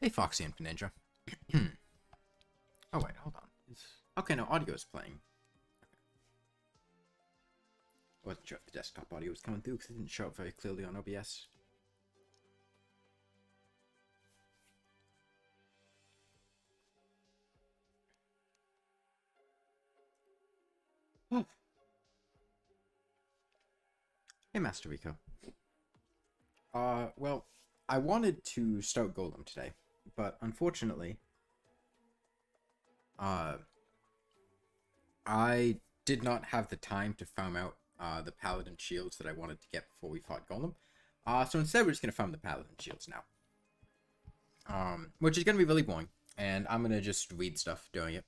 Hey, Foxy and Ninja. Oh, wait, hold on. Okay, no, audio is playing. I wasn't sure if the desktop audio was coming through because it didn't show up very clearly on OBS. Oh. Hey, Master Rico. Well, I wanted to start Golem today, but unfortunately, I did not have the time to farm out the Paladin shields that I wanted to get before we fought Golem. So instead we're just gonna farm the Paladin shields now. Which is gonna be really boring, and I'm gonna just read stuff doing it.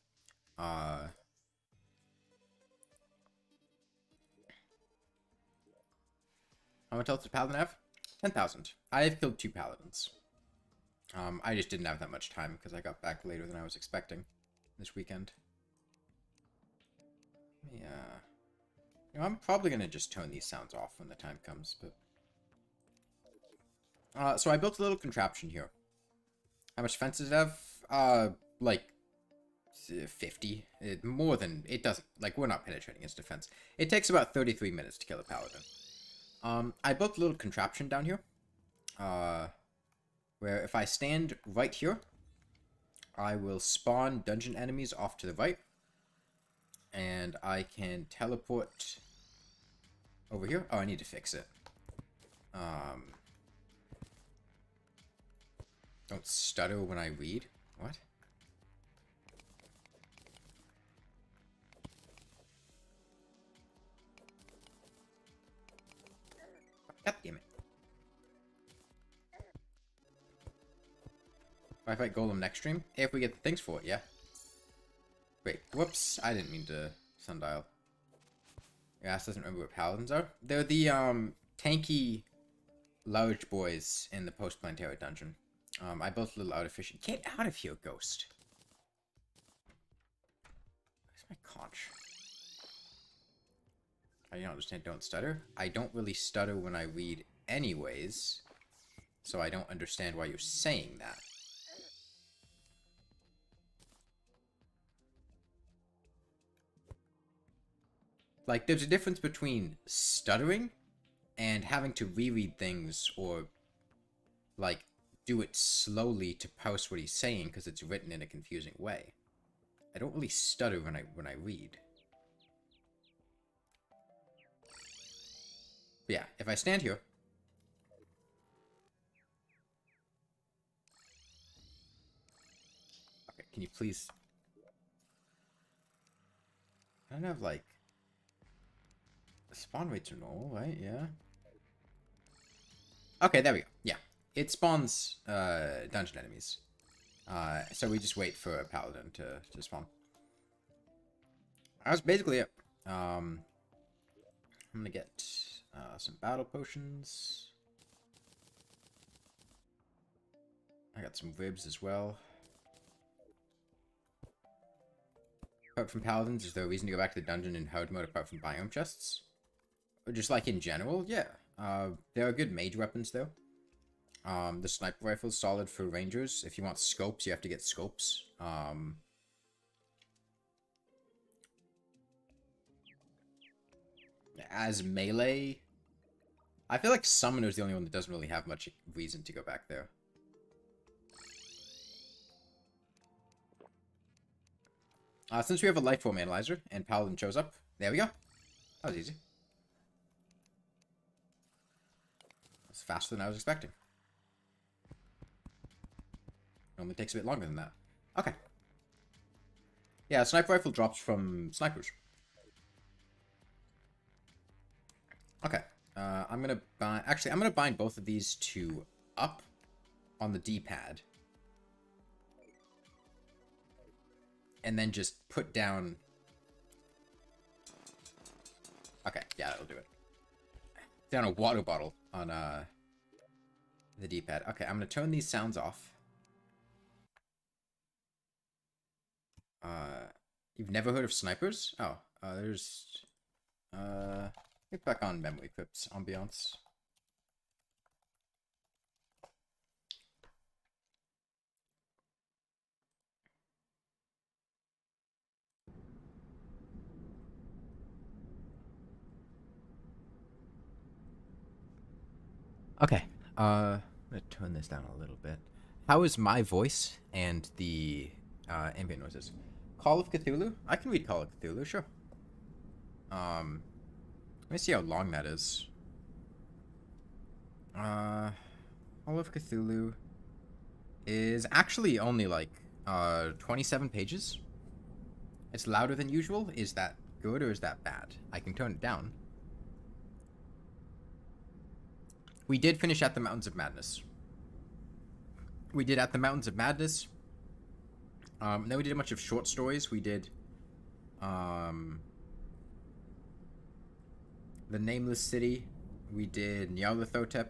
How much else does Paladin have? 10,000. I have killed 2 Paladins. I just didn't have that much time because I got back later than I was expecting this weekend. Yeah. You know, I'm probably going to just turn these sounds off when the time comes, but... so I built a little contraption here. How much defense does it have? Like... 50. More than... It doesn't... Like, we're not penetrating its defense. It takes about 33 minutes to kill a Paladin. I built a little contraption down here. Where if I stand right here, I will spawn dungeon enemies off to the right. And I can teleport over here. Oh, I need to fix it. Don't stutter when I read. What? God damn it. If I fight Golem next stream? If we get the things for it, yeah. Wait, whoops. I didn't mean to sundial. Your ass doesn't remember what paladins are? They're the, tanky large boys in the post-planetary dungeon. I built a little artificial... Get out of here, ghost. Where's my conch? I don't understand don't stutter. I don't really stutter when I read anyways. So I don't understand why you're saying that. Like, there's a difference between stuttering and having to reread things or, like, do it slowly to parse what he's saying because it's written in a confusing way. I don't really stutter when I read. But yeah, if I stand here... Okay, can you please... I don't have, like... The spawn rates are normal, right? Yeah. Okay, there we go. Yeah. It spawns dungeon enemies. So we just wait for a paladin to spawn. That's basically it. I'm gonna get some battle potions. I got some ribs as well. Apart from paladins, is there a reason to go back to the dungeon in hard mode apart from biome chests? Or just like in general? Yeah. There are good mage weapons though. The sniper rifle is solid for rangers. If you want scopes, you have to get scopes. As melee, I feel like Summoner's the only one that doesn't really have much reason to go back there. Since we have a life form analyzer and Paladin shows up, there we go. That was easy. That's faster than I was expecting. Normally takes a bit longer than that. Okay. Yeah, sniper rifle drops from snipers. Okay. I'm gonna bind... Actually, I'm gonna bind both of these to up on the D-pad. And then just put down... Okay, yeah, that'll do it. Down a water bottle on the D-pad. Okay, I'm gonna turn these sounds off. You've never heard of snipers? Oh, there's... Get back on memory clips, ambiance. Okay. I'm gonna turn this down a little bit. How is my voice and the ambient noises? Call of Cthulhu? I can read Call of Cthulhu, sure. Let me see how long that is. Call of Cthulhu is actually only like 27 pages. It's louder than usual. Is that good or is that bad? I can turn it down. We did finish At the Mountains of Madness. We did At the Mountains of Madness. Then we did a bunch of short stories. We did The Nameless City. We did Nyarlathotep.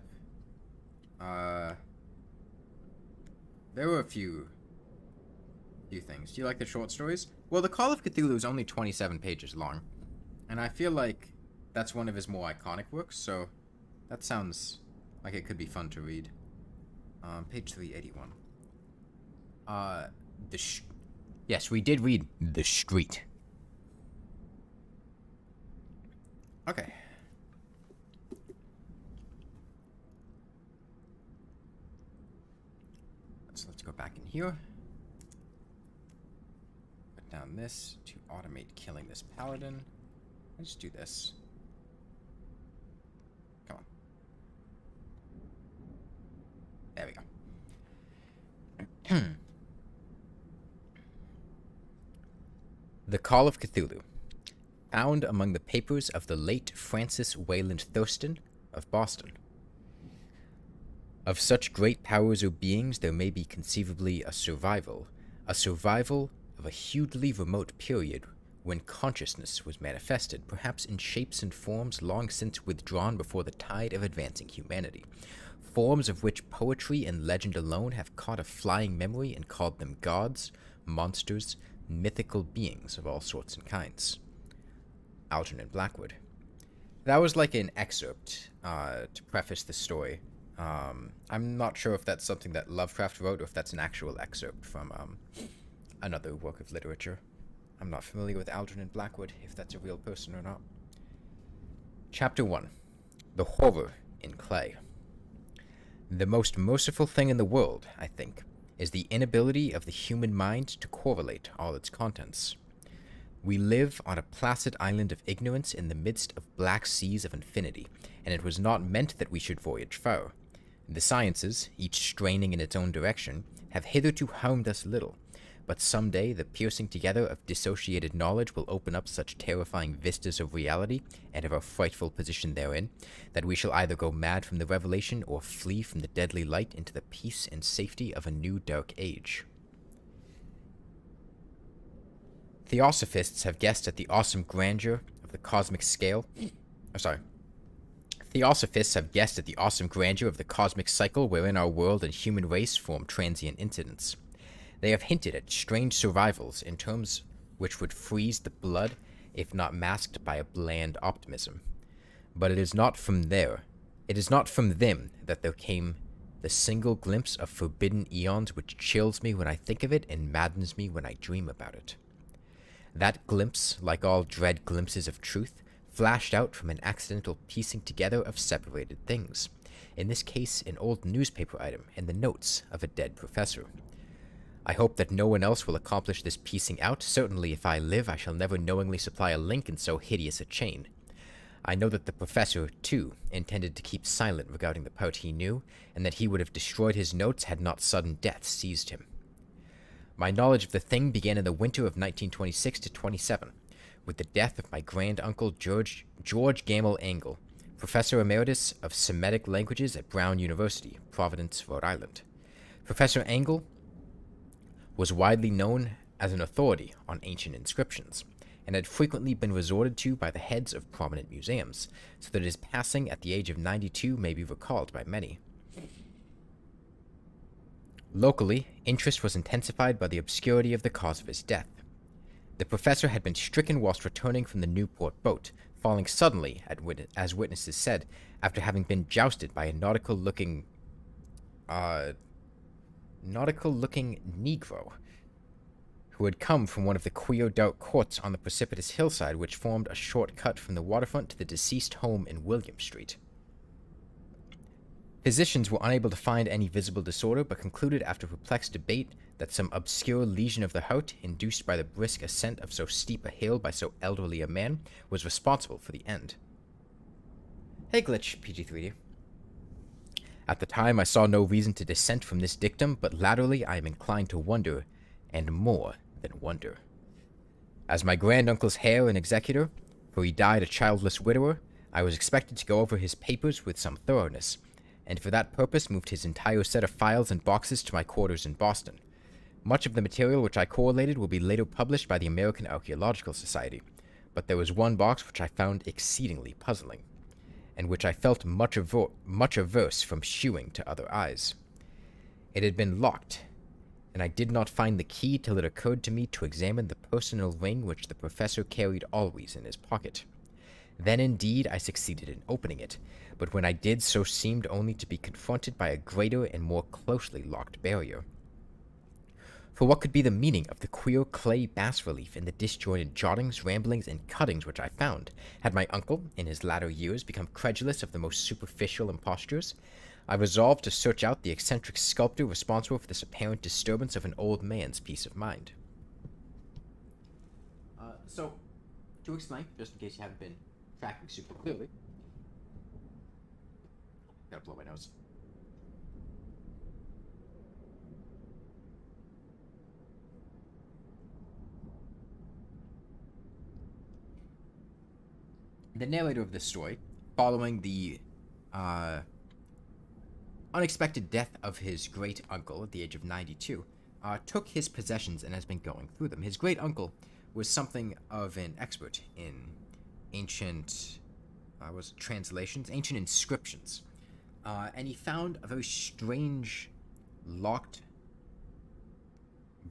There were a few things. Do you like the short stories? Well, the Call of Cthulhu is only 27 pages long, and I feel like that's one of his more iconic works, so that sounds like it could be fun to read. Page 381. Yes, we did read The Street. Okay. So let's go back in here. Put down this to automate killing this paladin. Let's do this. Come on. There we go. The Call of Cthulhu. Found among the papers of the late Francis Wayland Thurston of Boston. Of such great powers or beings there may be conceivably a survival of a hugely remote period when consciousness was manifested, perhaps in shapes and forms long since withdrawn before the tide of advancing humanity, forms of which poetry and legend alone have caught a flying memory and called them gods, monsters, mythical beings of all sorts and kinds. Algernon Blackwood. That was like an excerpt to preface the story. I'm not sure if that's something that Lovecraft wrote or if that's an actual excerpt from another work of literature. I'm not familiar with Algernon Blackwood, if that's a real person or not. Chapter 1. The Horror in Clay. The most merciful thing in the world, I think, is the inability of the human mind to correlate all its contents. We live on a placid island of ignorance in the midst of black seas of infinity, and it was not meant that we should voyage far. The sciences, each straining in its own direction, have hitherto harmed us little, but some day the piercing together of dissociated knowledge will open up such terrifying vistas of reality and of our frightful position therein, that we shall either go mad from the revelation or flee from the deadly light into the peace and safety of a new dark age. Theosophists have guessed at the awesome grandeur of the cosmic scale. Theosophists have guessed at the awesome grandeur of the cosmic cycle wherein our world and human race form transient incidents. They have hinted at strange survivals in terms which would freeze the blood if not masked by a bland optimism. But it is not from them that there came the single glimpse of forbidden eons which chills me when I think of it and maddens me when I dream about it. That glimpse, like all dread glimpses of truth, flashed out from an accidental piecing together of separated things, in this case an old newspaper item and the notes of a dead professor. I hope that no one else will accomplish this piecing out. Certainly if I live, I shall never knowingly supply a link in so hideous a chain. I know that the professor, too, intended to keep silent regarding the part he knew, and that he would have destroyed his notes had not sudden death seized him. My knowledge of the thing began in the winter of 1926 to 27, with the death of my grand-uncle George Gamble Angle, Professor Emeritus of Semitic Languages at Brown University, Providence, Rhode Island. Professor Angle was widely known as an authority on ancient inscriptions, and had frequently been resorted to by the heads of prominent museums, so that his passing at the age of 92 may be recalled by many. Locally, interest was intensified by the obscurity of the cause of his death. The professor had been stricken whilst returning from the Newport boat, falling suddenly, as witnesses said, after having been jousted by a nautical-looking Negro, who had come from one of the queer dark courts on the precipitous hillside which formed a short cut from the waterfront to the deceased home in William Street. Physicians were unable to find any visible disorder, but concluded after perplexed debate that some obscure lesion of the heart, induced by the brisk ascent of so steep a hill by so elderly a man, was responsible for the end. Hey Glitch, PG3D. At the time, I saw no reason to dissent from this dictum, but latterly I am inclined to wonder, and more than wonder. As my granduncle's heir and executor, for he died a childless widower, I was expected to go over his papers with some thoroughness, and for that purpose moved his entire set of files and boxes to my quarters in Boston. Much of the material which I correlated will be later published by the American Archaeological Society, but there was one box which I found exceedingly puzzling, and which I felt much averse from shewing to other eyes. It had been locked, and I did not find the key till it occurred to me to examine the personal ring which the professor carried always in his pocket. Then indeed I succeeded in opening it, but when I did so seemed only to be confronted by a greater and more closely locked barrier. For what could be the meaning of the queer clay bas-relief in the disjointed jottings, ramblings, and cuttings which I found? Had my uncle, in his latter years, become credulous of the most superficial impostures? I resolved to search out the eccentric sculptor responsible for this apparent disturbance of an old man's peace of mind. So, to explain, just in case you haven't been tracking super clearly. Gotta blow my nose. The narrator of this story, following the unexpected death of his great uncle at the age of 92, took his possessions and has been going through them. His great uncle was something of an expert in ancient translations, ancient inscriptions, and he found a very strange locked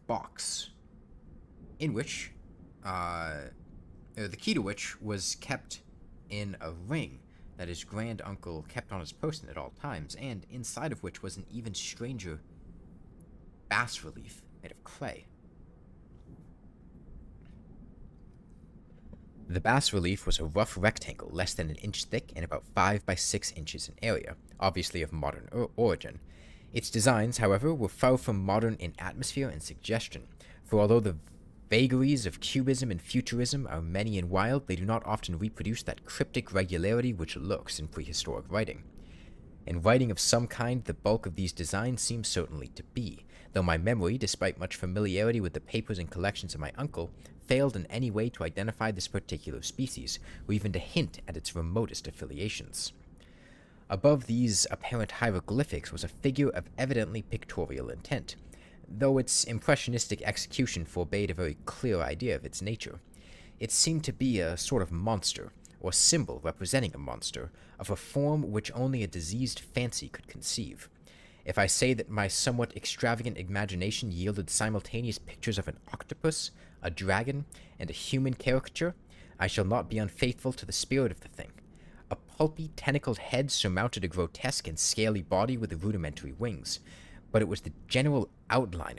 box in which the key to which was kept in a ring that his grand uncle kept on his person at all times, and inside of which was an even stranger bas-relief made of clay. The bas-relief was a rough rectangle less than an inch thick and about 5 by 6 inches in area, obviously of modern origin. Its designs, however, were far from modern in atmosphere and suggestion, for although the vagaries of cubism and futurism are many and wild, they do not often reproduce that cryptic regularity which lurks in prehistoric writing. In writing of some kind, the bulk of these designs seems certainly to be, though my memory, despite much familiarity with the papers and collections of my uncle, failed in any way to identify this particular species, or even to hint at its remotest affiliations. Above these apparent hieroglyphics was a figure of evidently pictorial intent, though its impressionistic execution forbade a very clear idea of its nature. It seemed to be a sort of monster, or symbol representing a monster, of a form which only a diseased fancy could conceive. If I say that my somewhat extravagant imagination yielded simultaneous pictures of an octopus, a dragon, and a human caricature, I shall not be unfaithful to the spirit of the thing. A pulpy, tentacled head surmounted a grotesque and scaly body with rudimentary wings, but it was the general outline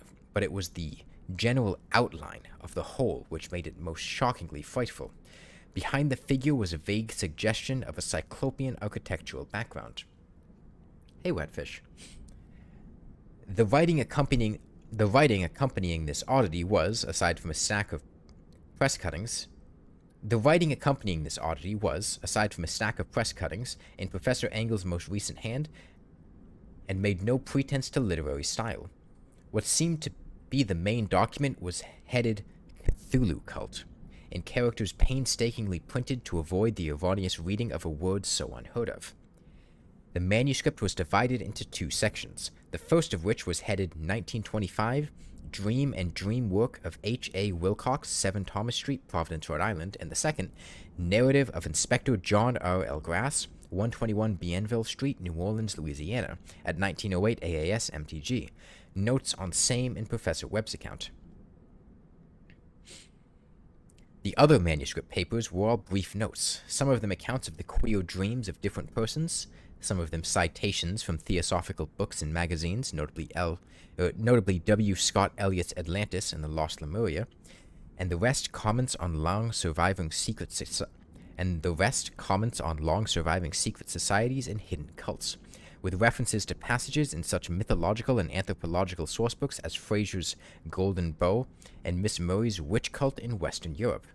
of the whole which made it most shockingly frightful. Behind the figure was a vague suggestion of a cyclopean architectural background. Hey, Wetfish. The writing accompanying this oddity was, aside from a stack of press cuttings, in Professor Engel's most recent hand, and made no pretense to literary style. What seemed to be the main document was headed Cthulhu Cult, in characters painstakingly printed to avoid the erroneous reading of a word so unheard of. The manuscript was divided into 2 sections, the first of which was headed 1925, Dream and Dream Work of H.A. Wilcox, 7 Thomas Street, Providence, Rhode Island, and the second, Narrative of Inspector John R. L. Grass, 121 Bienville Street, New Orleans, Louisiana, at 1908 AAS MTG. Notes on same in Professor Webb's account. The other manuscript papers were all brief notes, some of them accounts of the queer dreams of different persons, some of them citations from theosophical books and magazines, notably W. Scott Eliot's Atlantis and the Lost Lemuria, and the rest comments on long surviving secret societies and hidden cults, with references to passages in such mythological and anthropological sourcebooks as Fraser's Golden Bough and Miss Murray's Witch Cult in Western Europe.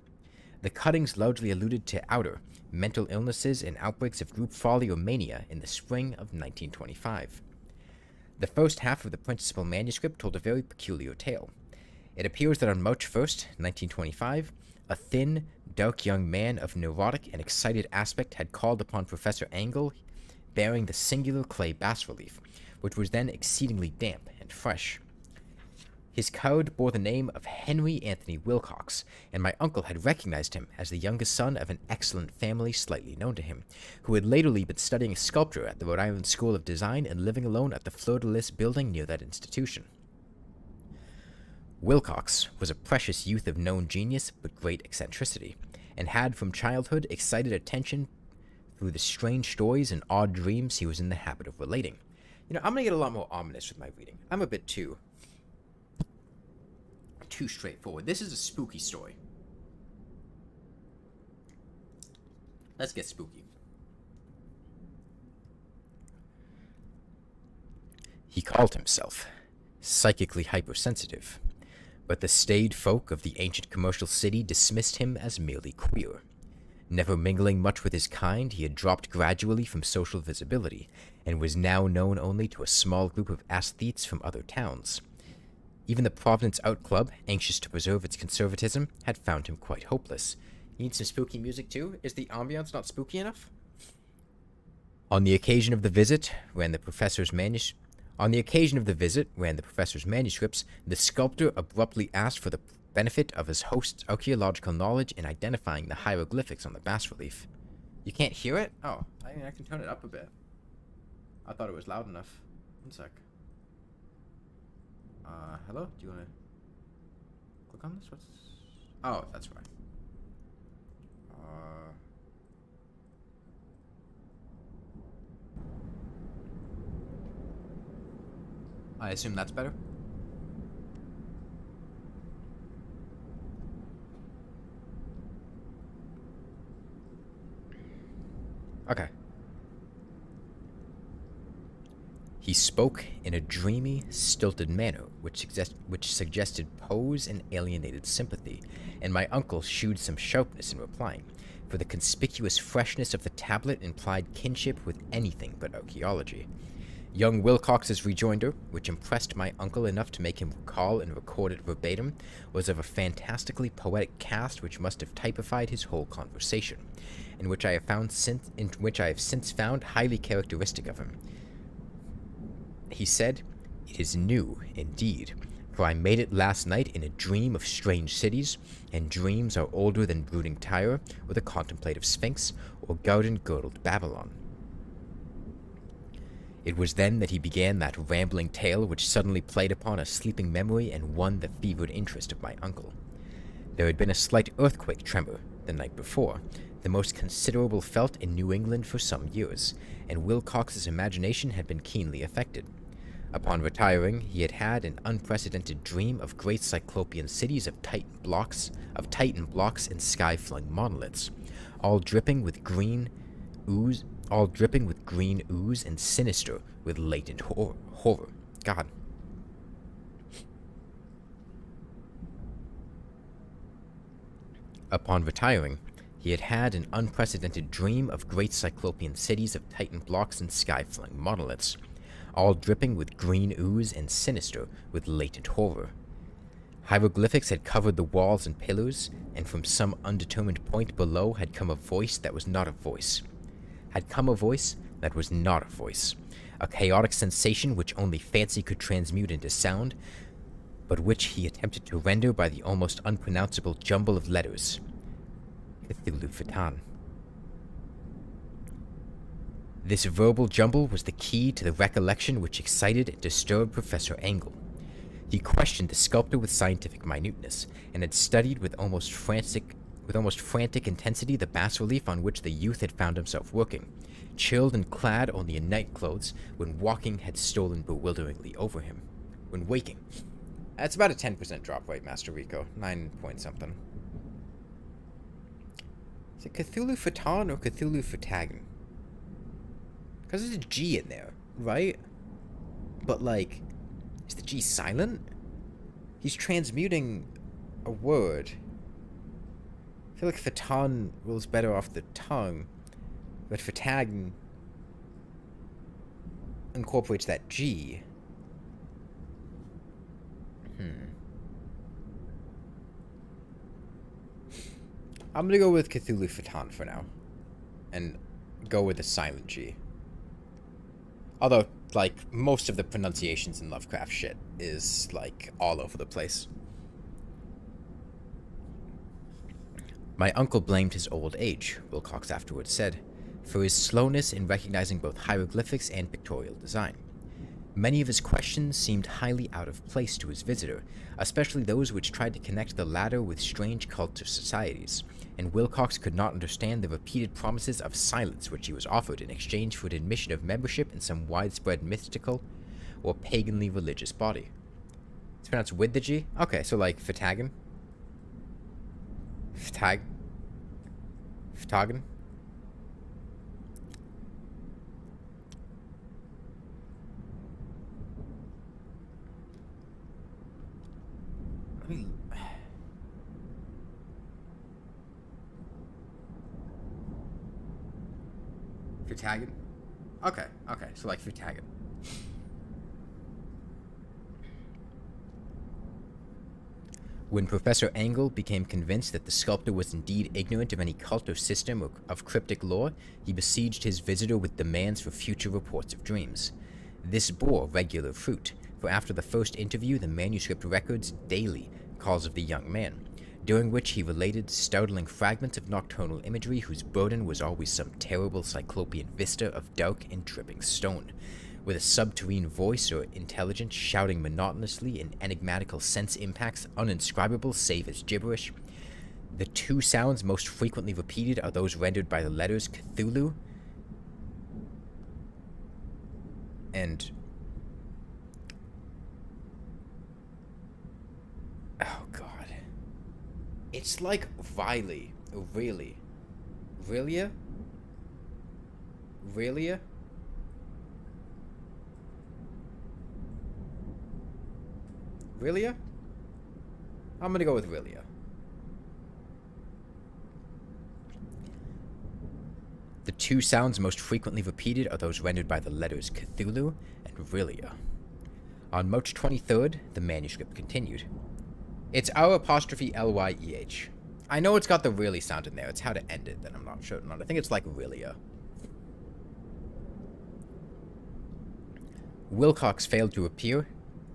The cuttings largely alluded to outer, mental illnesses and outbreaks of group folly or mania in the spring of 1925. The first half of the principal manuscript told a very peculiar tale. It appears that on March 1st, 1925, a thin, dark young man of neurotic and excited aspect had called upon Professor Angle bearing the singular clay bas-relief, which was then exceedingly damp and fresh. His card bore the name of Henry Anthony Wilcox, and my uncle had recognized him as the youngest son of an excellent family slightly known to him, who had latterly been studying sculpture at the Rhode Island School of Design and living alone at the Fleur de Lis building near that institution. Wilcox was a precious youth of known genius but great eccentricity, and had from childhood excited attention through the strange stories and odd dreams he was in the habit of relating. You know, I'm gonna get a lot more ominous with my reading. I'm a bit too straightforward. This is a spooky story. Let's get spooky. He called himself psychically hypersensitive, but the staid folk of the ancient commercial city dismissed him as merely queer. Never mingling much with his kind, he had dropped gradually from social visibility, and was now known only to a small group of aesthetes from other towns. Even the Providence Art Club, anxious to preserve its conservatism, had found him quite hopeless. You need some spooky music too? Is the ambiance not spooky enough? On the occasion of the visit, ran the professor's manuscripts, the sculptor abruptly asked for the benefit of his host's archaeological knowledge in identifying the hieroglyphics on the bas-relief. You can't hear it? Oh, I mean, I can turn it up a bit. I thought it was loud enough. One sec. Hello? Do you want to click on this? What's... Oh, that's right. I assume that's better? Okay. He spoke in a dreamy, stilted manner, which suggested pose and alienated sympathy, and my uncle shewed some sharpness in replying, for the conspicuous freshness of the tablet implied kinship with anything but archaeology. Young Wilcox's rejoinder, which impressed my uncle enough to make him recall and record it verbatim, was of a fantastically poetic cast which must have typified his whole conversation, and which I have since found highly characteristic of him. He said, "It is new, indeed, for I made it last night in a dream of strange cities, and dreams are older than brooding Tyre, or the contemplative Sphinx, or garden-girdled Babylon." It was then that he began that rambling tale which suddenly played upon a sleeping memory and won the fevered interest of my uncle. There had been a slight earthquake tremor the night before, the most considerable felt in New England for some years, and Wilcox's imagination had been keenly affected. Upon retiring, he had had an unprecedented dream of great cyclopean cities of Titan blocks and sky-flung monoliths, all dripping with green ooze and sinister with latent horror. God. Upon retiring, he had had an unprecedented dream of great cyclopean cities of Titan blocks and sky-flung monoliths, all dripping with green ooze and sinister with latent horror. Hieroglyphics had covered the walls and pillars, and from some undetermined point below had come a voice that was not a voice. A chaotic sensation which only fancy could transmute into sound, but which he attempted to render by the almost unpronounceable jumble of letters. Cthulhu Fatan. This verbal jumble was the key to the recollection which excited and disturbed Professor Angle. He questioned the sculptor with scientific minuteness, and had studied with almost frantic intensity the bas-relief on which the youth had found himself working, chilled and clad only in nightclothes when walking had stolen bewilderingly over him. When waking. That's about a 10% drop rate, Master Rico. 9 point something. Is it Cthulhu Fatan or Cthulhu Fatagan? Because there's a G in there. right? But, like, is the G silent? He's transmuting a word. I feel like Fatan rolls better off the tongue, but Fatagan incorporates that G. I'm gonna go with Cthulhu Fatan for now. And go with the silent G. Although, like, most of the pronunciations in Lovecraft shit is, like, all over the place. My uncle blamed his old age, Wilcox afterwards said, for his slowness in recognizing both hieroglyphics and pictorial design. Many of his questions seemed highly out of place to his visitor, especially those which tried to connect the latter with strange cults or societies, and Wilcox could not understand the repeated promises of silence which he was offered in exchange for an admission of membership in some widespread mystical or paganly religious body. It's pronounced with the G? Okay, so like Fatagan? Fatagan? Let me... Fatagan? Okay, so like Fatagan. When Professor Angle became convinced that the sculptor was indeed ignorant of any cult or system of cryptic lore, he besieged his visitor with demands for future reports of dreams. This bore regular fruit, for after the first interview the manuscript records daily calls of the young man, during which he related startling fragments of nocturnal imagery whose burden was always some terrible cyclopean vista of dark and dripping stone, with a subterranean voice or intelligence shouting monotonously in enigmatical sense impacts uninscribable save as gibberish. The two sounds most frequently repeated are those rendered by the letters Cthulhu and... oh god. It's like Riley. Really? Relia? Relia? Relia? I'm gonna go with Relia. The two sounds most frequently repeated are those rendered by the letters Cthulhu and Relia. On March 23rd, the manuscript continued. It's R''Lyeh. I know it's got the really sound in there. It's how to end it that I'm not sure. I think it's like Relia. Wilcox failed to appear.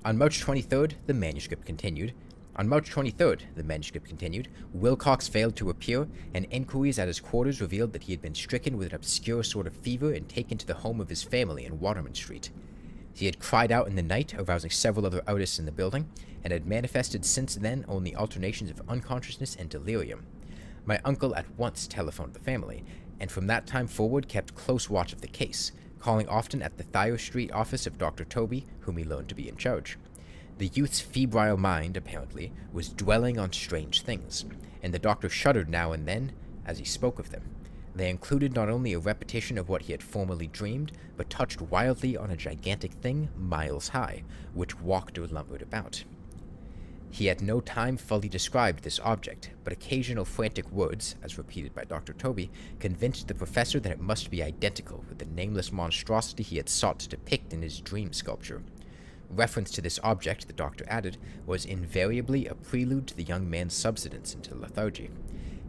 On March 23rd, the manuscript continued. On March 23rd, the manuscript continued. Wilcox failed to appear, and inquiries at his quarters revealed that he had been stricken with an obscure sort of fever and taken to the home of his family in Waterman Street. He had cried out in the night, arousing several other artists in the building, and had manifested since then only alternations of unconsciousness and delirium. My uncle at once telephoned the family, and from that time forward kept close watch of the case, calling often at the Thayer Street office of Dr. Toby, whom he learned to be in charge. The youth's febrile mind, apparently, was dwelling on strange things, and the doctor shuddered now and then as he spoke of them. They included not only a repetition of what he had formerly dreamed, but touched wildly on a gigantic thing miles high, which walked or lumbered about. He at no time fully described this object, but occasional frantic words, as repeated by Dr. Toby, convinced the professor that it must be identical with the nameless monstrosity he had sought to depict in his dream sculpture. Reference to this object, the doctor added, was invariably a prelude to the young man's subsidence into lethargy.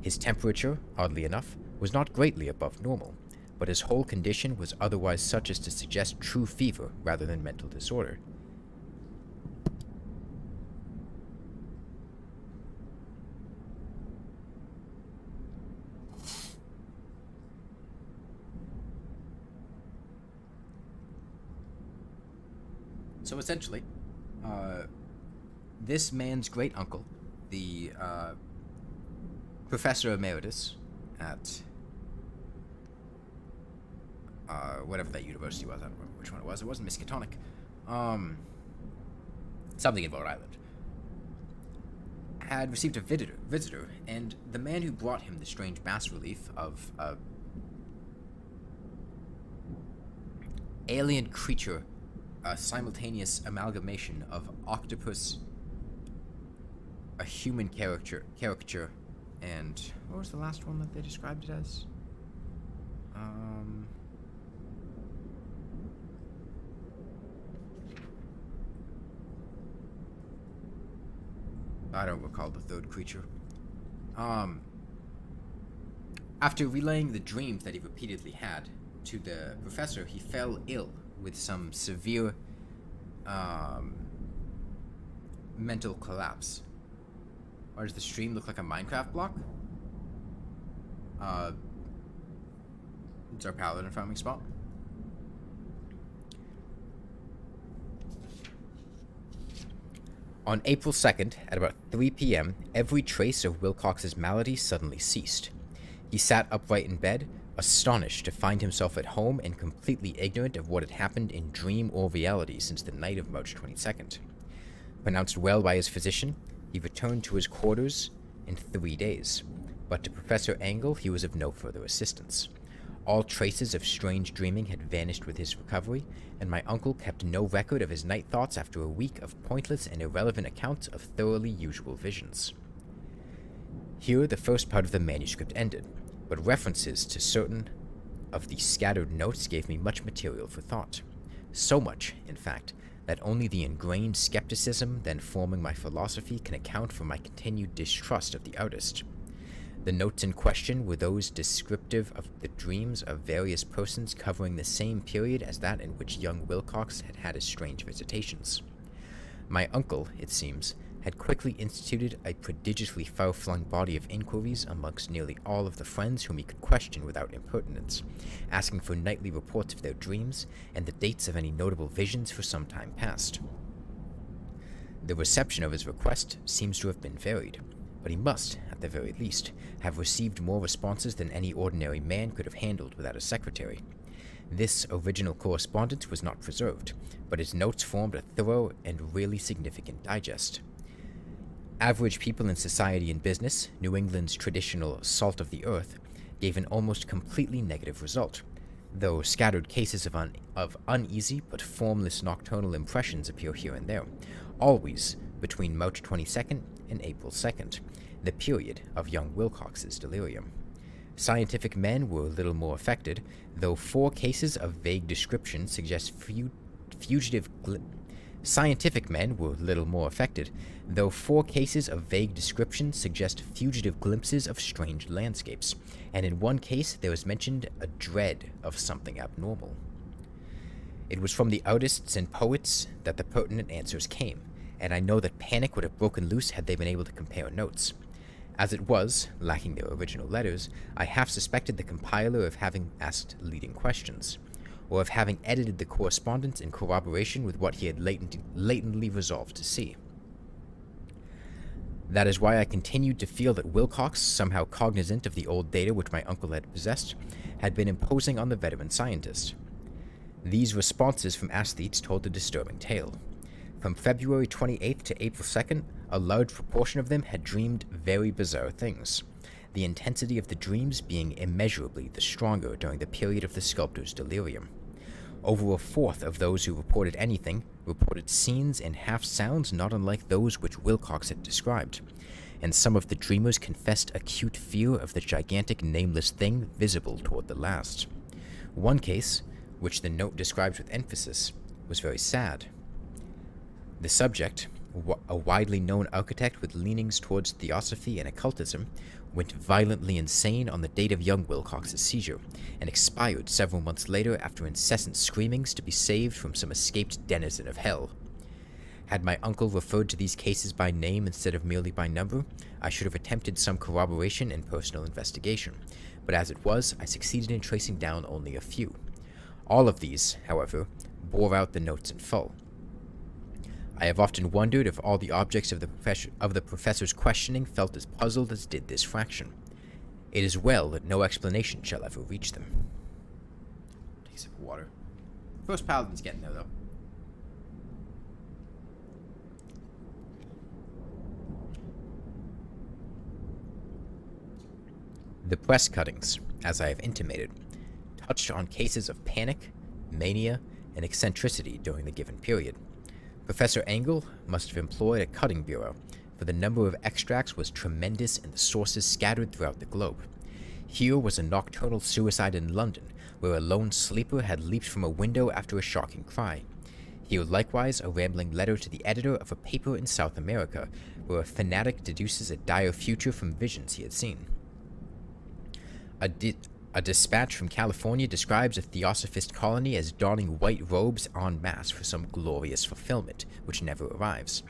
His temperature, oddly enough, was not greatly above normal, but his whole condition was otherwise such as to suggest true fever rather than mental disorder. So essentially, this man's great uncle, the professor emeritus at whatever that university was, I don't remember which one it was. It wasn't Miskatonic. Something in Rhode Island. Had received a visitor, and the man who brought him the strange bas relief of alien creature, a simultaneous amalgamation of octopus, a human caricature, and what was the last one that they described it as? I don't recall the third creature. After relaying the dreams that he repeatedly had to the professor, he fell ill with some severe mental collapse. Or does the stream look like a Minecraft block? It's our Paladin farming spot. On April 2nd, at about 3 p.m., every trace of Wilcox's malady suddenly ceased. He sat upright in bed, astonished to find himself at home and completely ignorant of what had happened in dream or reality since the night of March 22nd. Pronounced well by his physician, he returned to his quarters in 3 days, but to Professor Angle he was of no further assistance. All traces of strange dreaming had vanished with his recovery, and my uncle kept no record of his night thoughts after a week of pointless and irrelevant accounts of thoroughly usual visions. Here the first part of the manuscript ended, but references to certain of the scattered notes gave me much material for thought. So much, in fact, that only the ingrained skepticism then forming my philosophy can account for my continued distrust of the artist. The notes in question were those descriptive of the dreams of various persons covering the same period as that in which young Wilcox had had his strange visitations. My uncle, it seems, had quickly instituted a prodigiously far-flung body of inquiries amongst nearly all of the friends whom he could question without impertinence, asking for nightly reports of their dreams and the dates of any notable visions for some time past. The reception of his request seems to have been varied, but he must, at the very least, have received more responses than any ordinary man could have handled without a secretary. This original correspondence was not preserved, but his notes formed a thorough and really significant digest. Average people in society and business, New England's traditional salt of the earth, gave an almost completely negative result, though scattered cases of uneasy but formless nocturnal impressions appear here and there, always between March 22nd and April 2nd, the period of young Wilcox's delirium. Scientific men were little more affected, though 4 cases of vague description suggest fugitive Scientific men were little more affected, though 4 cases of vague description suggest fugitive glimpses of strange landscapes, and in 1 case there was mentioned a dread of something abnormal. It was from the artists and poets that the pertinent answers came, and I know that panic would have broken loose had they been able to compare notes. As it was, lacking their original letters, I half suspected the compiler of having asked leading questions, or of having edited the correspondence in corroboration with what he had latently resolved to see. That is why I continued to feel that Wilcox, somehow cognizant of the old data which my uncle had possessed, had been imposing on the veteran scientist. These responses from aesthetes told a disturbing tale. From February 28th to April 2nd, a large proportion of them had dreamed very bizarre things, the intensity of the dreams being immeasurably the stronger during the period of the sculptor's delirium. Over a fourth of those who reported anything reported scenes and half-sounds not unlike those which Wilcox had described, and some of the dreamers confessed acute fear of the gigantic nameless thing visible toward the last. One case, which the note describes with emphasis, was very sad. The subject, a widely known architect with leanings towards theosophy and occultism, went violently insane on the date of young Wilcox's seizure, and expired several months later after incessant screamings to be saved from some escaped denizen of hell. Had my uncle referred to these cases by name instead of merely by number, I should have attempted some corroboration and personal investigation, but as it was, I succeeded in tracing down only a few. All of these, however, bore out the notes in full. I have often wondered if all the objects of the professor's questioning felt as puzzled as did this fraction. It is well that no explanation shall ever reach them. Take a sip of water. First Paladin's getting there, though. The press cuttings, as I have intimated, touched on cases of panic, mania, and eccentricity during the given period. Professor Engel must have employed a cutting bureau, for the number of extracts was tremendous and the sources scattered throughout the globe. Here was a nocturnal suicide in London, where a lone sleeper had leaped from a window after a shocking cry. Here likewise a rambling letter to the editor of a paper in South America, where a fanatic deduces a dire future from visions he had seen. A dispatch from California describes a theosophist colony as donning white robes en masse for some glorious fulfillment, which never arrives,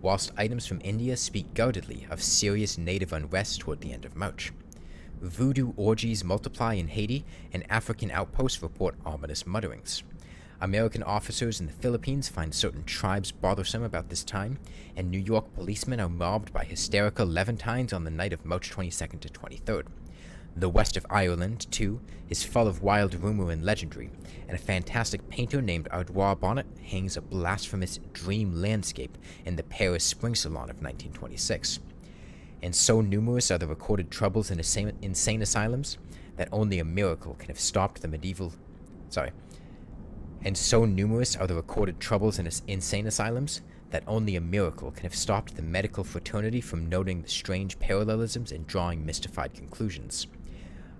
whilst items from India speak guardedly of serious native unrest toward the end of March. Voodoo orgies multiply in Haiti, and African outposts report ominous mutterings. American officers in the Philippines find certain tribes bothersome about this time, and New York policemen are mobbed by hysterical Levantines on the night of March 22nd to 23rd. The west of Ireland, too, is full of wild rumor and legendary, and a fantastic painter named Ardois Bonnet hangs a blasphemous dream landscape in the Paris Spring Salon of 1926. And so numerous are the recorded troubles in insane asylums that only a miracle can have stopped the medieval... And so numerous are the recorded troubles in insane asylums that only a miracle can have stopped the medical fraternity from noting the strange parallelisms and drawing mystified conclusions.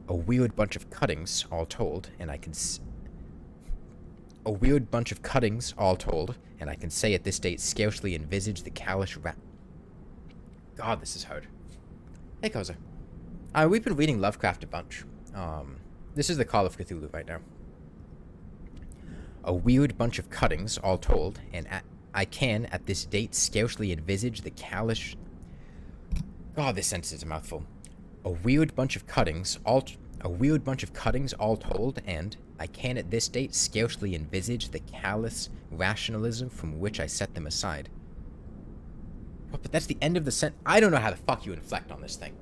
A weird bunch of cuttings, all told, and I can say at this date scarcely envisage the callous God, this is hard. Hey, Koza. We've been reading Lovecraft a bunch. This is the Call of Cthulhu right now. A weird bunch of cuttings, all told, and I can, at this date, scarcely envisage the callous... God, this sentence is a mouthful. A weird bunch of cuttings, all told, and I can, at this date, scarcely envisage the callous rationalism from which I set them aside. What, but that's the end of the sentence. I don't know how the fuck you inflect on this thing.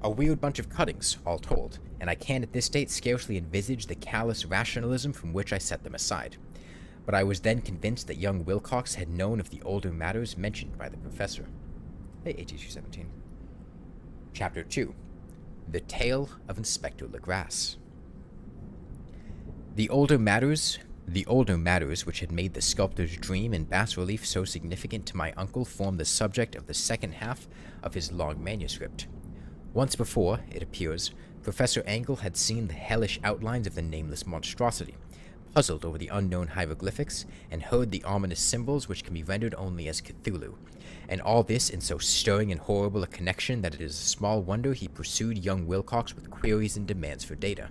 A weird bunch of cuttings, all told, and I can at this date scarcely envisage the callous rationalism from which I set them aside. But I was then convinced that young Wilcox had known of the older matters mentioned by the professor. Hey, AT217. Chapter 2. The Tale of Inspector Legrasse. The older matters which had made the sculptor's dream in bas-relief so significant to my uncle formed the subject of the second half of his long manuscript. Once before, it appears, Professor Engel had seen the hellish outlines of the nameless monstrosity, puzzled over the unknown hieroglyphics, and heard the ominous symbols which can be rendered only as Cthulhu, and all this in so stirring and horrible a connection that it is a small wonder he pursued young Wilcox with queries and demands for data.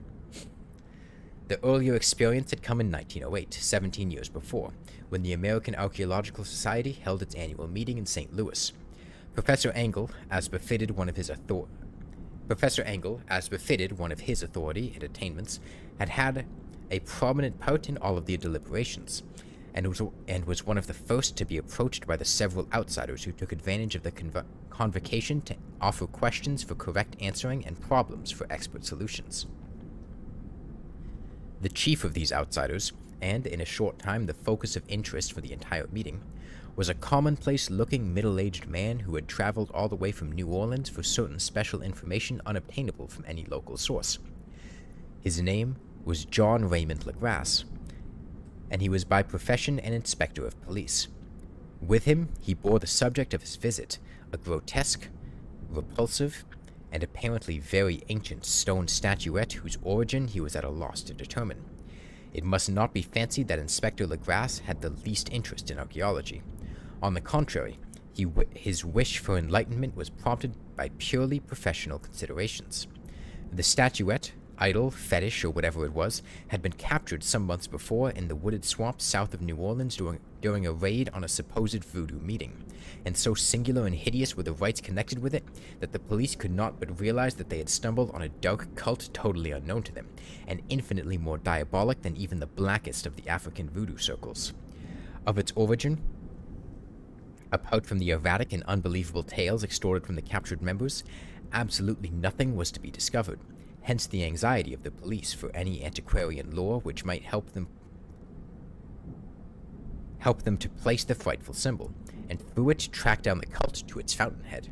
The earlier experience had come in 1908, 17 years before, when the American Archaeological Society held its annual meeting in St. Louis. Professor Engel, as befitted one of his authority and attainments, had a prominent part in all of the deliberations, and was one of the first to be approached by the several outsiders who took advantage of the convocation to offer questions for correct answering and problems for expert solutions. The chief of these outsiders, and in a short time the focus of interest for the entire meeting, was a commonplace-looking middle-aged man who had traveled all the way from New Orleans for certain special information unobtainable from any local source. His name was John Raymond Legrasse, and he was by profession an inspector of police. With him, he bore the subject of his visit, a grotesque, repulsive, and apparently very ancient stone statuette whose origin he was at a loss to determine. It must not be fancied that Inspector Legrasse had the least interest in archaeology. On the contrary, his wish for enlightenment was prompted by purely professional considerations. The statuette, idol, fetish, or whatever it was, had been captured some months before in the wooded swamps south of New Orleans during a raid on a supposed voodoo meeting, and so singular and hideous were the rites connected with it that the police could not but realize that they had stumbled on a dark cult totally unknown to them, and infinitely more diabolic than even the blackest of the African voodoo circles. Of its origin, apart from the erratic and unbelievable tales extorted from the captured members, absolutely nothing was to be discovered, hence the anxiety of the police for any antiquarian lore which might help them to place the frightful symbol, and through it track down the cult to its fountainhead.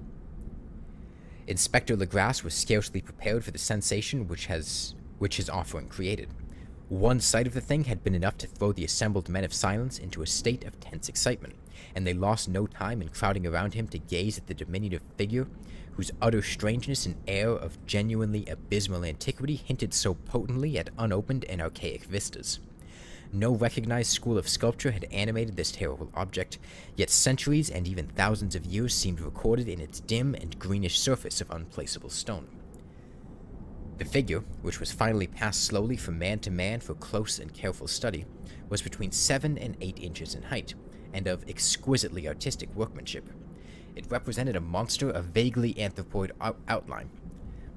Inspector Legrasse was scarcely prepared for the sensation which his offering created. One sight of the thing had been enough to throw the assembled men of silence into a state of tense excitement, and they lost no time in crowding around him to gaze at the diminutive figure whose utter strangeness and air of genuinely abysmal antiquity hinted so potently at unopened and archaic vistas. No recognized school of sculpture had animated this terrible object, yet centuries and even thousands of years seemed recorded in its dim and greenish surface of unplaceable stone. The figure, which was finally passed slowly from man to man for close and careful study, was between 7 and 8 inches in height, and of exquisitely artistic workmanship. It represented a monster of vaguely anthropoid outline,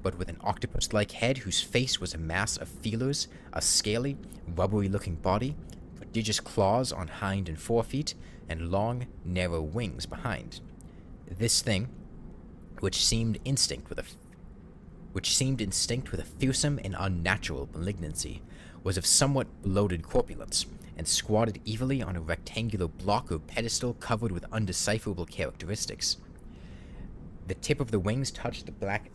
but with an octopus-like head whose face was a mass of feelers, a scaly, rubbery-looking body, prodigious claws on hind and forefeet, and long, narrow wings behind. This thing, which seemed instinct with a fearsome and unnatural malignancy, was of somewhat bloated corpulence, and squatted evilly on a rectangular block or pedestal covered with undecipherable characteristics. The tips of the wings touched the back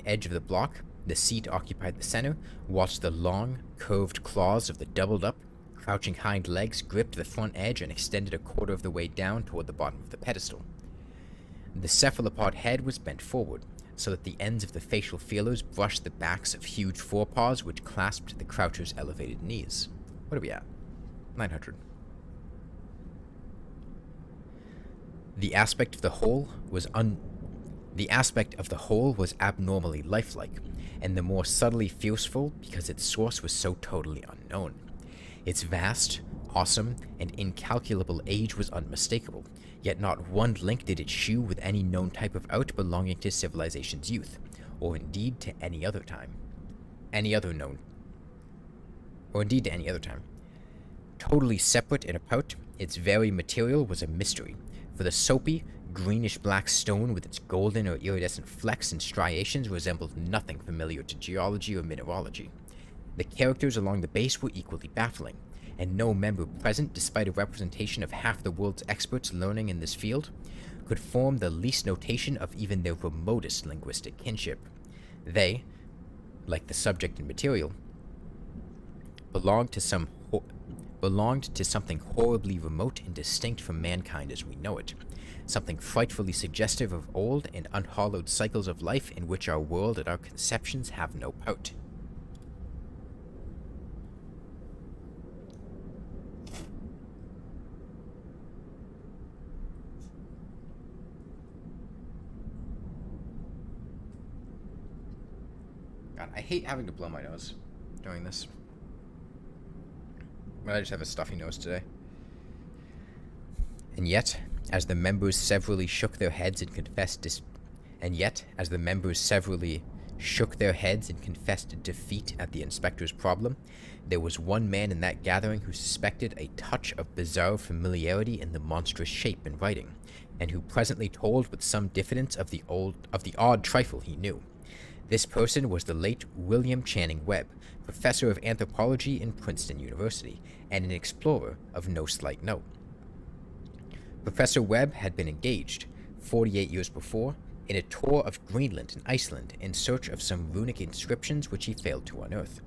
edge of the block, the seat occupied the center, whilst the long, curved claws of the doubled-up, crouching hind legs gripped the front edge and extended a quarter of the way down toward the bottom of the pedestal. The cephalopod head was bent forward, so that the ends of the facial feelers brushed the backs of huge forepaws which clasped the croucher's elevated knees. What are we at? 900. The aspect of the whole was abnormally lifelike, and the more subtly fearful because its source was so totally unknown. Its vast, awesome, and incalculable age was unmistakable, yet not one link did it shew with any known type of art belonging to civilization's youth, or indeed to any other time. Totally separate and apart, its very material was a mystery, for the soapy, greenish-black stone with its golden or iridescent flecks and striations resembled nothing familiar to geology or mineralogy. The characters along the base were equally baffling, and no member present, despite a representation of half the world's experts learning in this field, could form the least notation of even their remotest linguistic kinship. They, like the subject and material, belonged to something horribly remote and distinct from mankind as we know it, something frightfully suggestive of old and unhallowed cycles of life in which our world and our conceptions have no part. God, I hate having to blow my nose doing this. But I just have a stuffy nose today. And yet, as the members severally shook their heads and confessed defeat at the inspector's problem, there was one man in that gathering who suspected a touch of bizarre familiarity in the monstrous shape and writing, and who presently told with some diffidence of the odd trifle he knew. This person was the late William Channing Webb, professor of anthropology in Princeton University, and an explorer of no slight note. Professor Webb had been engaged, 48 years before, in a tour of Greenland and Iceland in search of some runic inscriptions which he failed to unearth.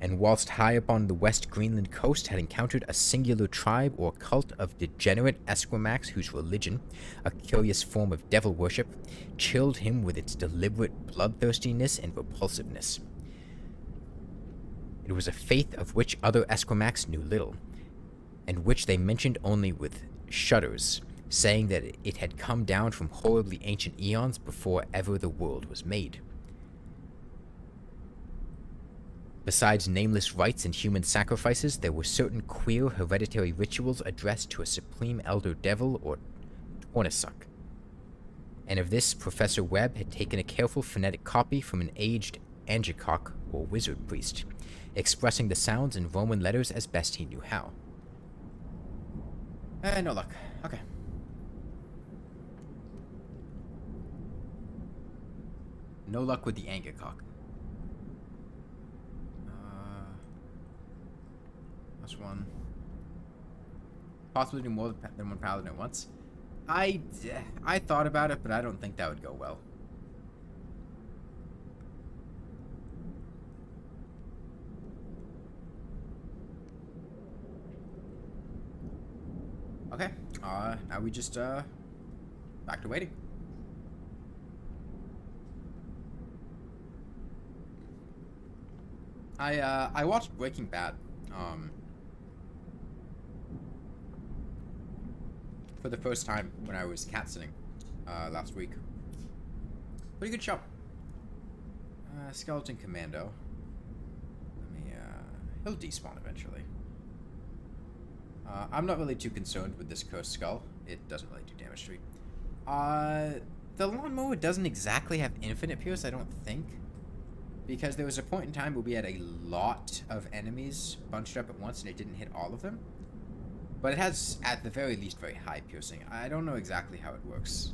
And whilst high upon the West Greenland coast had encountered a singular tribe or cult of degenerate Esquimaux whose religion, a curious form of devil worship, chilled him with its deliberate bloodthirstiness and repulsiveness. It was a faith of which other Esquimaux knew little, and which they mentioned only with shudders, saying that it had come down from horribly ancient eons before ever the world was made. Besides nameless rites and human sacrifices, there were certain queer hereditary rituals addressed to a supreme elder devil or Tornisuk. And of this, Professor Webb had taken a careful phonetic copy from an aged Angekok or wizard priest, expressing the sounds in Roman letters as best he knew how. No luck. Okay. No luck with the Angekok. Plus one. Possibly do more than one paladin at once. I thought about it, but I don't think that would go well. Okay. Now we just, back to waiting. I watched Breaking Bad, for the first time when I was cat sitting, last week. Pretty good show. Skeleton Commando. Let me, he'll despawn eventually. I'm not really too concerned with this cursed skull. It doesn't really do damage to me. The Lawnmower doesn't exactly have infinite pierce, I don't think. Because there was a point in time where we had a lot of enemies bunched up at once and it didn't hit all of them. But it has, at the very least, very high piercing. I don't know exactly how it works.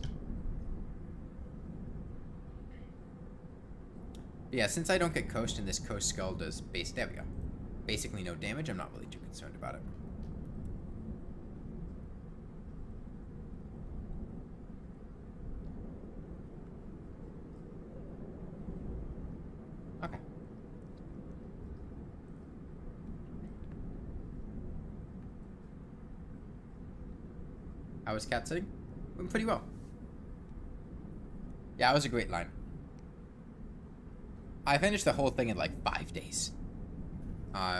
But yeah, since I don't get cursed and this cursed skull does there we go. Basically no damage, I'm not really too concerned about it. Okay. How was cat sitting? Went pretty well. Yeah, it was a great line. I finished the whole thing in like 5 days.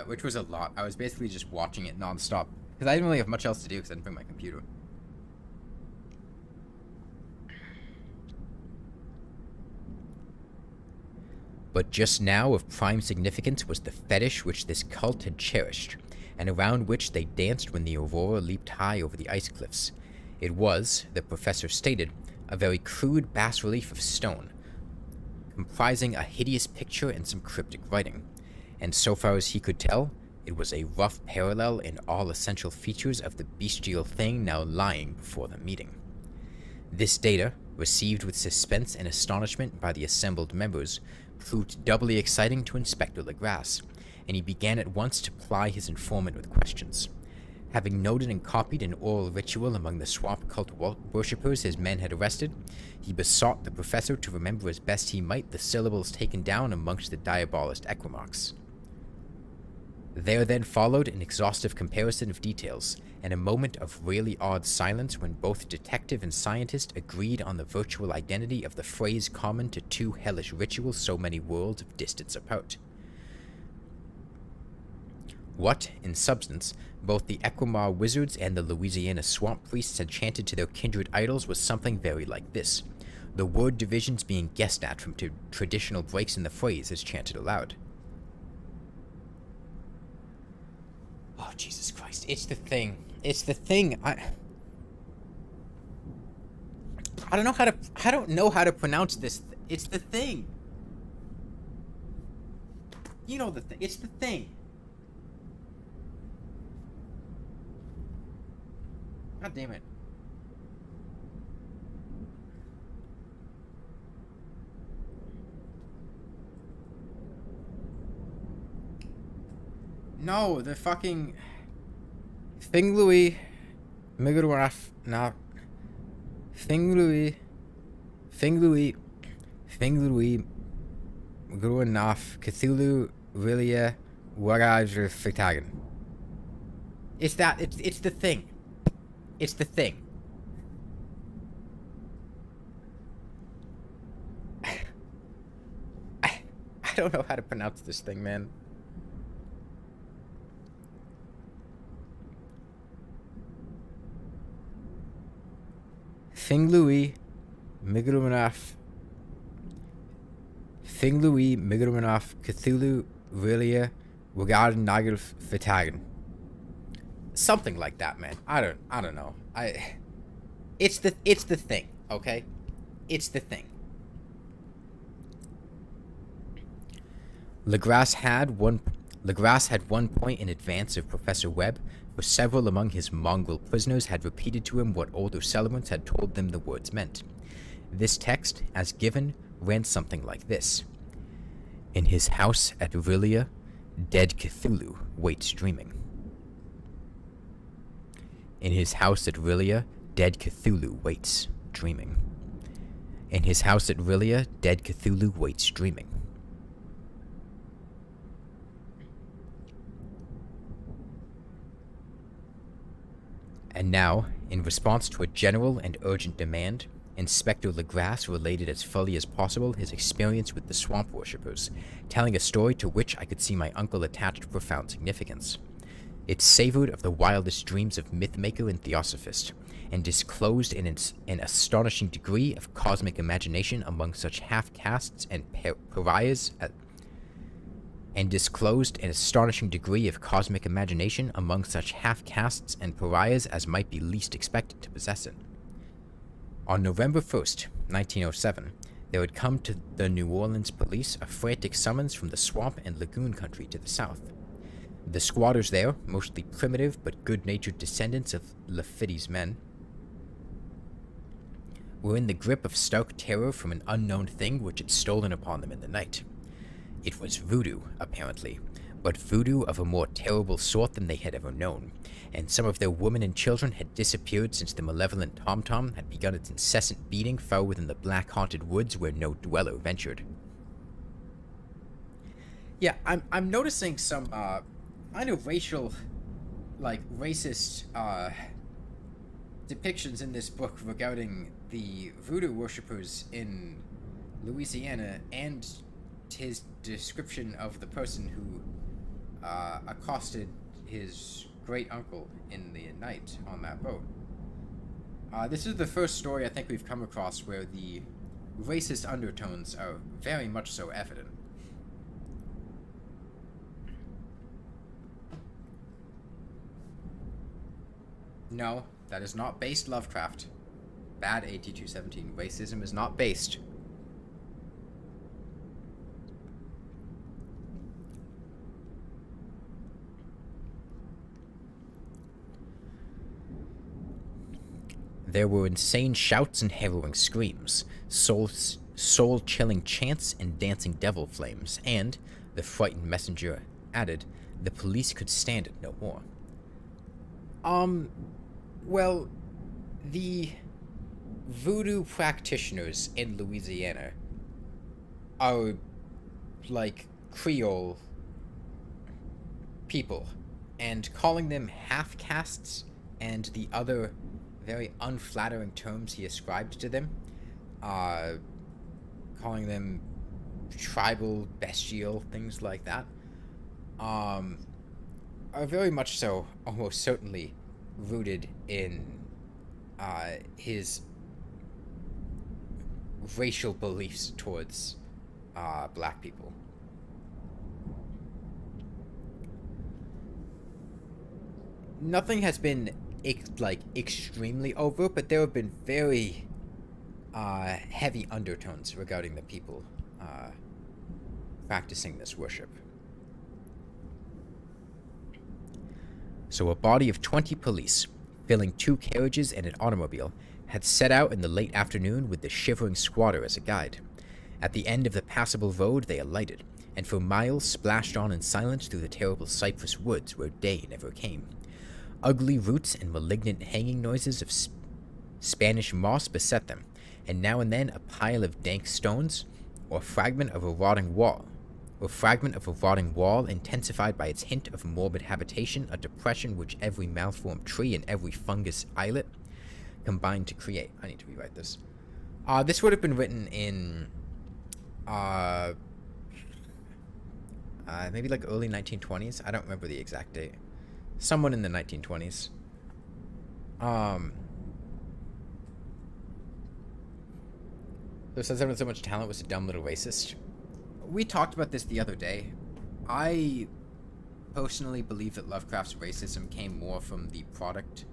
Which was a lot. I was basically just watching it non-stop. Because I didn't really have much else to do because I didn't bring my computer. But just now of prime significance was the fetish which this cult had cherished, and around which they danced when the aurora leaped high over the ice cliffs. It was, the professor stated, a very crude bas-relief of stone, comprising a hideous picture and some cryptic writing, and so far as he could tell, it was a rough parallel in all essential features of the bestial thing now lying before the meeting. This data, received with suspense and astonishment by the assembled members, proved doubly exciting to Inspector Legrasse, and he began at once to ply his informant with questions. Having noted and copied an oral ritual among the swamp cult worshippers his men had arrested, he besought the professor to remember as best he might the syllables taken down amongst the diabolist equimarchs. There then followed an exhaustive comparison of details, and a moment of really odd silence when both detective and scientist agreed on the virtual identity of the phrase common to two hellish rituals so many worlds of distance apart. What, in substance, both the Equimar wizards and the Louisiana swamp priests had chanted to their kindred idols was something very like this, the word divisions being guessed at from traditional breaks in the phrase as chanted aloud. Oh, Jesus Christ. It's the thing. It's the thing. I don't know how to pronounce this. It's the thing. You know the thing. It's the thing. God damn it. No, the fucking Thing Louis Migraf not Thing Louis Gruenaf Cthulhu Willia Waraj Fitagan. It's the thing. It's the thing. I don't know how to pronounce this thing, man. Thing Louis Migrumanoff Cthulhu Willia Wagard Nagel Fitagan. Something like that, man. I don't know. It's the thing, okay? It's the thing. Legrasse had one point in advance of Professor Webb, for several among his mongrel prisoners had repeated to him what older celebrants had told them the words meant. This text, as given, ran something like this. In his house at Rilia, dead Cthulhu waits dreaming. In his house at Rilia, dead Cthulhu waits dreaming. In his house at Rilia, dead Cthulhu waits dreaming. And now, In response to a general and urgent demand, Inspector Legrasse related as fully as possible his experience with the swamp worshippers, telling a story to which I could see my uncle attached profound significance. It savored of the wildest dreams of mythmaker and theosophist, and disclosed an astonishing degree of cosmic imagination among such half-castes and pariahs as might be least expected to possess it. On November 1st, 1907, there had come to the New Orleans police a frantic summons from the swamp and lagoon country to the south. The squatters there, mostly primitive but good-natured descendants of Lafitte's men, were in the grip of stark terror from an unknown thing which had stolen upon them in the night. It was voodoo, apparently, but voodoo of a more terrible sort than they had ever known, and some of their women and children had disappeared since the malevolent tom-tom had begun its incessant beating far within the black-haunted woods where no dweller ventured. Yeah, I'm noticing some kind of racist depictions in this book regarding the voodoo worshippers in Louisiana, and his description of the person who accosted his great uncle in the night on that boat. This is the first story I think we've come across where the racist undertones are very much so evident. No, that is not based Lovecraft. Bad AT-217. Racism is not based. There were insane shouts and harrowing screams, soul-chilling chants and dancing devil flames, and, the frightened messenger added, the police could stand it no more. Well, the voodoo practitioners in Louisiana are like Creole people, and calling them half-castes and the other very unflattering terms he ascribed to them, calling them tribal, bestial, things like that, are very much so, almost certainly, rooted in his racial beliefs towards black people. Nothing has been extremely overt, but there have been very heavy undertones regarding the people practicing this worship. So a body of 20 police, filling 2 carriages and an automobile, had set out in the late afternoon with the shivering squatter as a guide. At the end of the passable road they alighted, and for miles splashed on in silence through the terrible cypress woods where day never came. Ugly roots and malignant hanging noises of Spanish moss beset them, and now and then a pile of dank stones, or fragment of a rotting wall, intensified by its hint of morbid habitation, a depression which every malformed tree and every fungus islet combined to create. I need to rewrite this. This would have been written in maybe like early 1920s. I don't remember the exact date. Someone in the 1920s. Who said someone with so much talent was a dumb little racist. We talked about this the other day. I personally believe that Lovecraft's racism came more from the product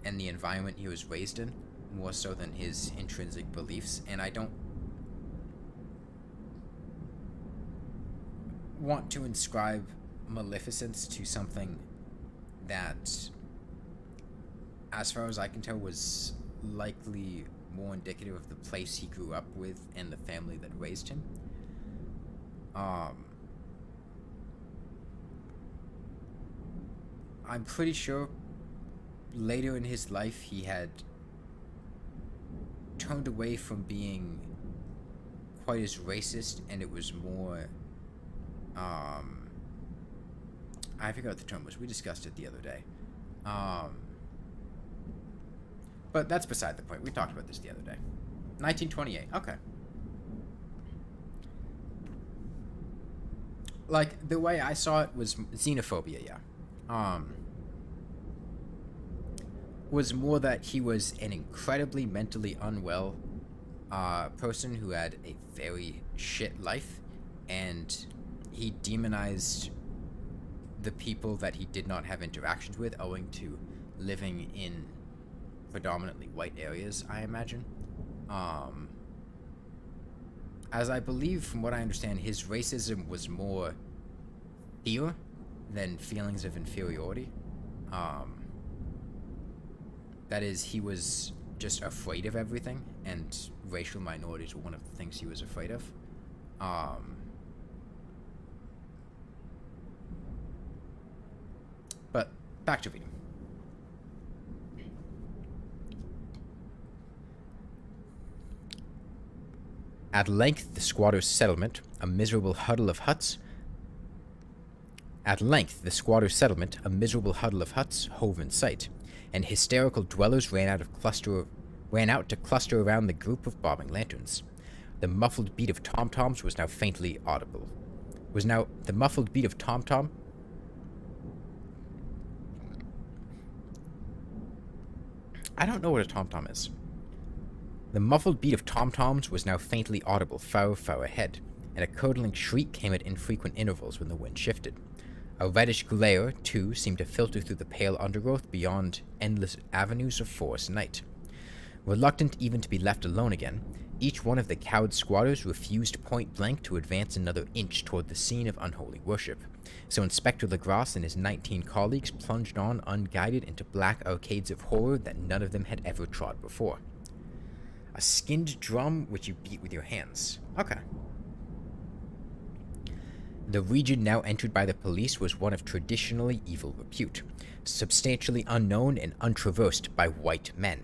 and the environment he was raised in, more so than his intrinsic beliefs, and I don't want to inscribe maleficence to something that, as far as I can tell, was likely more indicative of the place he grew up with and the family that raised him. I'm pretty sure later in his life he had turned away from being quite as racist, and it was more, I forgot what the term was. We discussed it the other day. But that's beside the point. We talked about this the other day. 1928. Okay. Like, the way I saw it was xenophobia, yeah. Was more that he was an incredibly mentally unwell person who had a very shit life, and he demonized the people that he did not have interactions with owing to living in predominantly white areas, I imagine. As I believe, from what I understand, his racism was more fear than feelings of inferiority. That is, he was just afraid of everything, and racial minorities were one of the things he was afraid of. But back to reading. At length, the squatter's settlement, a miserable huddle of huts, hove in sight, and hysterical dwellers ran out to cluster around the group of bobbing lanterns. The muffled beat of tom-toms was now faintly audible. I don't know what a tom-tom is. The muffled beat of tom-toms was now faintly audible far ahead, and a curdling shriek came at infrequent intervals when the wind shifted. A reddish glare, too, seemed to filter through the pale undergrowth beyond endless avenues of forest night. Reluctant even to be left alone again, each one of the cowed squatters refused point-blank to advance another inch toward the scene of unholy worship, so Inspector Legrasse and his 19 colleagues plunged on unguided into black arcades of horror that none of them had ever trod before. A skinned drum which you beat with your hands. Okay. The region now entered by the police was one of traditionally evil repute, substantially unknown and untraversed by white men.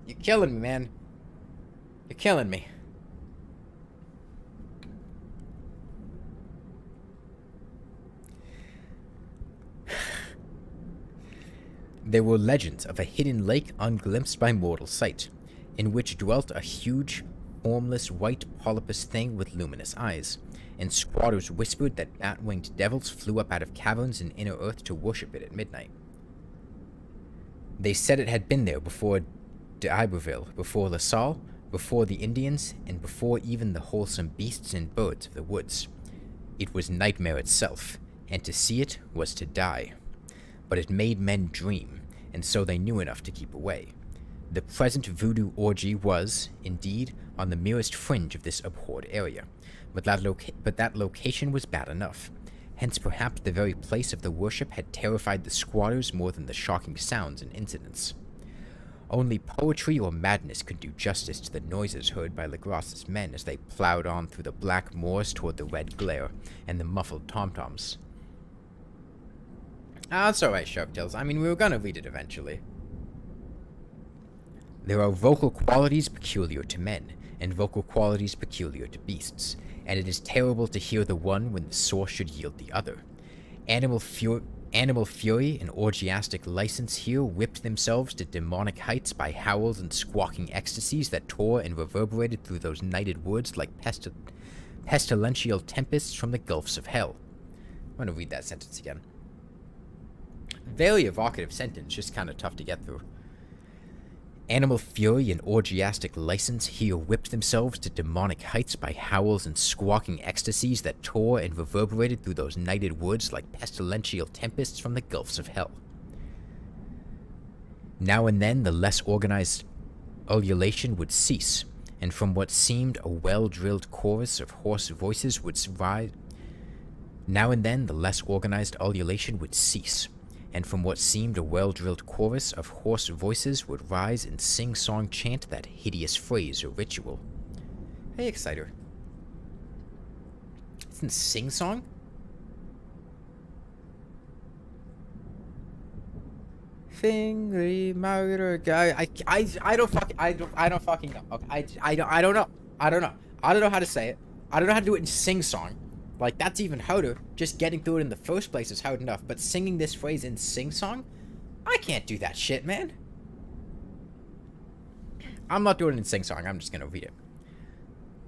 You're killing me, man. You're killing me. There were legends of a hidden lake unglimpsed by mortal sight, in which dwelt a huge, formless white polypus thing with luminous eyes, and squatters whispered that bat-winged devils flew up out of caverns in inner earth to worship it at midnight. They said it had been there before d'Iberville, before La Salle, before the Indians, and before even the wholesome beasts and birds of the woods. It was nightmare itself, and to see it was to die. But it made men dream, and so they knew enough to keep away. The present voodoo orgy was, indeed, on the merest fringe of this abhorred area, but that location was bad enough. Hence perhaps the very place of the worship had terrified the squatters more than the shocking sounds and incidents. Only poetry or madness could do justice to the noises heard by Legrasse's men as they plowed on through the black moors toward the red glare and the muffled tom-toms. That's alright, Sharptails. I mean, we were gonna read it eventually. There are vocal qualities peculiar to men, and vocal qualities peculiar to beasts, and it is terrible to hear the one when the source should yield the other. Animal fury and orgiastic license here whipped themselves to demonic heights by howls and squawking ecstasies that tore and reverberated through those nighted woods like pestilential tempests from the gulfs of hell. I'm going to read that sentence again. Very evocative sentence, just kind of tough to get through. Animal fury and orgiastic license here whipped themselves to demonic heights by howls and squawking ecstasies that tore and reverberated through those nighted woods like pestilential tempests from the gulfs of hell. Now and then the less organized ululation would cease, and from what seemed a well-drilled chorus of hoarse voices would rise. Now and then the less organized ululation would cease, and from what seemed a well-drilled chorus of hoarse voices would rise and sing-song chant that hideous phrase or ritual. Hey, Exciter. Isn't sing-song? Fingry murder guy. I don't fucking know. Okay, I don't know. I don't know how to say it. I don't know how to do it in sing-song. Like, that's even harder. Just getting through it in the first place is hard enough, but singing this phrase in sing-song? I can't do that shit, man. I'm not doing it in sing-song. I'm just gonna read it.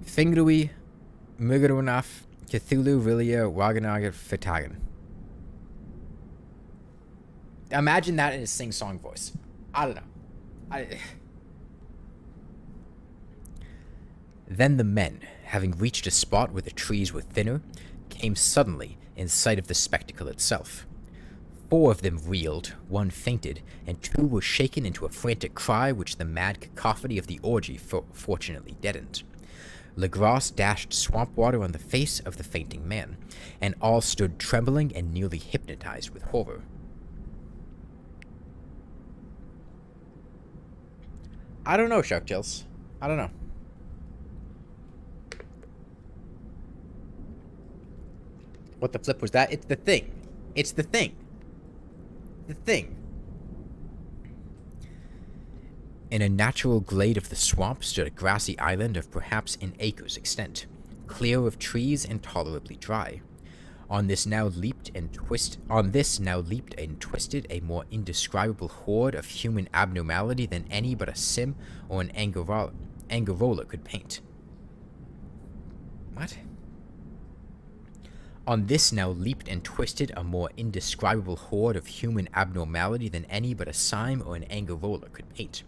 Fingrui, Mugarunaf, Cthulhu, Rilia, Waganaga, Fitagan. Imagine that in a sing-song voice. I don't know. Then the men, having reached a spot where the trees were thinner, came suddenly in sight of the spectacle itself. 4 of them reeled, 1 fainted, and 2 were shaken into a frantic cry which the mad cacophony of the orgy fortunately deadened. Legrasse dashed swamp water on the face of the fainting man, and all stood trembling and nearly hypnotized with horror. I don't know, Shark Gills. I don't know. What the flip was that? It's the thing. It's the thing. The thing. In a natural glade of the swamp stood a grassy island of perhaps an acre's extent, clear of trees and tolerably dry. On this now leaped and twisted a more indescribable horde of human abnormality than any but a Sim or an Angarola could paint. What? On this now leaped and twisted a more indescribable horde of human abnormality than any but a Sime or an Angarola could paint.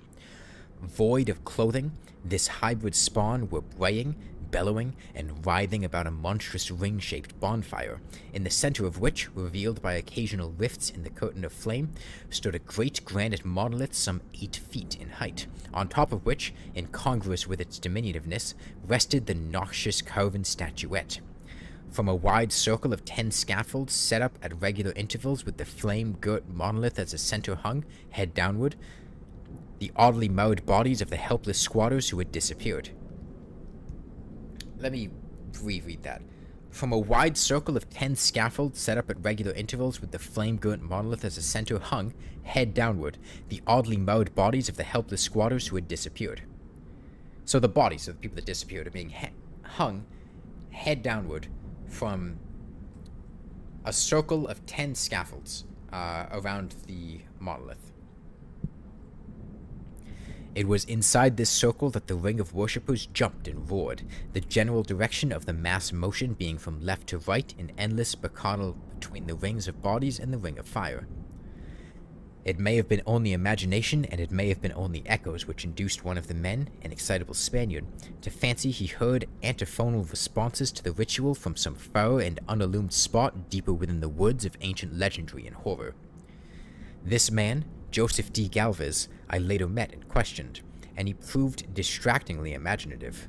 Void of clothing, this hybrid spawn were braying, bellowing, and writhing about a monstrous ring-shaped bonfire, in the center of which, revealed by occasional rifts in the curtain of flame, stood a great granite monolith some 8 feet in height, on top of which, incongruous with its diminutiveness, rested the noxious carven statuette. From a wide circle of 10 scaffolds set up at regular intervals with the flame-girt monolith as a center hung, head downward, the oddly mowed bodies of the helpless squatters who had disappeared. Let me reread that. From a wide circle of 10 scaffolds set up at regular intervals with the flame-girt monolith as a center hung, head downward, the oddly mowed bodies of the helpless squatters who had disappeared. So the bodies of the people that disappeared are being hung head downward from a circle of 10 scaffolds around the monolith. It was inside this circle that the ring of worshippers jumped and roared, the general direction of the mass motion being from left to right in endless bacchanal between the rings of bodies and the ring of fire. It may have been only imagination, and it may have been only echoes which induced one of the men, an excitable Spaniard, to fancy he heard antiphonal responses to the ritual from some far and unillumined spot deeper within the woods of ancient legendary and horror. This man, Joseph D. Galvez, I later met and questioned, and he proved distractingly imaginative.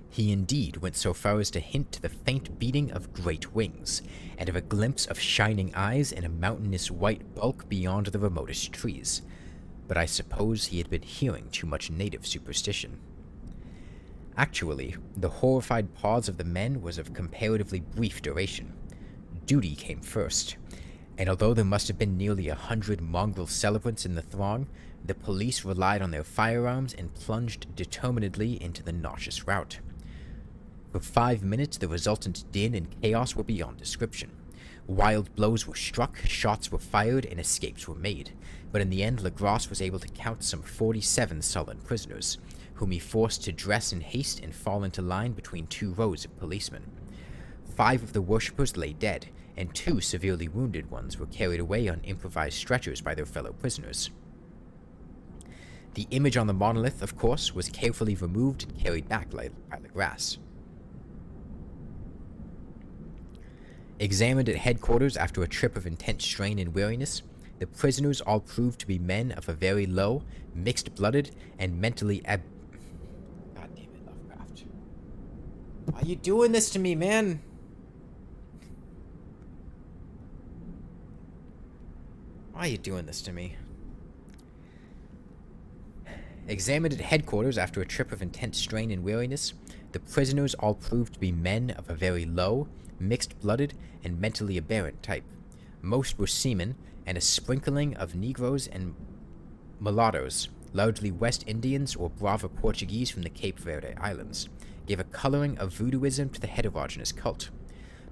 He indeed went so far as to hint to the faint beating of great wings, and of a glimpse of shining eyes and a mountainous white bulk beyond the remotest trees, but I suppose he had been hearing too much native superstition. Actually, the horrified pause of the men was of comparatively brief duration. Duty came first, and although there must have been nearly 100 mongrel celebrants in the throng, the police relied on their firearms and plunged determinedly into the nauseous rout. For 5 minutes, the resultant din and chaos were beyond description. Wild blows were struck, shots were fired, and escapes were made, but in the end Legrasse was able to count some 47 sullen prisoners, whom he forced to dress in haste and fall into line between 2 rows of policemen. 5 of the worshippers lay dead, and 2 severely wounded ones were carried away on improvised stretchers by their fellow prisoners. The image on the monolith, of course, was carefully removed and carried back by Legrasse. Examined at headquarters after a trip of intense strain and weariness, the prisoners all proved to be men of a very low, mixed-blooded, and mentally God damn it, Lovecraft. Why are you doing this to me, man? Why are you doing this to me? Examined at headquarters after a trip of intense strain and weariness, the prisoners all proved to be men of a very low, mixed-blooded, and mentally aberrant type. Most were seamen, and a sprinkling of Negroes and mulattoes, largely West Indians or Brava Portuguese from the Cape Verde Islands, gave a coloring of voodooism to the heterogeneous cult.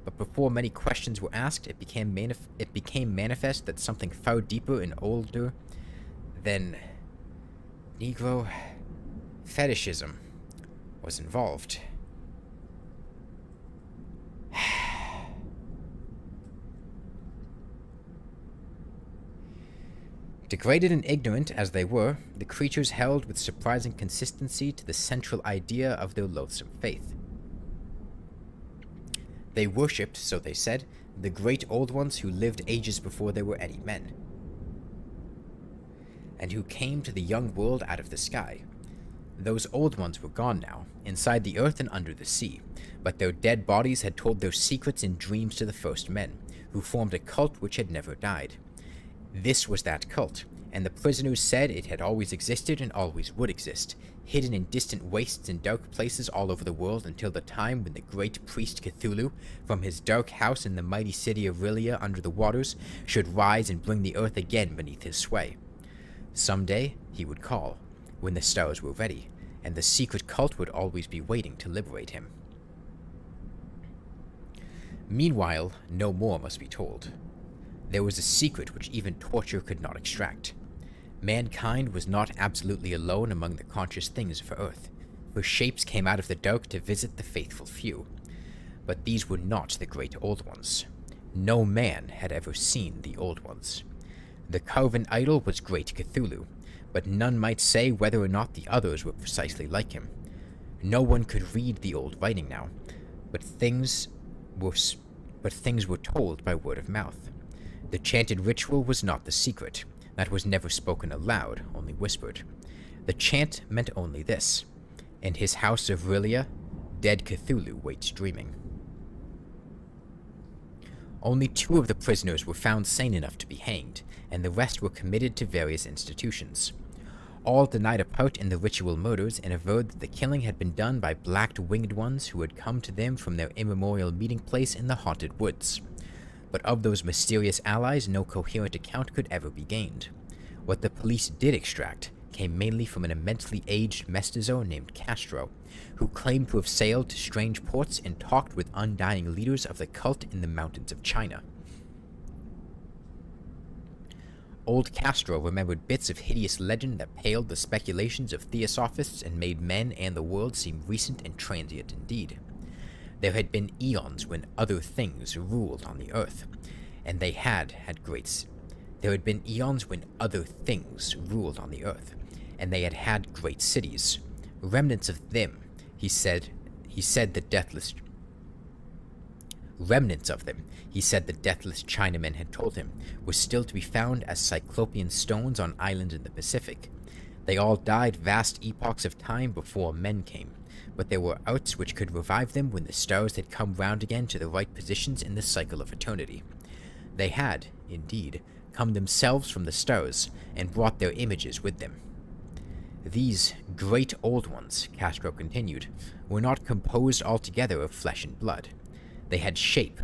But before many questions were asked, it became manifest that something far deeper and older than Negro fetishism was involved. Degraded and ignorant as they were, the creatures held with surprising consistency to the central idea of their loathsome faith. They worshipped, so they said, the great old ones who lived ages before there were any men, and who came to the young world out of the sky. Those old ones were gone now, inside the earth and under the sea, but their dead bodies had told their secrets in dreams to the first men, who formed a cult which had never died. This was that cult, and the prisoners said it had always existed and always would exist, hidden in distant wastes and dark places all over the world until the time when the great priest Cthulhu, from his dark house in the mighty city of Rilia under the waters, should rise and bring the earth again beneath his sway. Someday he would call, when the stars were ready, and the secret cult would always be waiting to liberate him. Meanwhile, no more must be told. There was a secret which even torture could not extract. Mankind was not absolutely alone among the conscious things of Earth, for shapes came out of the dark to visit the faithful few. But these were not the great old ones. No man had ever seen the old ones. The carven idol was great Cthulhu, but none might say whether or not the others were precisely like him. No one could read the old writing now, but things were told by word of mouth. The chanted ritual was not the secret. That was never spoken aloud, only whispered. The chant meant only this: in his house of Rilia, dead Cthulhu waits dreaming. Only 2 of the prisoners were found sane enough to be hanged, and the rest were committed to various institutions. All denied a part in the ritual murders and averred that the killing had been done by black-winged ones who had come to them from their immemorial meeting place in the haunted woods. But of those mysterious allies, no coherent account could ever be gained. What the police did extract came mainly from an immensely aged mestizo named Castro, who claimed to have sailed to strange ports and talked with undying leaders of the cult in the mountains of China. Old Castro remembered bits of hideous legend that paled the speculations of theosophists and made men and the world seem recent and transient indeed. There had been eons when other things ruled on the earth, and they had great cities. Remnants of them, he said the deathless Chinamen had told him, were still to be found as cyclopean stones on islands in the Pacific. They all died vast epochs of time before men came, but there were arts which could revive them when the stars had come round again to the right positions in the cycle of eternity. They had, indeed, come themselves from the stars, and brought their images with them. These great old ones, Castro continued, were not composed altogether of flesh and blood. They had shape,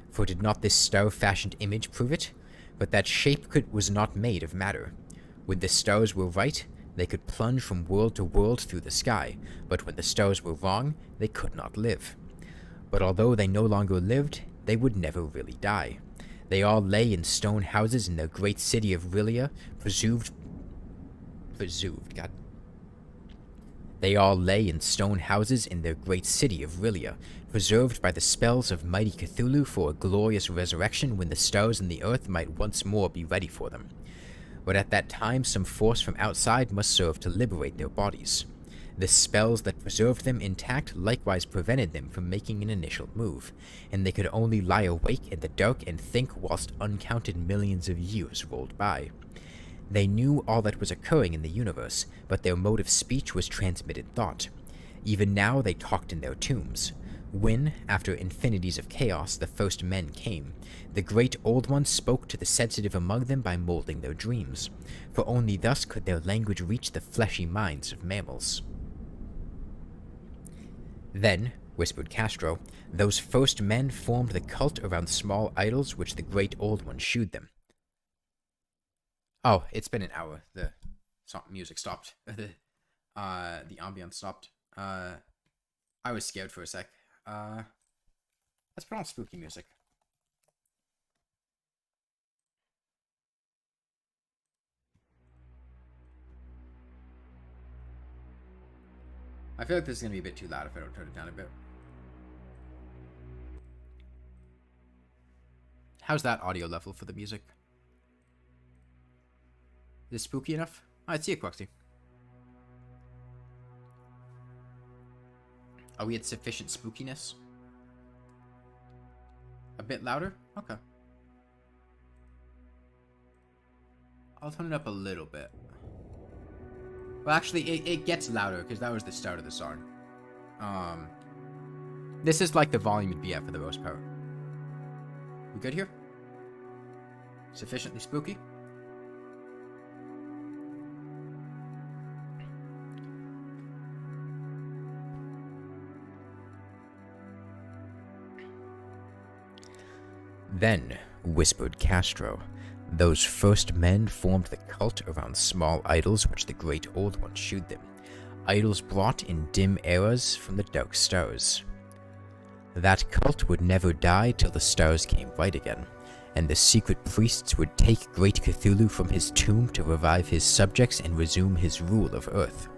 for did not this star-fashioned image prove it? But that shape was not made of matter. When the stars were right, they could plunge from world to world through the sky, but when the stars were wrong, they could not live. But although they no longer lived, they would never really die. They all lay in stone houses in their great city of Rilia, preserved by the spells of mighty Cthulhu for a glorious resurrection when the stars and the earth might once more be ready for them. But at that time some force from outside must serve to liberate their bodies. The spells that preserved them intact likewise prevented them from making an initial move, and they could only lie awake in the dark and think whilst uncounted millions of years rolled by. They knew all that was occurring in the universe, but their mode of speech was transmitted thought. Even now they talked in their tombs. When, after infinities of chaos, the first men came, the great old ones spoke to the sensitive among them by molding their dreams, for only thus could their language reach the fleshy minds of mammals. Then, whispered Castro, those first men formed the cult around small idols which the great old ones shewed them. Oh, it's been an hour. The music stopped. The ambience stopped. I was scared for a sec. Let's put on spooky music. I feel like this is going to be a bit too loud if I don't turn it down a bit. How's that audio level for the music? Is it spooky enough? Alright, see you, Quoxy. Are we at sufficient spookiness? A bit louder? Okay. I'll turn it up a little bit. Well, actually, it gets louder because that was the start of the song. This is like the volume it'd be at for the most part. We good here? Sufficiently spooky? Then, whispered Castro, those first men formed the cult around small idols which the great old ones shewed them, idols brought in dim eras from the dark stars. That cult would never die till the stars came right again, and the secret priests would take great Cthulhu from his tomb to revive his subjects and resume his rule of Earth.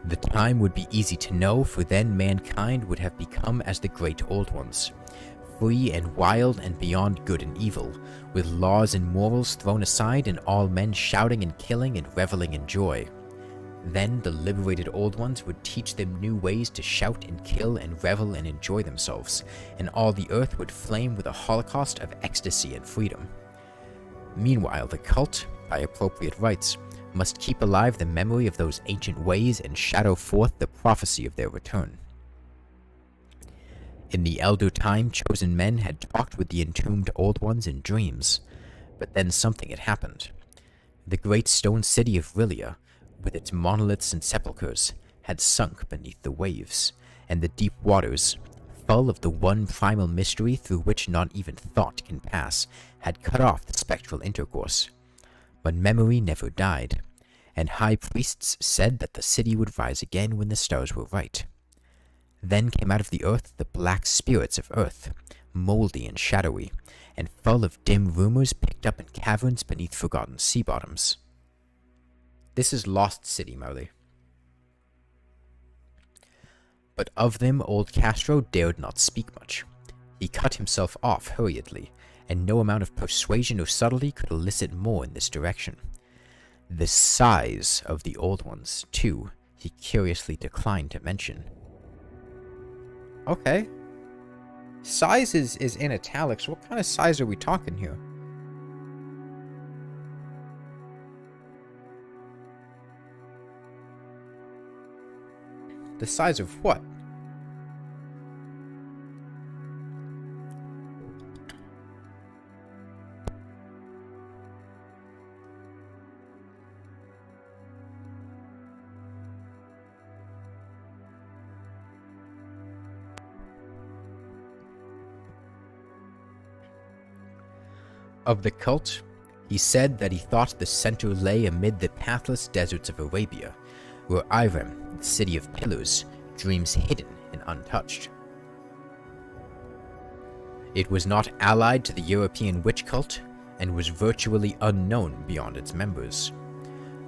The time would be easy to know, for then mankind would have become as the great old ones, free and wild and beyond good and evil, with laws and morals thrown aside and all men shouting and killing and reveling in joy. Then the liberated old ones would teach them new ways to shout and kill and revel and enjoy themselves, and all the earth would flame with a holocaust of ecstasy and freedom. Meanwhile, the cult, by appropriate rites, must keep alive the memory of those ancient ways and shadow forth the prophecy of their return. In the elder time, chosen men had talked with the entombed old ones in dreams, but then something had happened. The great stone city of Rilia, with its monoliths and sepulchres, had sunk beneath the waves, and the deep waters, full of the one primal mystery through which not even thought can pass, had cut off the spectral intercourse. But memory never died, and high priests said that the city would rise again when the stars were right. Then came out of the earth the black spirits of earth, moldy and shadowy, and full of dim rumors picked up in caverns beneath forgotten sea bottoms. This is Lost City, Marley. But of them old Castro dared not speak much. He cut himself off hurriedly, and no amount of persuasion or subtlety could elicit more in this direction. The size of the old ones, too, he curiously declined to mention. Okay. Size is in italics. What kind of size are we talking here? The size of what? Of the cult, he said that he thought the center lay amid the pathless deserts of Arabia, where Irem, the city of pillars, dreams hidden and untouched. It was not allied to the European witch cult, and was virtually unknown beyond its members.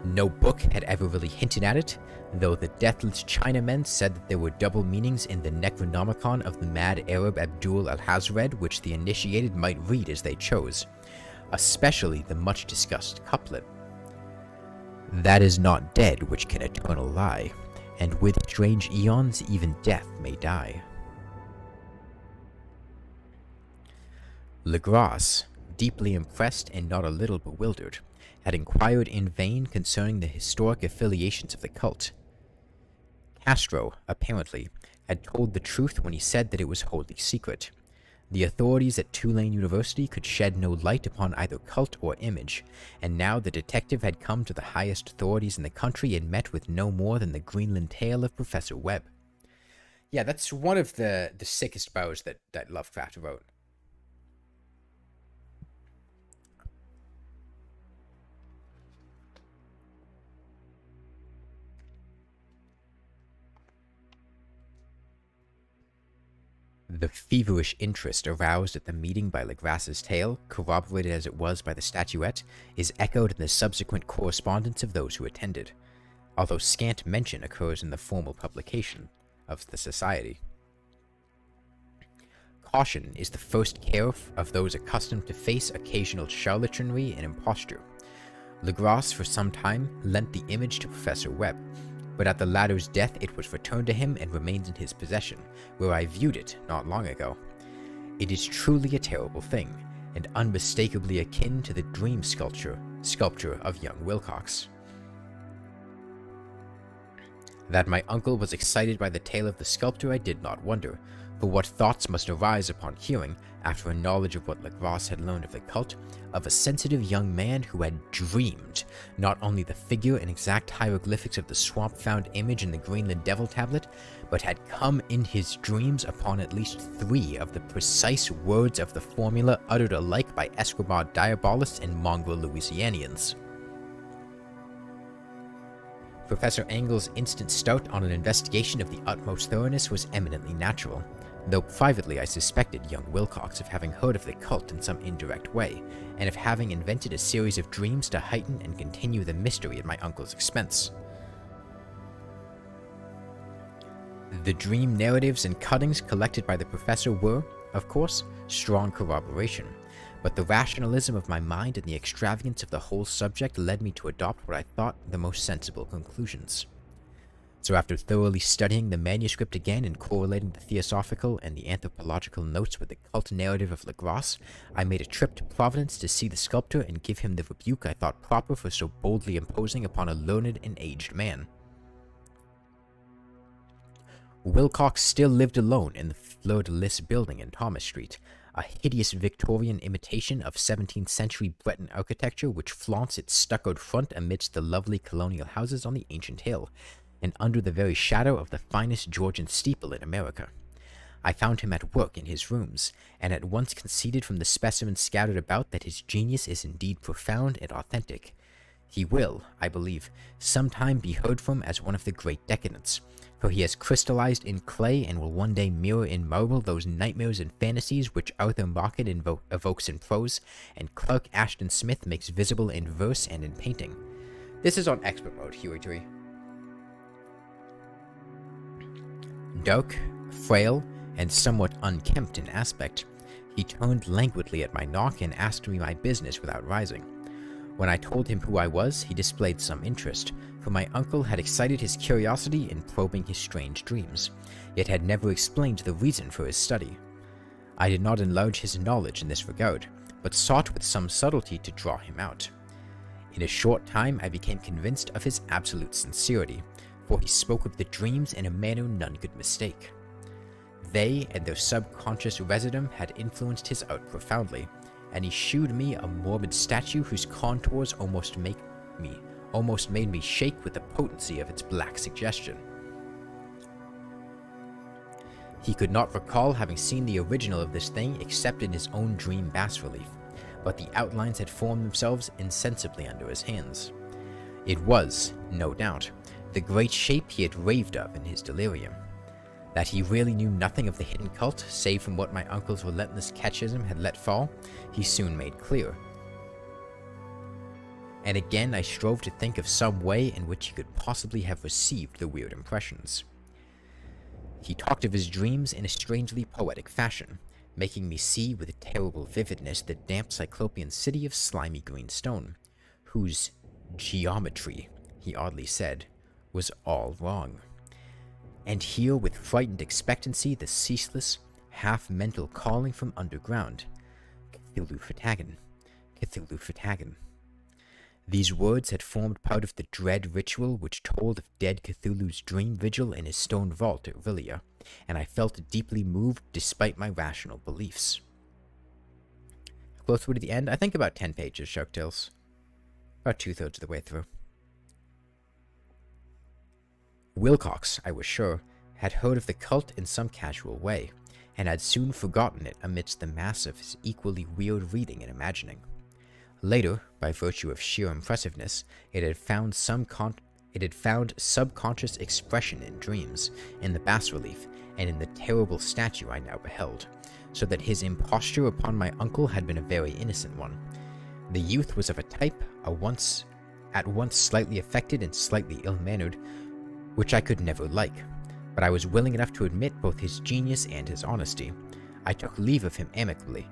No book had ever really hinted at it, though the deathless Chinamen said that there were double meanings in the Necronomicon of the mad Arab Abdul al-Hazred, which the initiated might read as they chose, especially the much-discussed couplet. That is not dead which can eternal lie, and with strange eons even death may die. Legras, deeply impressed and not a little bewildered, had inquired in vain concerning the historic affiliations of the cult. Castro, apparently, had told the truth when he said that it was wholly secret. The authorities at Tulane University could shed no light upon either cult or image, and now the detective had come to the highest authorities in the country and met with no more than the Greenland tale of Professor Webb. Yeah, that's one of the sickest bows that Lovecraft wrote. The feverish interest aroused at the meeting by Legras's tale, corroborated as it was by the statuette, is echoed in the subsequent correspondence of those who attended, although scant mention occurs in the formal publication of the society. Caution is the first care of those accustomed to face occasional charlatanry and imposture. Legras for some time lent the image to Professor Webb, but at the latter's death it was returned to him and remains in his possession, where I viewed it not long ago. It is truly a terrible thing, and unmistakably akin to the dream sculpture of young Wilcox. That my uncle was excited by the tale of the sculptor I did not wonder, for what thoughts must arise upon hearing, after a knowledge of what Legras had learned of the cult, of a sensitive young man who had dreamed not only the figure and exact hieroglyphics of the swamp-found image in the Greenland Devil Tablet, but had come in his dreams upon at least 3 of the precise words of the formula uttered alike by Esquimaux diabolists and mongrel Louisianians. Professor Engel's instant start on an investigation of the utmost thoroughness was eminently natural, though privately I suspected young Wilcox of having heard of the cult in some indirect way, and of having invented a series of dreams to heighten and continue the mystery at my uncle's expense. The dream narratives and cuttings collected by the professor were, of course, strong corroboration, but the rationalism of my mind and the extravagance of the whole subject led me to adopt what I thought the most sensible conclusions. So after thoroughly studying the manuscript again and correlating the theosophical and the anthropological notes with the cult narrative of Legras, I made a trip to Providence to see the sculptor and give him the rebuke I thought proper for so boldly imposing upon a learned and aged man. Wilcox still lived alone in the Fleur-de-Lis building in Thomas Street, a hideous Victorian imitation of 17th century Breton architecture which flaunts its stuccoed front amidst the lovely colonial houses on the ancient hill, and under the very shadow of the finest Georgian steeple in America. I found him at work in his rooms, and at once conceded from the specimens scattered about that his genius is indeed profound and authentic. He will, I believe, sometime be heard from as one of the great decadents, for he has crystallized in clay and will one day mirror in marble those nightmares and fantasies which Arthur Market evokes in prose, and Clark Ashton Smith makes visible in verse and in painting. This is on expert mode, Huey. Dark, frail, and somewhat unkempt in aspect, he turned languidly at my knock and asked me my business without rising. When I told him who I was, he displayed some interest, for my uncle had excited his curiosity in probing his strange dreams, yet had never explained the reason for his study. I did not enlarge his knowledge in this regard, but sought with some subtlety to draw him out. In a short time I became convinced of his absolute sincerity, for he spoke of the dreams in a manner none could mistake. They and their subconscious residuum had influenced his art profoundly, and he shewed me a morbid statue whose contours almost made me shake with the potency of its black suggestion. He could not recall having seen the original of this thing except in his own dream bas-relief, but the outlines had formed themselves insensibly under his hands. It was, no doubt, the great shape he had raved of in his delirium. That he really knew nothing of the hidden cult, save from what my uncle's relentless catechism had let fall, he soon made clear. And again I strove to think of some way in which he could possibly have received the weird impressions. He talked of his dreams in a strangely poetic fashion, making me see with terrible vividness the damp cyclopean city of slimy green stone, whose geometry, he oddly said, was all wrong. And hear with frightened expectancy the ceaseless, half-mental calling from underground, Cthulhu Fatagan, Cthulhu Fatagan. These words had formed part of the dread ritual which told of dead Cthulhu's dream vigil in his stone vault at Rilia, and I felt deeply moved despite my rational beliefs. Close through to the end, I think about 10 pages, Shark Tales. About 2/3 of the way through. Wilcox, I was sure, had heard of the cult in some casual way, and had soon forgotten it amidst the mass of his equally weird reading and imagining. Later, by virtue of sheer impressiveness, it had found It had found subconscious expression in dreams, in the bas-relief, and in the terrible statue I now beheld, so that his imposture upon my uncle had been a very innocent one. The youth was of a type at once slightly affected and slightly ill-mannered, which I could never like, but I was willing enough to admit both his genius and his honesty. I took leave of him amicably,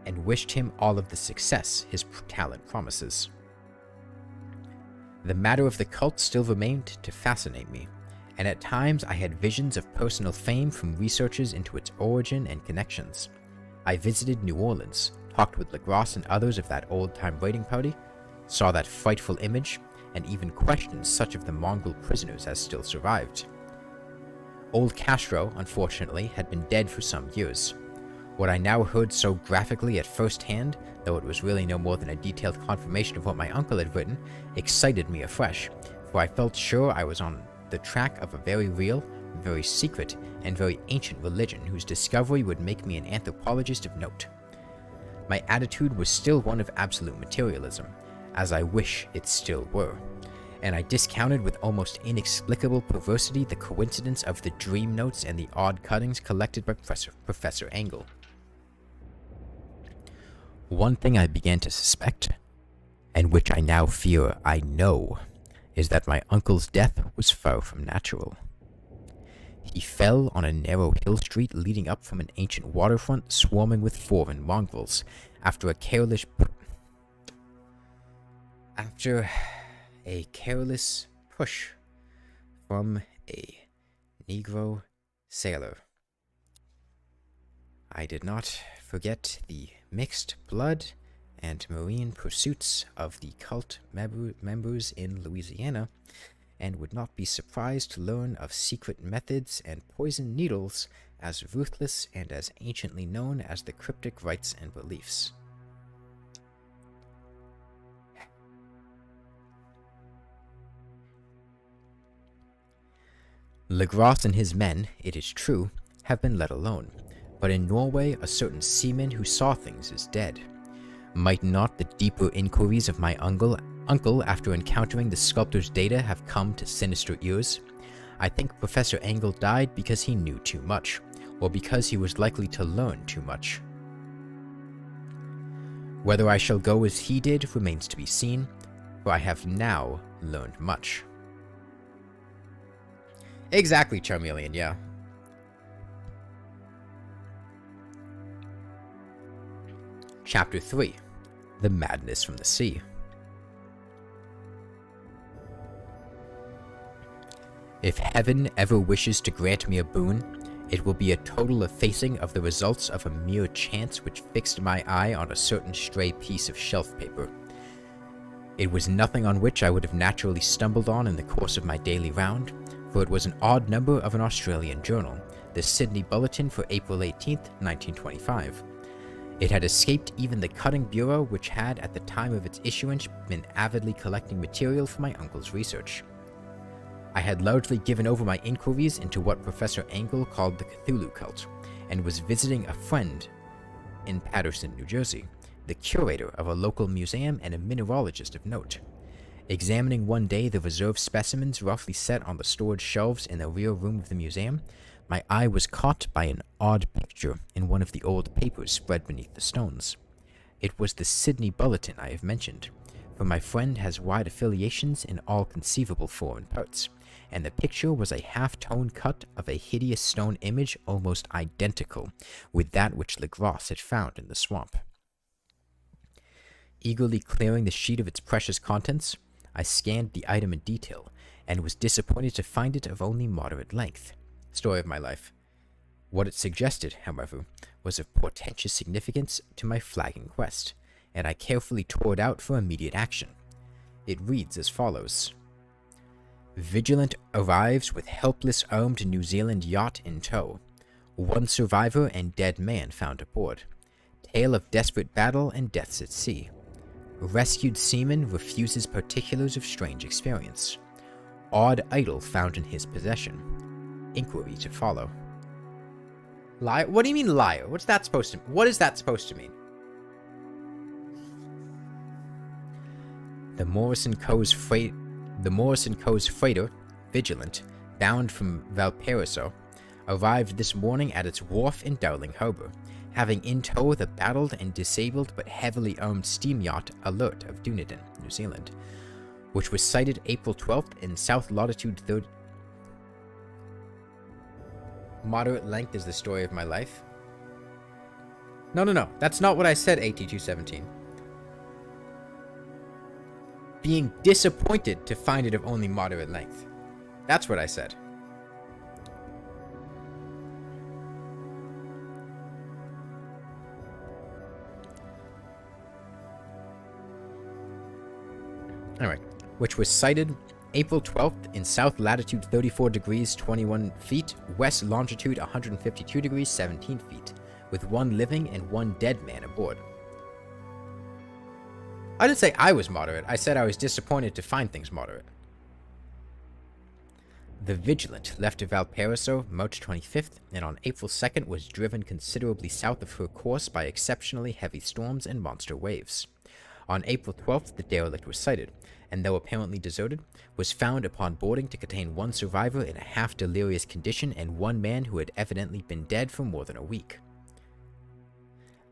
and wished him all of the success his talent promises. The matter of the cult still remained to fascinate me, and at times I had visions of personal fame from researches into its origin and connections. I visited New Orleans, talked with Legrasse and others of that old-time raiding party, saw that frightful image, and even questioned such of the Mongol prisoners as still survived. Old Castro, unfortunately, had been dead for some years. What I now heard so graphically at first hand, though it was really no more than a detailed confirmation of what my uncle had written, excited me afresh, for I felt sure I was on the track of a very real, very secret, and very ancient religion whose discovery would make me an anthropologist of note. My attitude was still one of absolute materialism, as I wish it still were, and I discounted with almost inexplicable perversity the coincidence of the dream notes and the odd cuttings collected by Professor Engel. One thing I began to suspect, and which I now fear I know, is that my uncle's death was far from natural. He fell on a narrow hill street leading up from an ancient waterfront swarming with foreign mongrels after a careless push from a Negro sailor. I did not forget the mixed blood and marine pursuits of the cult members in Louisiana, and would not be surprised to learn of secret methods and poison needles as ruthless and as anciently known as the cryptic rites and beliefs. Legrasse and his men, it is true, have been let alone, but in Norway a certain seaman who saw things is dead. Might not the deeper inquiries of my uncle after encountering the sculptor's data have come to sinister ears? I think Professor Engel died because he knew too much, or because he was likely to learn too much. Whether I shall go as he did remains to be seen, for I have now learned much. Exactly, Charmeleon, yeah. Chapter 3. The Madness from the Sea. If heaven ever wishes to grant me a boon, it will be a total effacing of the results of a mere chance which fixed my eye on a certain stray piece of shelf paper. It was nothing on which I would have naturally stumbled on in the course of my daily round, for it was an odd number of an Australian journal, the Sydney Bulletin for April 18th, 1925. It had escaped even the cutting bureau, which had, at the time of its issuance, been avidly collecting material for my uncle's research. I had largely given over my inquiries into what Professor Engel called the Cthulhu cult, and was visiting a friend in Paterson, New Jersey, the curator of a local museum and a mineralogist of note. Examining one day the reserve specimens roughly set on the storage shelves in the rear room of the museum, my eye was caught by an odd picture in one of the old papers spread beneath the stones. It was the Sydney Bulletin I have mentioned, for my friend has wide affiliations in all conceivable foreign parts, and the picture was a half-tone cut of a hideous stone image almost identical with that which Legrasse had found in the swamp. Eagerly clearing the sheet of its precious contents, I scanned the item in detail, and was disappointed to find it of only moderate length. Story of my life. What it suggested, however, was of portentous significance to my flagging quest, and I carefully tore it out for immediate action. It reads as follows. Vigilant arrives with helpless armed New Zealand yacht in tow. One survivor and dead man found aboard. Tale of desperate battle and deaths at sea. Rescued seaman refuses particulars of strange experience. Odd idol found in his possession. Inquiry to follow. Liar? What do you mean liar? What is that supposed to mean? The Morrison Co's The Morrison Co's freighter, Vigilant, bound from Valparaiso, arrived this morning at its wharf in Dowling Harbor, having in tow the battled and disabled but heavily armed steam yacht Alert of Dunedin, New Zealand, which was sighted April 12th in south latitude 30. Moderate length is the story of my life. No, that's not what I said, AT-217. Being disappointed to find it of only moderate length. That's what I said. Anyway, which was sighted April 12th in south latitude 34 degrees 21 feet, west longitude 152 degrees 17 feet, with one living and one dead man aboard. I didn't say I was moderate, I said I was disappointed to find things moderate. The Vigilant left Valparaiso March 25th, and on April 2nd was driven considerably south of her course by exceptionally heavy storms and monster waves. On April 12th, the derelict was sighted, and though apparently deserted, was found upon boarding to contain one survivor in a half-delirious condition and one man who had evidently been dead for more than a week.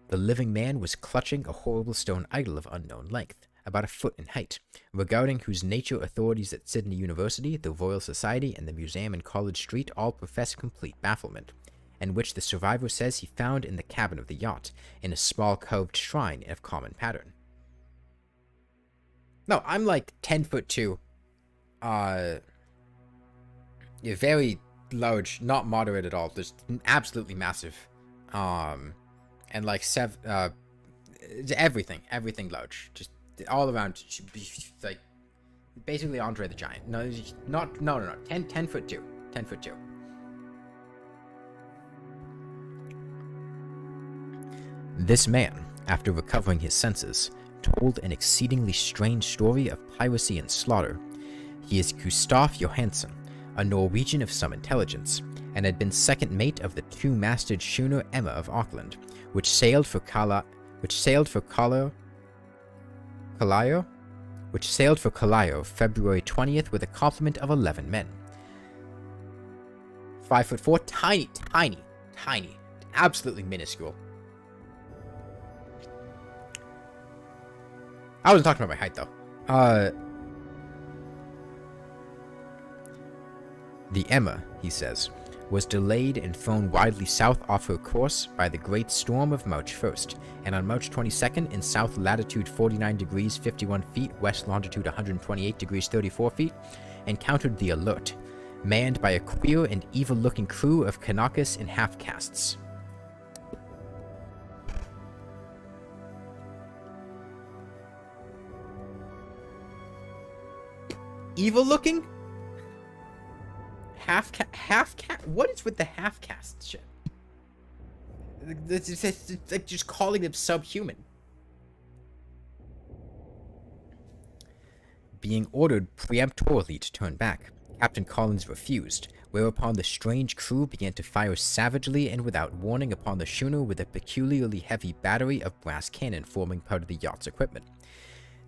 The living man was clutching a horrible stone idol of unknown length, about a foot in height, regarding whose nature authorities at Sydney University, the Royal Society, and the Museum in College Street all profess complete bafflement, and which the survivor says he found in the cabin of the yacht, in a small carved shrine of common pattern. No, I'm like 10'2". You're very large, not moderate at all, just absolutely massive. And like everything large, just all around, like basically Andre the Giant. No, 10'2", 10'2". This man, after recovering his senses, told an exceedingly strange story of piracy and slaughter. He is Gustaf Johansen, a Norwegian of some intelligence, and had been second mate of the two-masted schooner Emma of Auckland, which sailed for Callao February 20th with a complement of 11 men. 5'4", tiny, absolutely minuscule. I wasn't talking about my height, though. The Emma, he says, was delayed and thrown widely south off her course by the great storm of March 1st, and on March 22nd, in south latitude 49 degrees 51 feet, west longitude 128 degrees 34 feet, encountered the Alert, manned by a queer and evil-looking crew of Kanakas and half-castes. Evil-looking? Half-caste? What is with the half-caste shit? It's like just calling them subhuman. Being ordered peremptorily to turn back, Captain Collins refused, whereupon the strange crew began to fire savagely and without warning upon the schooner with a peculiarly heavy battery of brass cannon forming part of the yacht's equipment.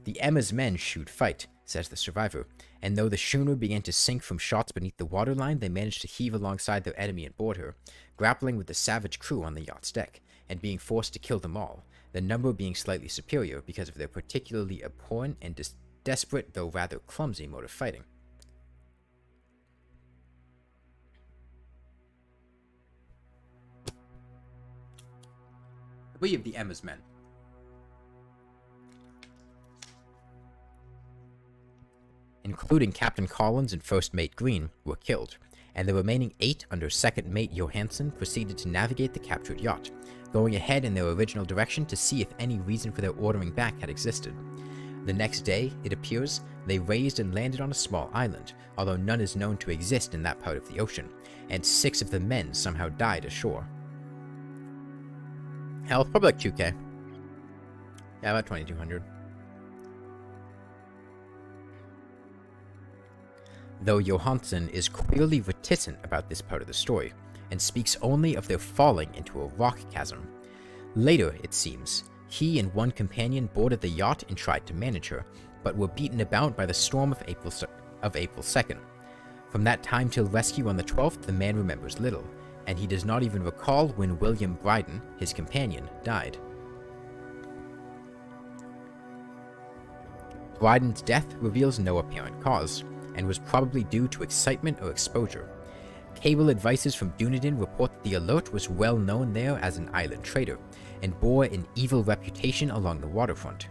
The Emma's men shoot fight, says the survivor, and though the schooner began to sink from shots beneath the waterline, they managed to heave alongside their enemy and board her, grappling with the savage crew on the yacht's deck, and being forced to kill them all, the number being slightly superior because of their particularly abhorrent and desperate, though rather clumsy, mode of fighting. We of the Emma's men. Including Captain Collins and First Mate Green, were killed, and the remaining 8 under Second Mate Johansen proceeded to navigate the captured yacht, going ahead in their original direction to see if any reason for their ordering back had existed. The next day, it appears, they raised and landed on a small island, although none is known to exist in that part of the ocean, and 6 of the men somehow died ashore. Hell, probably like 2K. Yeah, about 2,200. Though Johansen is queerly reticent about this part of the story, and speaks only of their falling into a rock chasm. Later, it seems, he and one companion boarded the yacht and tried to manage her, but were beaten about by the storm of April of April 2nd. From that time till rescue on the 12th, the man remembers little, and he does not even recall when William Bryden, his companion, died. Bryden's death reveals no apparent cause, and was probably due to excitement or exposure. Cable advices from Dunedin report that the Alert was well known there as an island trader, and bore an evil reputation along the waterfront.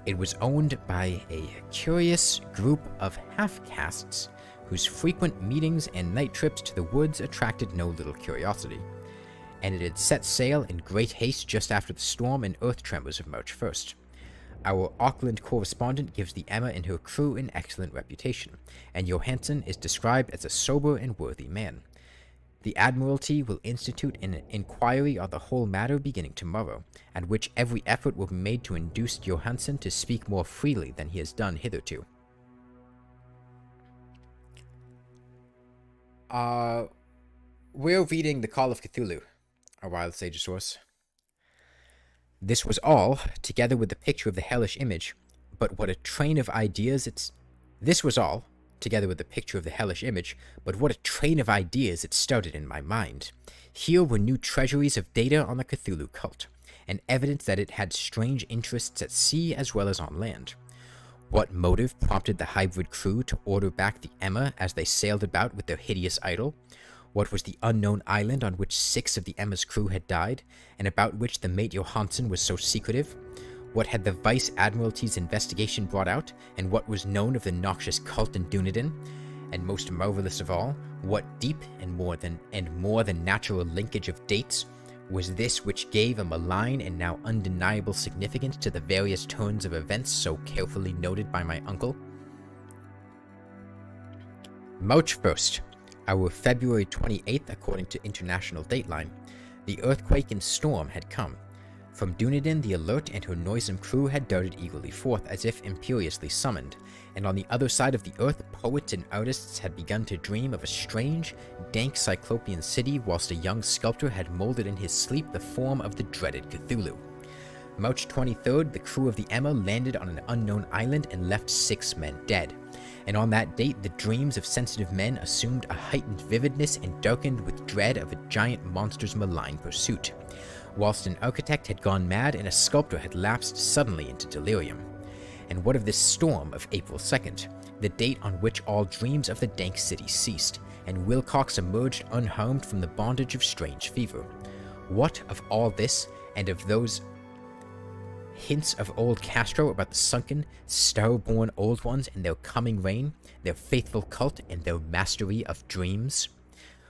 It was owned by a curious group of half-castes whose frequent meetings and night trips to the woods attracted no little curiosity, and it had set sail in great haste just after the storm and earth tremors of March 1st. Our Auckland correspondent gives the Emma and her crew an excellent reputation, and Johansen is described as a sober and worthy man. The Admiralty will institute an inquiry on the whole matter beginning tomorrow, at which every effort will be made to induce Johansen to speak more freely than he has done hitherto. We're reading The Call of Cthulhu, a Wild Sage source. This was all, together with the picture of the hellish image, but what a train of ideas it started in my mind. Here were new treasuries of data on the Cthulhu cult, and evidence that it had strange interests at sea as well as on land. What motive prompted the hybrid crew to order back the Emma as they sailed about with their hideous idol? What was the unknown island on which 6 of the Emma's crew had died, and about which the mate Johansen was so secretive? What had the Vice Admiralty's investigation brought out, and what was known of the noxious cult in Dunedin? And most marvelous of all, what deep and more than natural linkage of dates was this which gave a malign and now undeniable significance to the various turns of events so carefully noted by my uncle? March 1st. Our February 28th, according to international dateline, the earthquake and storm had come. From Dunedin, the Alert and her noisome crew had darted eagerly forth, as if imperiously summoned, and on the other side of the earth, poets and artists had begun to dream of a strange, dank cyclopean city, whilst a young sculptor had molded in his sleep the form of the dreaded Cthulhu. March 23rd, the crew of the Emma landed on an unknown island and left 6 men dead. And on that date, the dreams of sensitive men assumed a heightened vividness and darkened with dread of a giant monster's malign pursuit, whilst an architect had gone mad and a sculptor had lapsed suddenly into delirium. And what of this storm of April 2nd, the date on which all dreams of the dank city ceased, and Wilcox emerged unharmed from the bondage of strange fever? What of all this, and of those hints of old Castro about the sunken, star-born old ones and their coming reign, their faithful cult, and their mastery of dreams?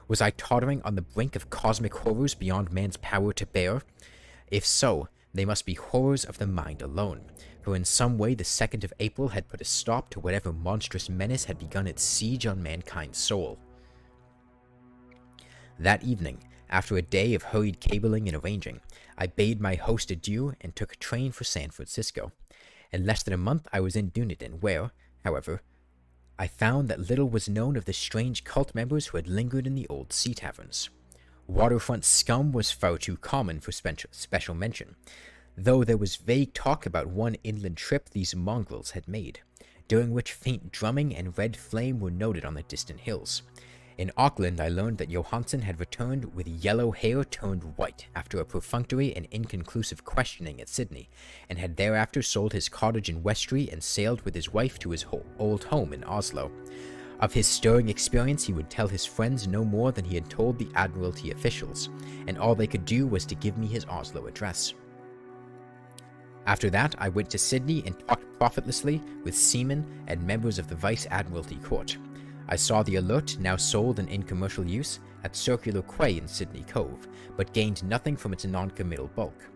Was I tottering on the brink of cosmic horrors beyond man's power to bear? If so, they must be horrors of the mind alone, for in some way the 2nd of April had put a stop to whatever monstrous menace had begun its siege on mankind's soul. That evening, after a day of hurried cabling and arranging, I bade my host adieu and took a train for San Francisco. In less than a month I was in Dunedin, where, however, I found that little was known of the strange cult members who had lingered in the old sea taverns. Waterfront scum was far too common for special mention, though there was vague talk about one inland trip these mongrels had made, during which faint drumming and red flame were noted on the distant hills. In Auckland, I learned that Johansen had returned with yellow hair turned white after a perfunctory and inconclusive questioning at Sydney, and had thereafter sold his cottage in Westry and sailed with his wife to his old home in Oslo. Of his stirring experience, he would tell his friends no more than he had told the Admiralty officials, and all they could do was to give me his Oslo address. After that, I went to Sydney and talked profitlessly with seamen and members of the Vice Admiralty Court. I saw the Alert, now sold and in commercial use, at Circular Quay in Sydney Cove, but gained nothing from its non-committal bulk.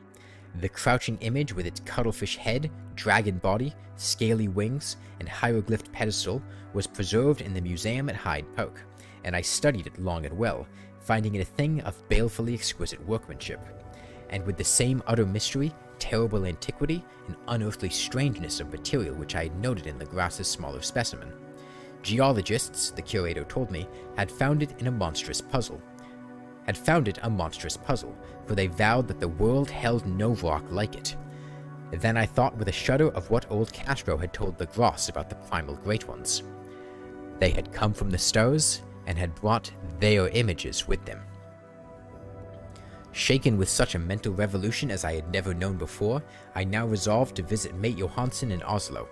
The crouching image with its cuttlefish head, dragon body, scaly wings, and hieroglyphed pedestal was preserved in the museum at Hyde Park, and I studied it long and well, finding it a thing of balefully exquisite workmanship. And with the same utter mystery, terrible antiquity, and unearthly strangeness of material which I had noted in Legras's smaller specimen. Geologists, the curator told me, had found it a monstrous puzzle, for they vowed that the world held no rock like it. Then I thought with a shudder of what old Castro had told Legras about the primal great ones. They had come from the stars and had brought their images with them. Shaken with such a mental revolution as I had never known before, I now resolved to visit mate Johansen in Oslo.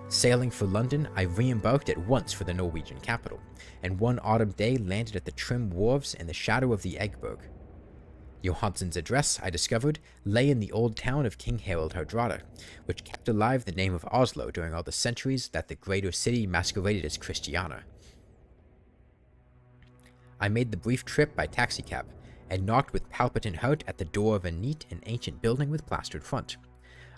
Sailing for London, I re-embarked at once for the Norwegian capital, and one autumn day landed at the trim wharves in the shadow of the Eggberg. Johansen's address, I discovered, lay in the old town of King Harald Hardrada, which kept alive the name of Oslo during all the centuries that the greater city masqueraded as Christiana. I made the brief trip by taxicab, and knocked with palpitant heart at the door of a neat and ancient building with plastered front.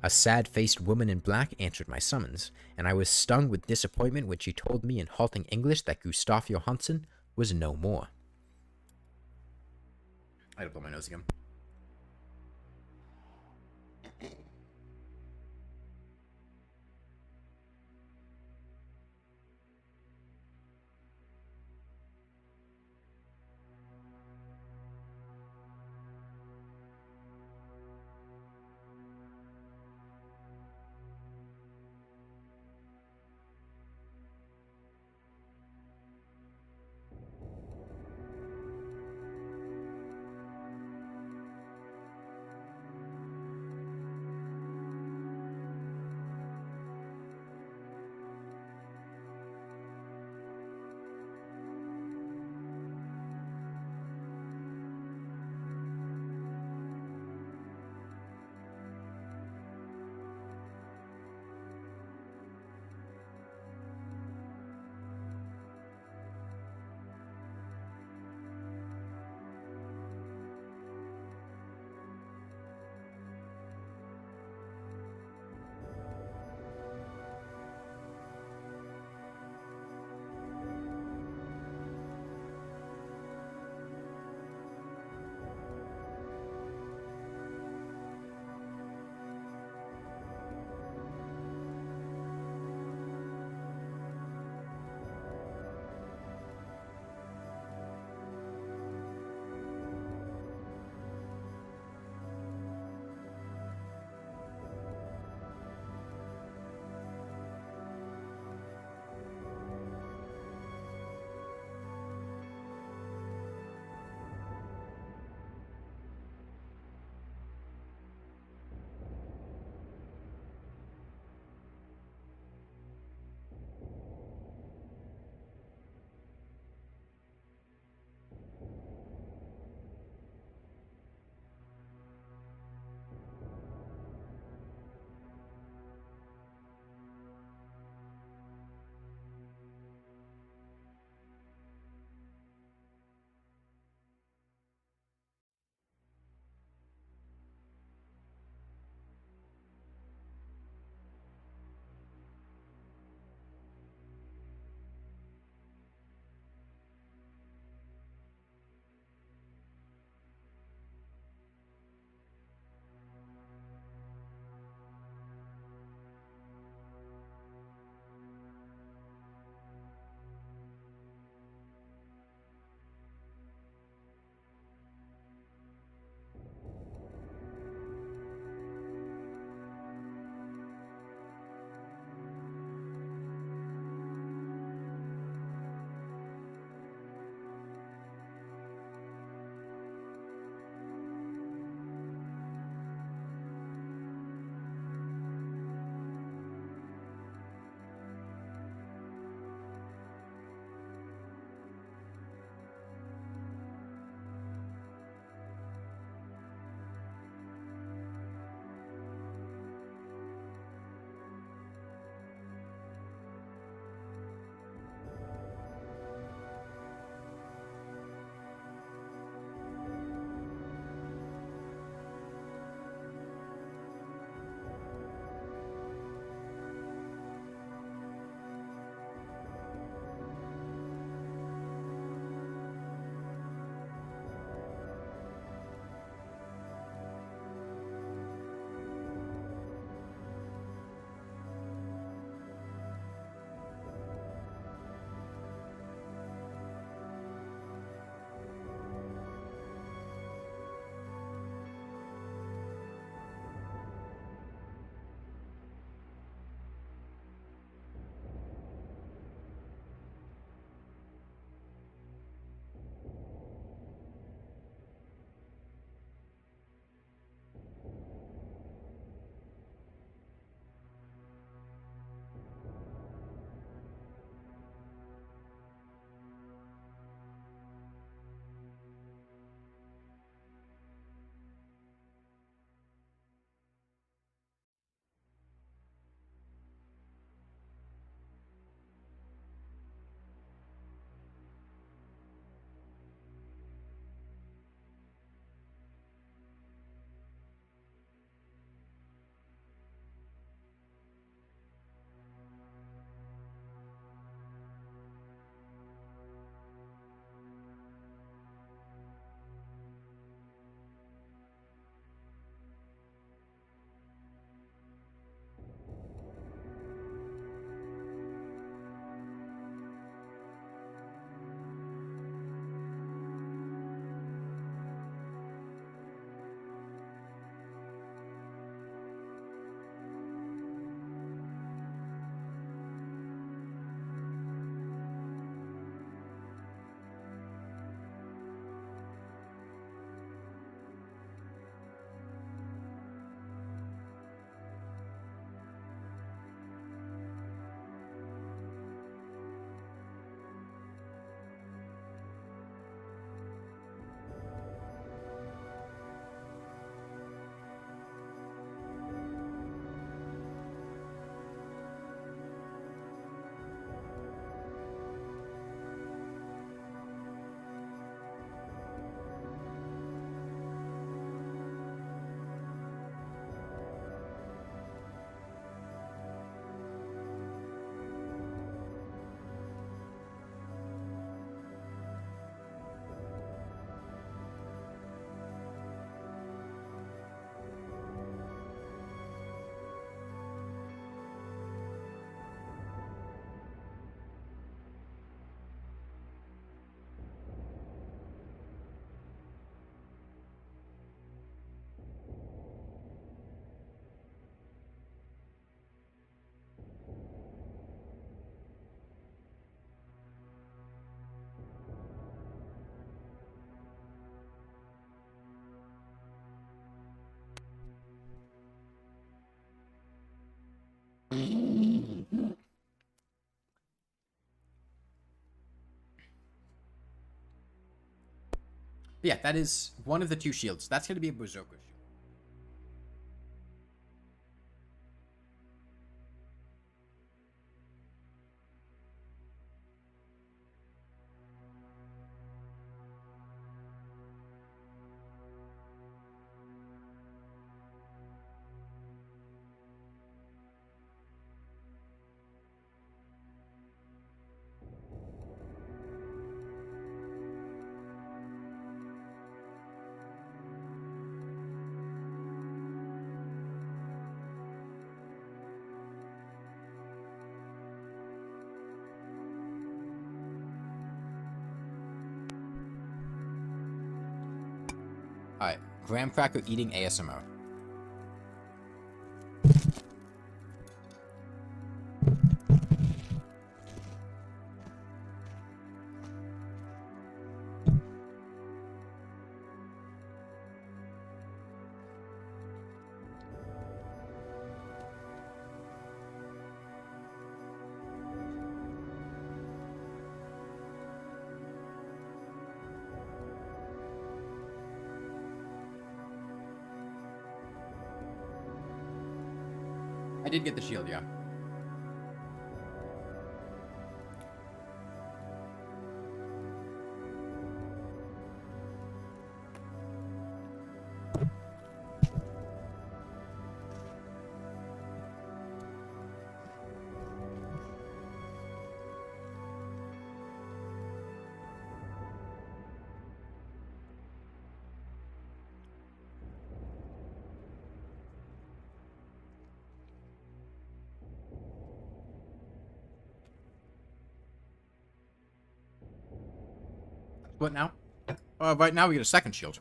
A sad-faced woman in black answered my summons, and I was stung with disappointment when she told me in halting English that Gustaf Johansen was no more. I had to blow my nose again. But yeah, that is one of the 2 shields. That's going to be a Berserker shield. Alright, graham cracker eating ASMR. I did get the shield, yeah. What now? Right now we get a second shield.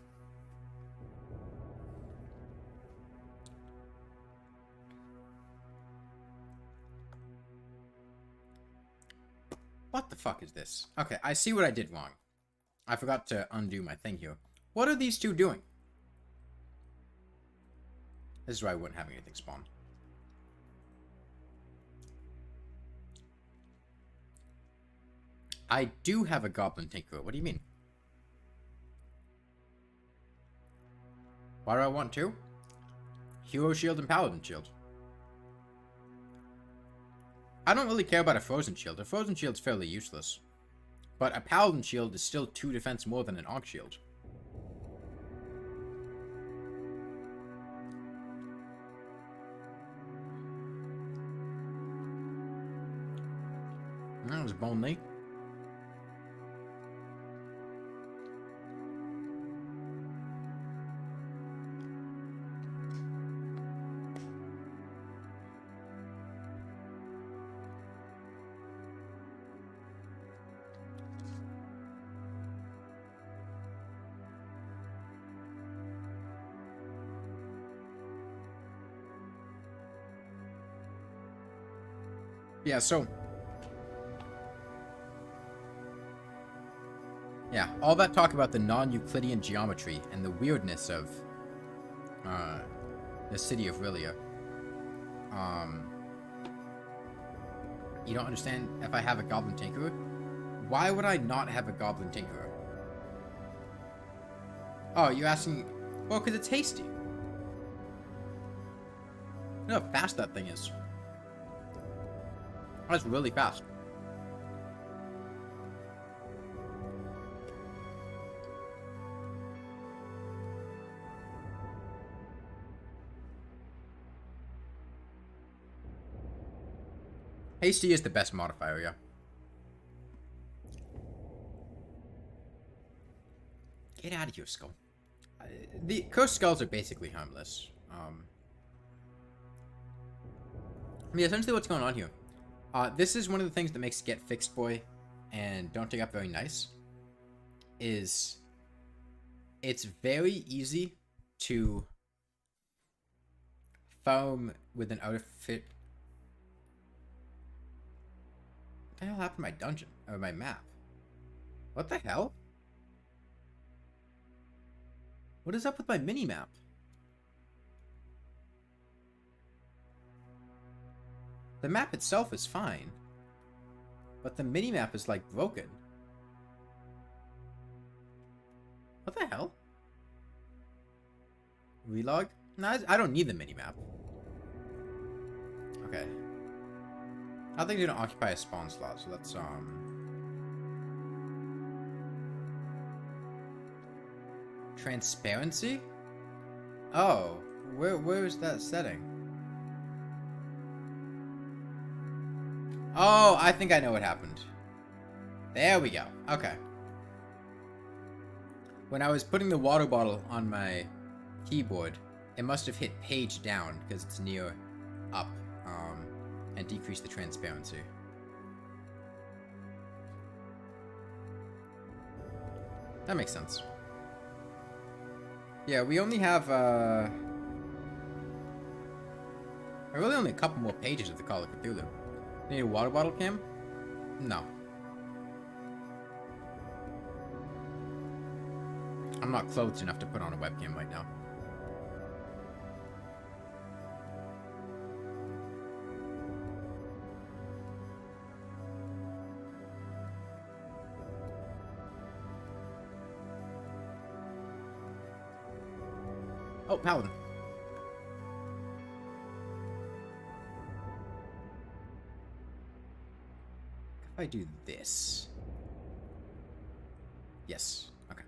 What the fuck is this? Okay, I see what I did wrong. I forgot to undo my thing here. What are these 2 doing? This is why I wouldn't have anything spawn. I do have a Goblin Tinkerer. What do you mean? Why do I want 2? Hero Shield and Paladin Shield. I don't really care about a Frozen Shield. A Frozen Shield's fairly useless. But a Paladin Shield is still 2 defense more than an Arc Shield. That was lonely. Yeah, so... yeah, all that talk about the non-Euclidean geometry and the weirdness of the city of Rilia. You don't understand if I have a Goblin Tinkerer? Why would I not have a Goblin Tinkerer? Oh, you're asking... well, because it's hasty. You know how fast that thing is. That's really fast. Hasty is the best modifier, yeah. Get out of here, skull. The cursed skulls are basically harmless. I mean, essentially what's going on here. This is one of the things that makes Get Fixed Boy and Don't Take Up very nice. Is it's very easy to farm with an outfit. What the hell happened to my dungeon? Or my map? What the hell? What is up with my mini-map? The map itself is fine. But the mini-map is, like, broken. What the hell? Relog? No, I don't need the minimap. Okay. I think they don't occupy a spawn slot, so let's, Transparency? Oh, where is that setting? Oh, I think I know what happened. There we go. Okay. When I was putting the water bottle on my keyboard, it must have hit page down because it's near up, and decreased the transparency. That makes sense. Yeah, we only have, really only a couple more pages of the Call of Cthulhu. Need a water bottle cam? No. I'm not clothed enough to put on a webcam right now. Oh, Paladin. If I do this. Yes. Okay.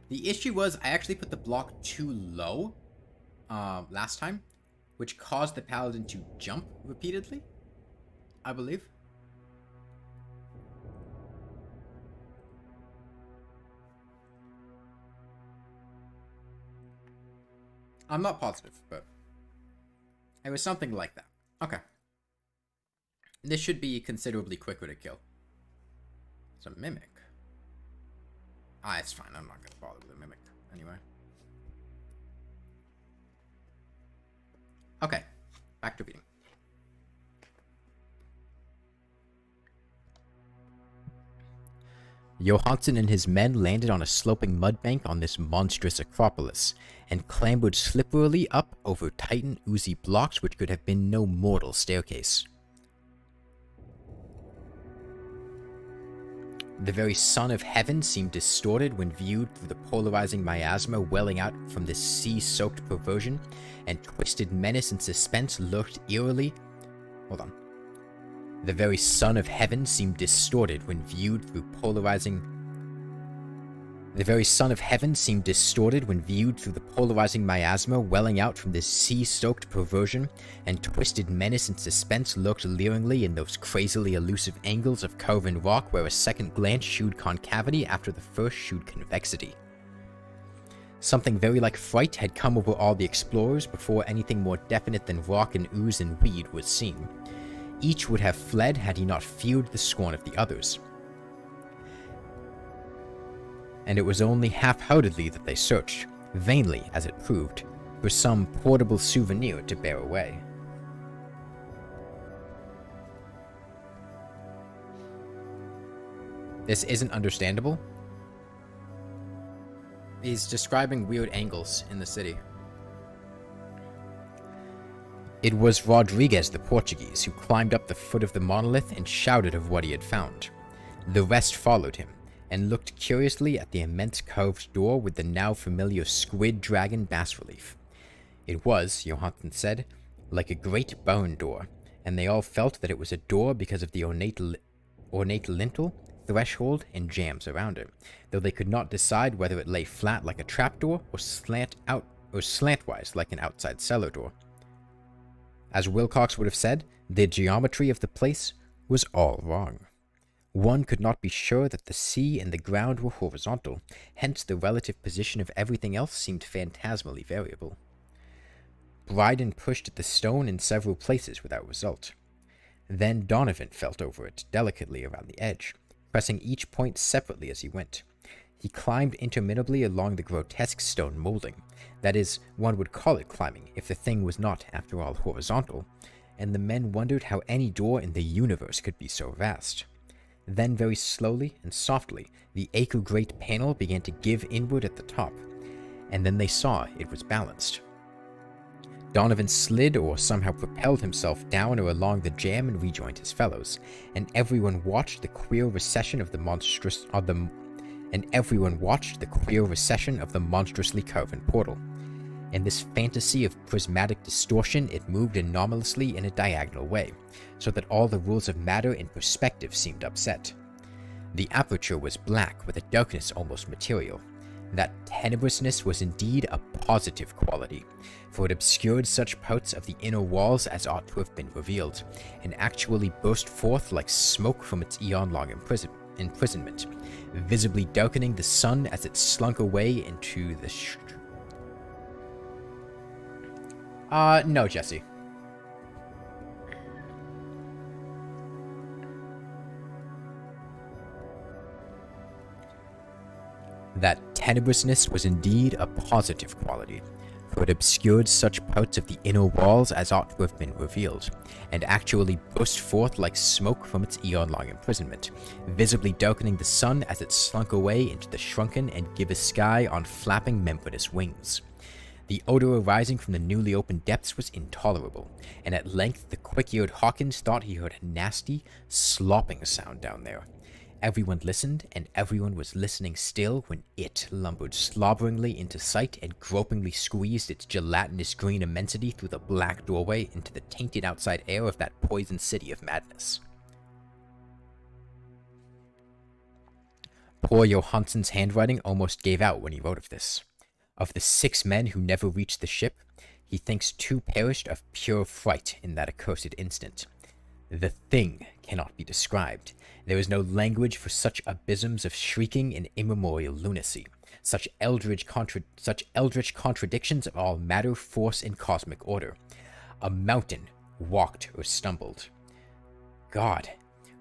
The issue was I actually put the block too low last time, which caused the Paladin to jump repeatedly, I believe. I'm not positive, but it was something like that. Okay. This should be considerably quicker to kill. It's a mimic. Ah, it's fine. I'm not going to bother with a mimic anyway. Okay. Back to reading. Johansen and his men landed on a sloping mud bank on this monstrous acropolis, and clambered slipperily up over titan oozy blocks which could have been no mortal staircase. The very sun of heaven seemed distorted when viewed through the polarizing miasma welling out from this sea-soaked perversion, and twisted menace and suspense lurked eerily. Hold on. The very sun of heaven seemed distorted when viewed through polarizing... The very sun of heaven seemed distorted when viewed through the polarizing miasma welling out from this sea-soaked perversion, and twisted menace and suspense lurked leeringly in those crazily elusive angles of carven rock where a second glance shewed concavity after the first shewed convexity. Something very like fright had come over all the explorers before anything more definite than rock and ooze and weed was seen. Each would have fled had he not feared the scorn of the others. And it was only half-heartedly that they searched, vainly as it proved, for some portable souvenir to bear away. This isn't understandable. He's describing weird angles in the city. It was Rodriguez the Portuguese who climbed up the foot of the monolith and shouted of what he had found. The rest followed him, and looked curiously at the immense carved door with the now familiar squid dragon bas-relief. It was, Johansen said, like a great barn door, and they all felt that it was a door because of the ornate lintel, threshold, and jambs around it, though they could not decide whether it lay flat like a trapdoor or slantwise like an outside cellar door. As Wilcox would have said, the geometry of the place was all wrong. One could not be sure that the sea and the ground were horizontal, hence the relative position of everything else seemed phantasmally variable. Bryden pushed at the stone in several places without result. Then Donovan felt over it delicately around the edge, pressing each point separately as he went. He climbed interminably along the grotesque stone molding. That is, one would call it climbing if the thing was not, after all, horizontal, and the men wondered how any door in the universe could be so vast. Then very slowly and softly, the acre-great panel began to give inward at the top, and then they saw it was balanced. Donovan slid or somehow propelled himself down or along the jamb and rejoined his fellows, and everyone watched the queer recession of the and everyone watched the queer recession of the monstrously curving portal. In this fantasy of prismatic distortion, it moved anomalously in a diagonal way, so that all the rules of matter and perspective seemed upset. The aperture was black with a darkness almost material. That tenebrousness was indeed a positive quality, for it obscured such parts of the inner walls as ought to have been revealed, and actually burst forth like smoke from its eon-long imprisonment, visibly darkening the sun as it slunk away into the no, Jesse. That tenebrousness was indeed a positive quality, for it obscured such parts of the inner walls as ought to have been revealed, and actually burst forth like smoke from its eon-long imprisonment, visibly darkening the sun as it slunk away into the shrunken and gibbous sky on flapping membranous wings. The odor arising from the newly opened depths was intolerable, and at length the quick-eared Hawkins thought he heard a nasty, slopping sound down there. Everyone listened, and everyone was listening still when it lumbered slobberingly into sight and gropingly squeezed its gelatinous green immensity through the black doorway into the tainted outside air of that poisoned city of madness. Poor Johansson's handwriting almost gave out when he wrote of this. Of the 6 men who never reached the ship, he thinks 2 perished of pure fright in that accursed instant. The thing cannot be described. There is no language for such abysms of shrieking and immemorial lunacy, such eldritch contradictions of all matter, force, and cosmic order. A mountain walked or stumbled. God,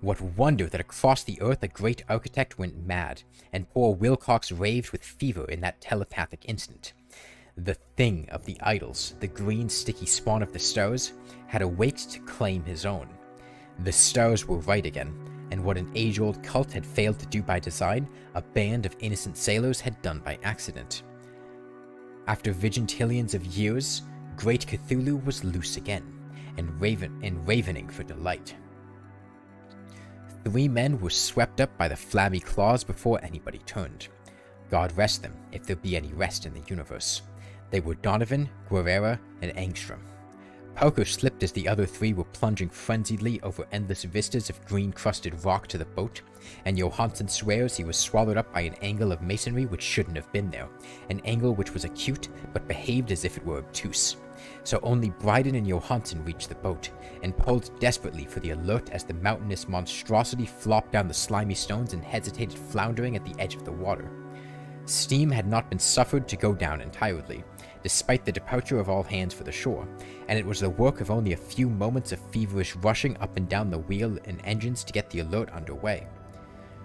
what wonder that across the earth a great architect went mad, and poor Wilcox raved with fever in that telepathic instant. The thing of the idols, the green sticky spawn of the stars, had awaked to claim his own. The stars were right again, and what an age-old cult had failed to do by design, a band of innocent sailors had done by accident. After vigintillions of years, great Cthulhu was loose again, and ravening for delight. 3 men were swept up by the flabby claws before anybody turned. God rest them, if there be any rest in the universe. They were Donovan, Guerrera, and Angstrom. Parker slipped as the other 3 were plunging frenziedly over endless vistas of green-crusted rock to the boat, and Johansson swears he was swallowed up by an angle of masonry which shouldn't have been there, an angle which was acute but behaved as if it were obtuse. So only Bryden and Johansson reached the boat, and pulled desperately for the alert as the mountainous monstrosity flopped down the slimy stones and hesitated floundering at the edge of the water. Steam had not been suffered to go down entirely, despite the departure of all hands for the shore, and it was the work of only a few moments of feverish rushing up and down the wheel and engines to get the alert underway.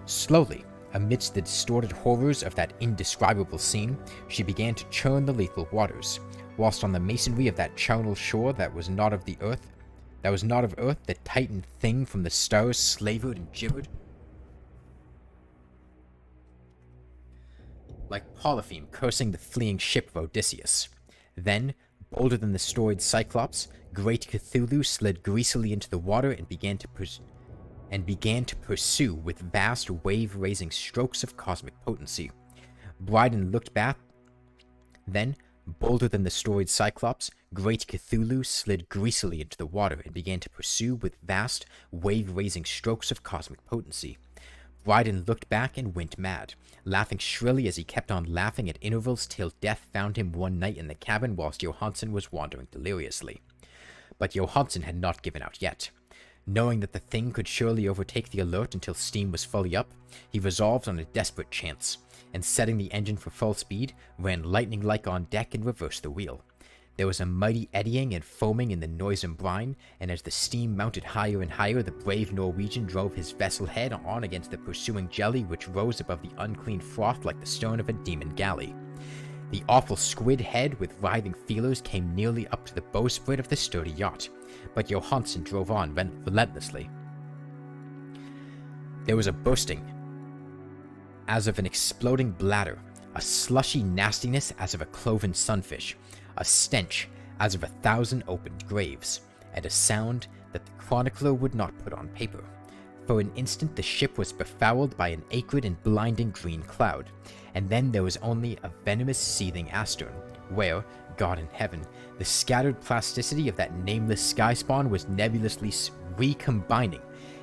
Slowly, amidst the distorted horrors of that indescribable scene, she began to churn the lethal waters, whilst on the masonry of that charnel shore that was not of earth, the titan thing from the stars slavered and gibbered like Polypheme cursing the fleeing ship of Odysseus. Then, bolder than the storied Cyclops, great Cthulhu slid greasily into the water and began to pursue with vast wave-raising strokes of cosmic potency. Bryden looked back. Then, bolder than the storied Cyclops, great Cthulhu slid greasily into the water and began to pursue with vast, wave-raising strokes of cosmic potency. Bryden looked back and went mad, laughing shrilly as he kept on laughing at intervals till death found him one night in the cabin whilst Johansson was wandering deliriously. But Johansson had not given out yet. Knowing that the thing could surely overtake the alert until steam was fully up, he resolved on a desperate chance, and setting the engine for full speed, ran lightning-like on deck and reversed the wheel. There was a mighty eddying and foaming in the noisome brine, and as the steam mounted higher and higher, the brave Norwegian drove his vessel head on against the pursuing jelly which rose above the unclean froth like the stern of a demon galley. The awful squid head with writhing feelers came nearly up to the bowsprit of the sturdy yacht, but Johansson drove on relentlessly. There was a bursting as of an exploding bladder, a slushy nastiness as of a cloven sunfish, a stench as of 1,000 opened graves, and a sound that the chronicler would not put on paper. For an instant, the ship was befouled by an acrid and blinding green cloud, and then there was only a venomous, seething astern, where, God in heaven, the scattered plasticity of that nameless sky spawn was nebulously recombining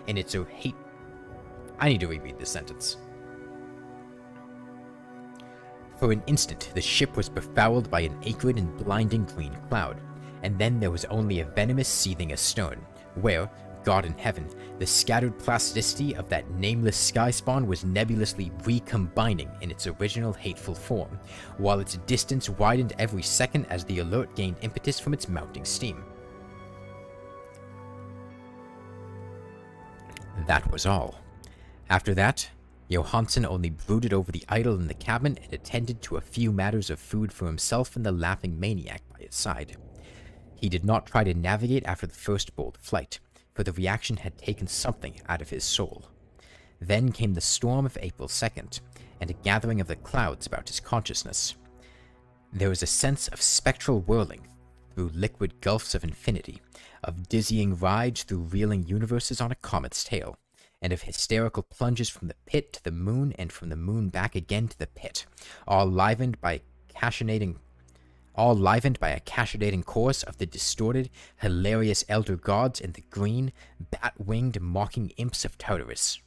in its hate. I need to reread this sentence. For an instant, the ship was befouled by an acrid and blinding green cloud, and then there was only a venomous seething astern, where, God in heaven, the scattered plasticity of that nameless sky spawn was nebulously recombining in its original hateful form, while its distance widened every second as the alert gained impetus from its mounting steam. That was all. After that, Johansson only brooded over the idol in the cabin and attended to a few matters of food for himself and the laughing maniac by his side. He did not try to navigate after the first bold flight, for the reaction had taken something out of his soul. Then came the storm of April 2nd, and a gathering of the clouds about his consciousness. There was a sense of spectral whirling through liquid gulfs of infinity, of dizzying rides through reeling universes on a comet's tail, and of hysterical plunges from the pit to the moon and from the moon back again to the pit, all livened by a cachinating chorus of the distorted, hilarious elder gods and the green, bat-winged, mocking imps of Tartarus.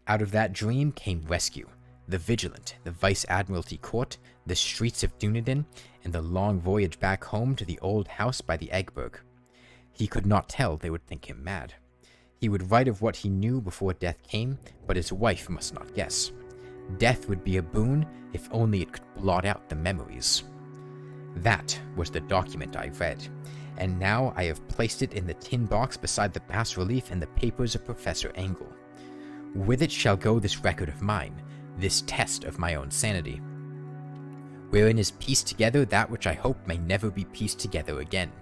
Out of that dream came rescue, the Vigilant, the Vice-Admiralty Court, the streets of Dunedin, and the long voyage back home to the old house by the Eggberg. He could not tell they would think him mad. He would write of what he knew before death came, but his wife must not guess. Death would be a boon if only it could blot out the memories. That was the document I read, and now I have placed it in the tin box beside the bas-relief and the papers of Professor Engel. With it shall go this record of mine, this test of my own sanity, wherein is pieced together that which I hope may never be pieced together again.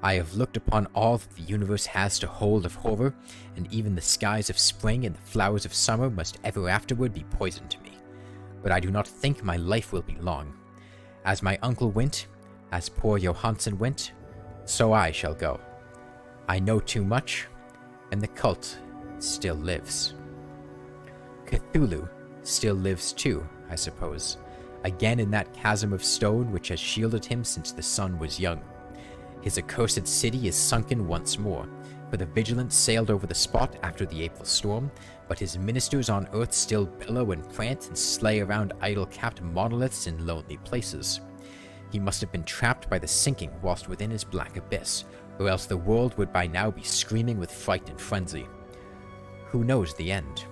I have looked upon all that the universe has to hold of horror, and even the skies of spring and the flowers of summer must ever afterward be poison to me. But I do not think my life will be long. As my uncle went, as poor Johansson went, so I shall go. I know too much, and the cult still lives. Cthulhu still lives too, I suppose, again in that chasm of stone which has shielded him since the sun was young. His accursed city is sunken once more, for the Vigilant sailed over the spot after the April storm, but his ministers on earth still bellow and prance and slay around idol-capped monoliths in lonely places. He must have been trapped by the sinking whilst within his black abyss, or else the world would by now be screaming with fright and frenzy. Who knows the end?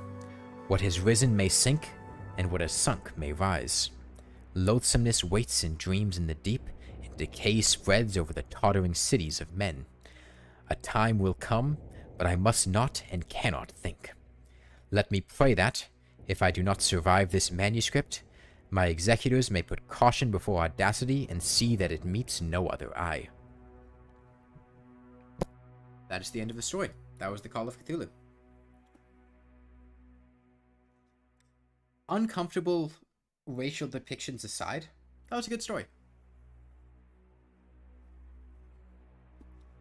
What has risen may sink, and what has sunk may rise. Loathsomeness waits in dreams in the deep, and decay spreads over the tottering cities of men. A time will come, but I must not and cannot think. Let me pray that, if I do not survive this manuscript, my executors may put caution before audacity and see that it meets no other eye. That is the end of the story. That was the Call of Cthulhu. Uncomfortable racial depictions aside, that was a good story.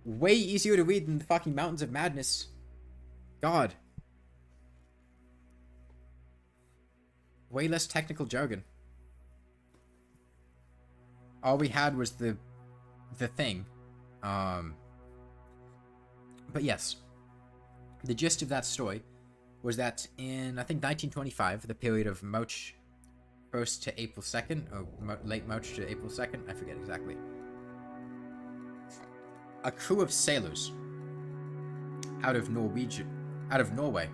Way easier to read than the fucking Mountains of Madness. God. Way less technical jargon. All we had was the thing. But yes. The gist of that story was that in, I think, 1925, the period of March 1st to April 2nd, or late March to April 2nd, I forget exactly. A crew of sailors out of Norway,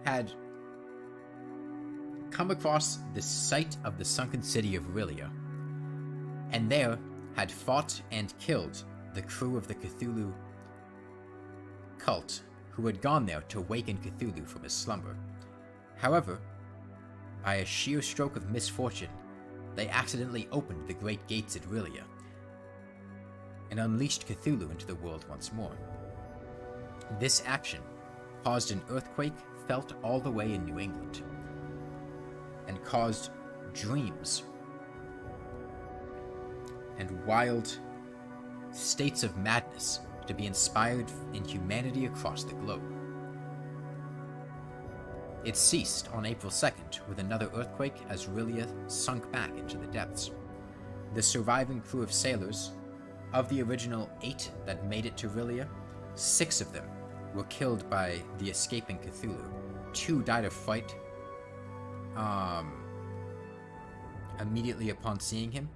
had come across the site of the sunken city of Rilia, and there had fought and killed the crew of the Cthulhu cult who had gone there to waken Cthulhu from his slumber. However, by a sheer stroke of misfortune, they accidentally opened the great gates at Rilia and unleashed Cthulhu into the world once more. This action caused an earthquake felt all the way in New England and caused dreams and wild states of madness to be inspired in humanity across the globe. It ceased on April 2nd with another earthquake as Rilia sunk back into the depths. The surviving crew of sailors, of the original 8 that made it to Rilia, 6 of them were killed by the escaping Cthulhu. 2 died of fright immediately upon seeing him.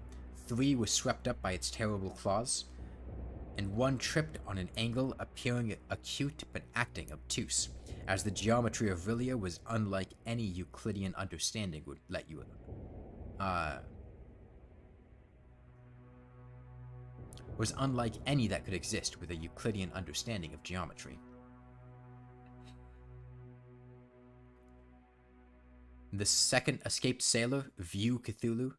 3 were swept up by its terrible claws, and 1 tripped on an angle appearing acute but acting obtuse, as the geometry of Rilia was unlike any Euclidean understanding would let you was unlike any that could exist with a Euclidean understanding of geometry. The second escaped sailor viewed Cthulhu,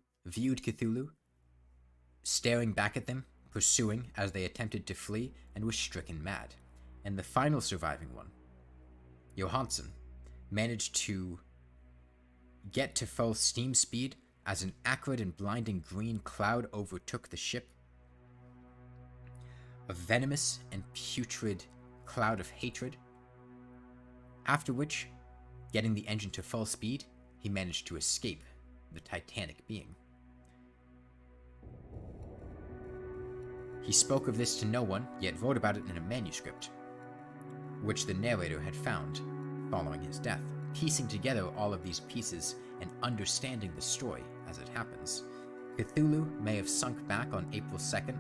staring back at them, pursuing as they attempted to flee, and was stricken mad. And the final surviving one, Johansson, managed to get to full steam speed as an acrid and blinding green cloud overtook the ship. A venomous and putrid cloud of hatred. After which, getting the engine to full speed, he managed to escape the titanic being. He spoke of this to no one, yet wrote about it in a manuscript, which the narrator had found following his death, piecing together all of these pieces and understanding the story as it happens. Cthulhu may have sunk back on April 2nd,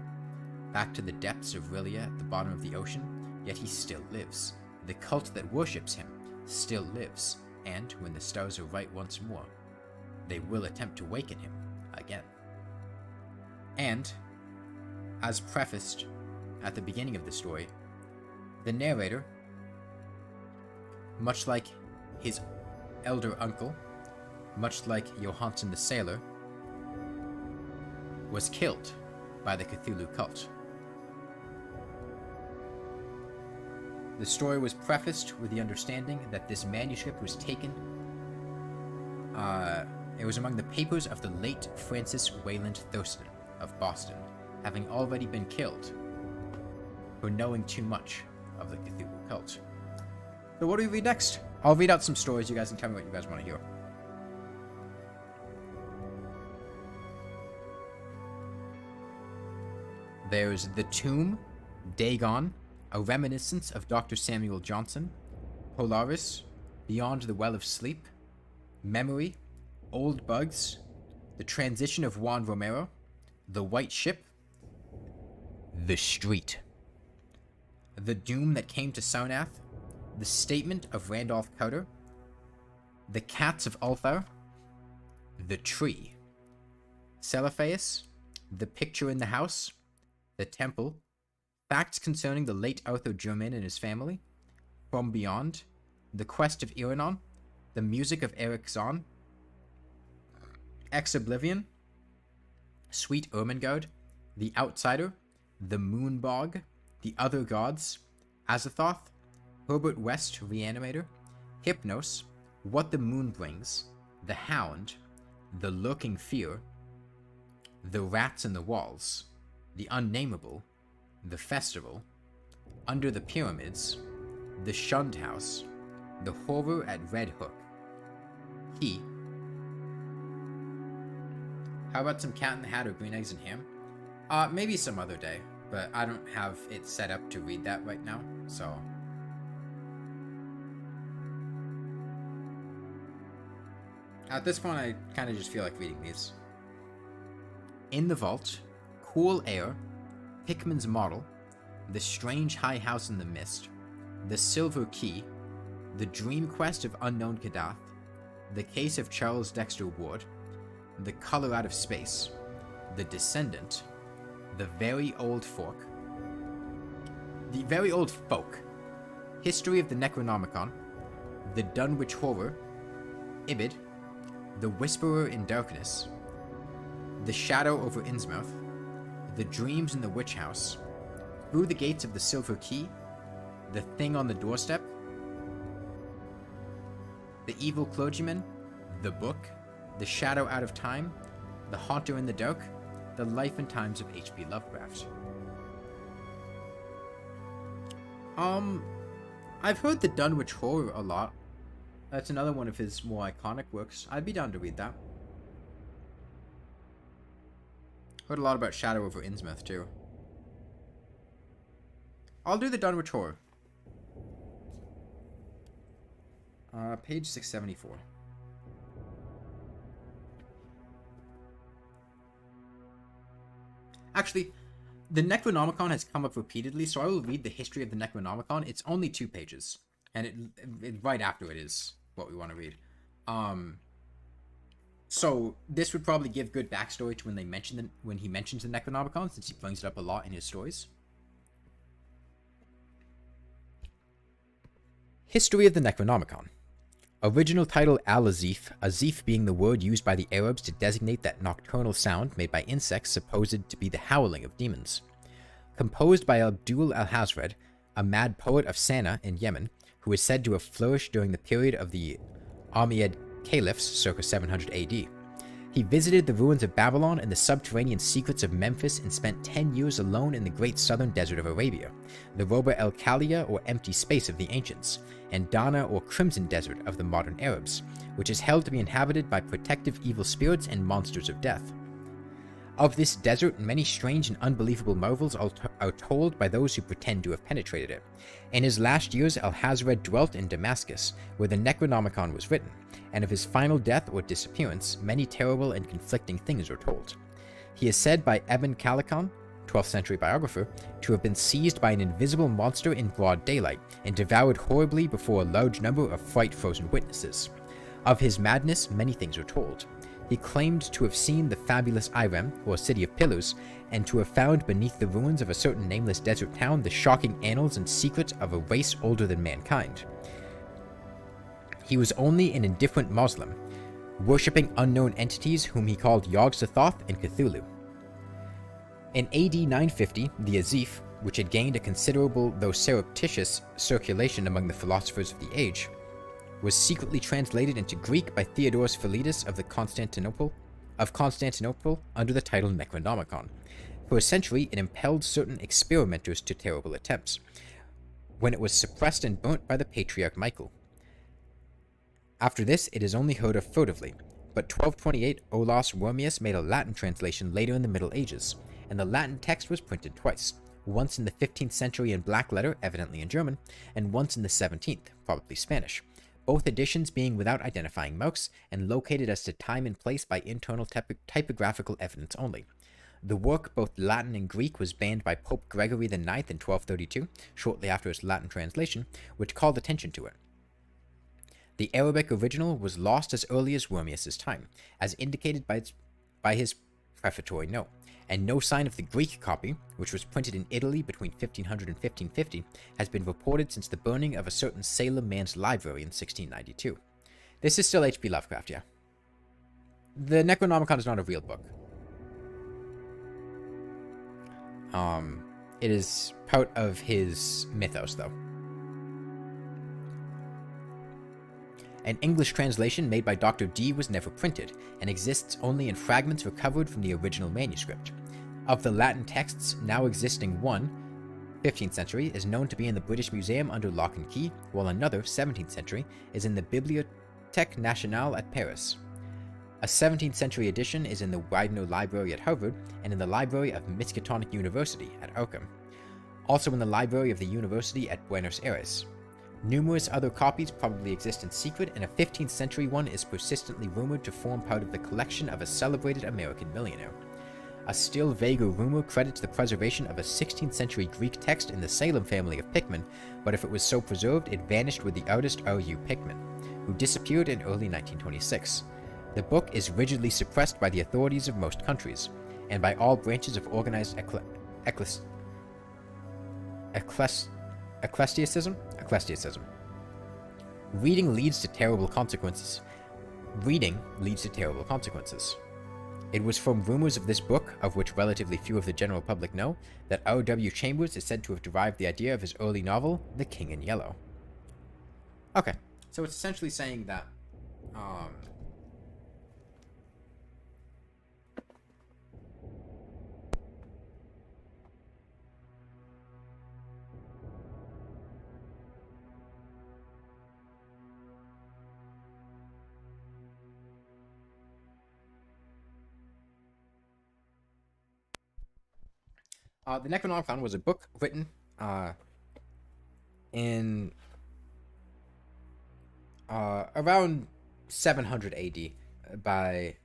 back to the depths of Rilia at the bottom of the ocean, yet he still lives. The cult that worships him still lives, and when the stars are right once more, they will attempt to waken him again. And, as prefaced at the beginning of the story, the narrator, much like his elder uncle, much like Johansson the sailor, was killed by the Cthulhu cult. The story was prefaced with the understanding that this manuscript was taken. It was among the papers of the late Francis Wayland Thurston of Boston, having already been killed for knowing too much of the Cthulhu cult. So what do we read next? I'll read out some stories. You guys can tell me what you guys want to hear. There's The Tomb, Dagon, a reminiscence of Dr. Samuel Johnson, Polaris, Beyond the Well of Sleep, Memory, Old Bugs, The Transition of Juan Romero, The White Ship, The Street, The Doom That Came to Sarnath, The Statement of Randolph Carter, The Cats of Ulthar, The Tree, Celophaeus, The Picture in the House, The Temple, Facts Concerning the Late Arthur Germain and His Family, From Beyond, The Quest of Iranon, The Music of Eric Zahn, Ex Oblivion, Sweet Ermengarde, The Outsider, The Moonbog, The Other Gods, Azathoth, Herbert West Reanimator, Hypnos, What the Moon Brings, The Hound, The Lurking Fear, The Rats in the Walls, The Unnameable, The Festival, Under the Pyramids, The Shunned House, The Horror at Red Hook, He. How about some Cat in the Hat or Green Eggs and Ham? Maybe some other day, but I don't have it set up to read that right now, so. At this point, I kind of just feel like reading these. In the Vault, Cool Air, Hickman's Model, The Strange High House in the Mist, The Silver Key, The Dream Quest of Unknown Kadath, The Case of Charles Dexter Ward, The Color Out of Space, The Descendant, The Very Old Folk, History of the Necronomicon, The Dunwich Horror, Ibid, The Whisperer in Darkness, The Shadow over Innsmouth, The Dreams in the Witch House, Through the Gates of the Silver Key, The Thing on the Doorstep, The Evil Clergyman, The Book, The Shadow Out of Time, The Haunter in the Dark, The Life and Times of H.P. Lovecraft. I've heard the Dunwich Horror a lot. That's another one of his more iconic works. I'd be down to read that. Heard a lot about Shadow over Innsmouth, too. I'll do the Dunwich Horror. Page 674. Actually, the Necronomicon has come up repeatedly, so I will read the history of the Necronomicon. It's only 2 pages, and it right after it is what we want to read. So this would probably give good backstory to when he mentions the Necronomicon, since he brings it up a lot in his stories. History of the Necronomicon. Original title Al-Azif, Azif being the word used by the Arabs to designate that nocturnal sound made by insects supposed to be the howling of demons. Composed by Abdul al-Hazred, a mad poet of Sana'a in Yemen, who is said to have flourished during the period of the Umayyad Caliphs circa 700 AD. He visited the ruins of Babylon and the subterranean secrets of Memphis and spent 10 years alone in the great southern desert of Arabia, the Roba el-Khalia or empty space of the ancients, and Dana or crimson desert of the modern Arabs, which is held to be inhabited by protective evil spirits and monsters of death. Of this desert, many strange and unbelievable marvels are told by those who pretend to have penetrated it. In his last years, Al-Hazred dwelt in Damascus, where the Necronomicon was written, and of his final death or disappearance, many terrible and conflicting things are told. He is said by Ibn Khaldun, 12th century biographer, to have been seized by an invisible monster in broad daylight and devoured horribly before a large number of fright-frozen witnesses. Of his madness, many things are told. He claimed to have seen the fabulous Irem, or City of Pillars, and to have found beneath the ruins of a certain nameless desert town the shocking annals and secrets of a race older than mankind. He was only an indifferent Muslim, worshipping unknown entities whom he called Yog-Sothoth and Cthulhu. In AD 950, the Azif, which had gained a considerable though surreptitious circulation among the philosophers of the age, was secretly translated into Greek by Theodorus Philetus of Constantinople under the title Necronomicon. For a century, it impelled certain experimenters to terrible attempts, when it was suppressed and burnt by the Patriarch Michael. After this, it is only heard of furtively, but 1228 Olaus Wormius made a Latin translation later in the Middle Ages, and the Latin text was printed twice, once in the 15th century in black letter, evidently in German, and once in the 17th, probably Spanish, both editions being without identifying marks and located as to time and place by internal typographical evidence only. The work, both Latin and Greek, was banned by Pope Gregory IX in 1232, shortly after its Latin translation, which called attention to it. The Arabic original was lost as early as Wormius's time, as indicated by his prefatory note, and no sign of the Greek copy, which was printed in Italy between 1500 and 1550, has been reported since the burning of a certain Salem man's library in 1692. This is still H.P. Lovecraft, yeah. The Necronomicon is not a real book. It is part of his mythos, though. An English translation made by Dr. Dee was never printed, and exists only in fragments recovered from the original manuscript. Of the Latin texts now existing, one, 15th century, is known to be in the British Museum under lock and key, while another, 17th century, is in the Bibliothèque Nationale at Paris. A 17th century edition is in the Widener Library at Harvard, and in the Library of Miskatonic University at Arkham. Also in the Library of the University at Buenos Aires. Numerous other copies probably exist in secret, and a 15th century one is persistently rumored to form part of the collection of a celebrated American millionaire. A still vaguer rumor credits the preservation of a 16th century Greek text in the Salem family of Pickman, but if it was so preserved, it vanished with the artist R.U. Pickman, who disappeared in early 1926. The book is rigidly suppressed by the authorities of most countries, and by all branches of organized ecclesiasticism. Reading leads to terrible consequences. It was from rumors of this book, of which relatively few of the general public know, that R.W. Chambers is said to have derived the idea of his early novel, The King in Yellow. Okay, so it's essentially saying that, The Necronomicon was a book written in around 700 AD by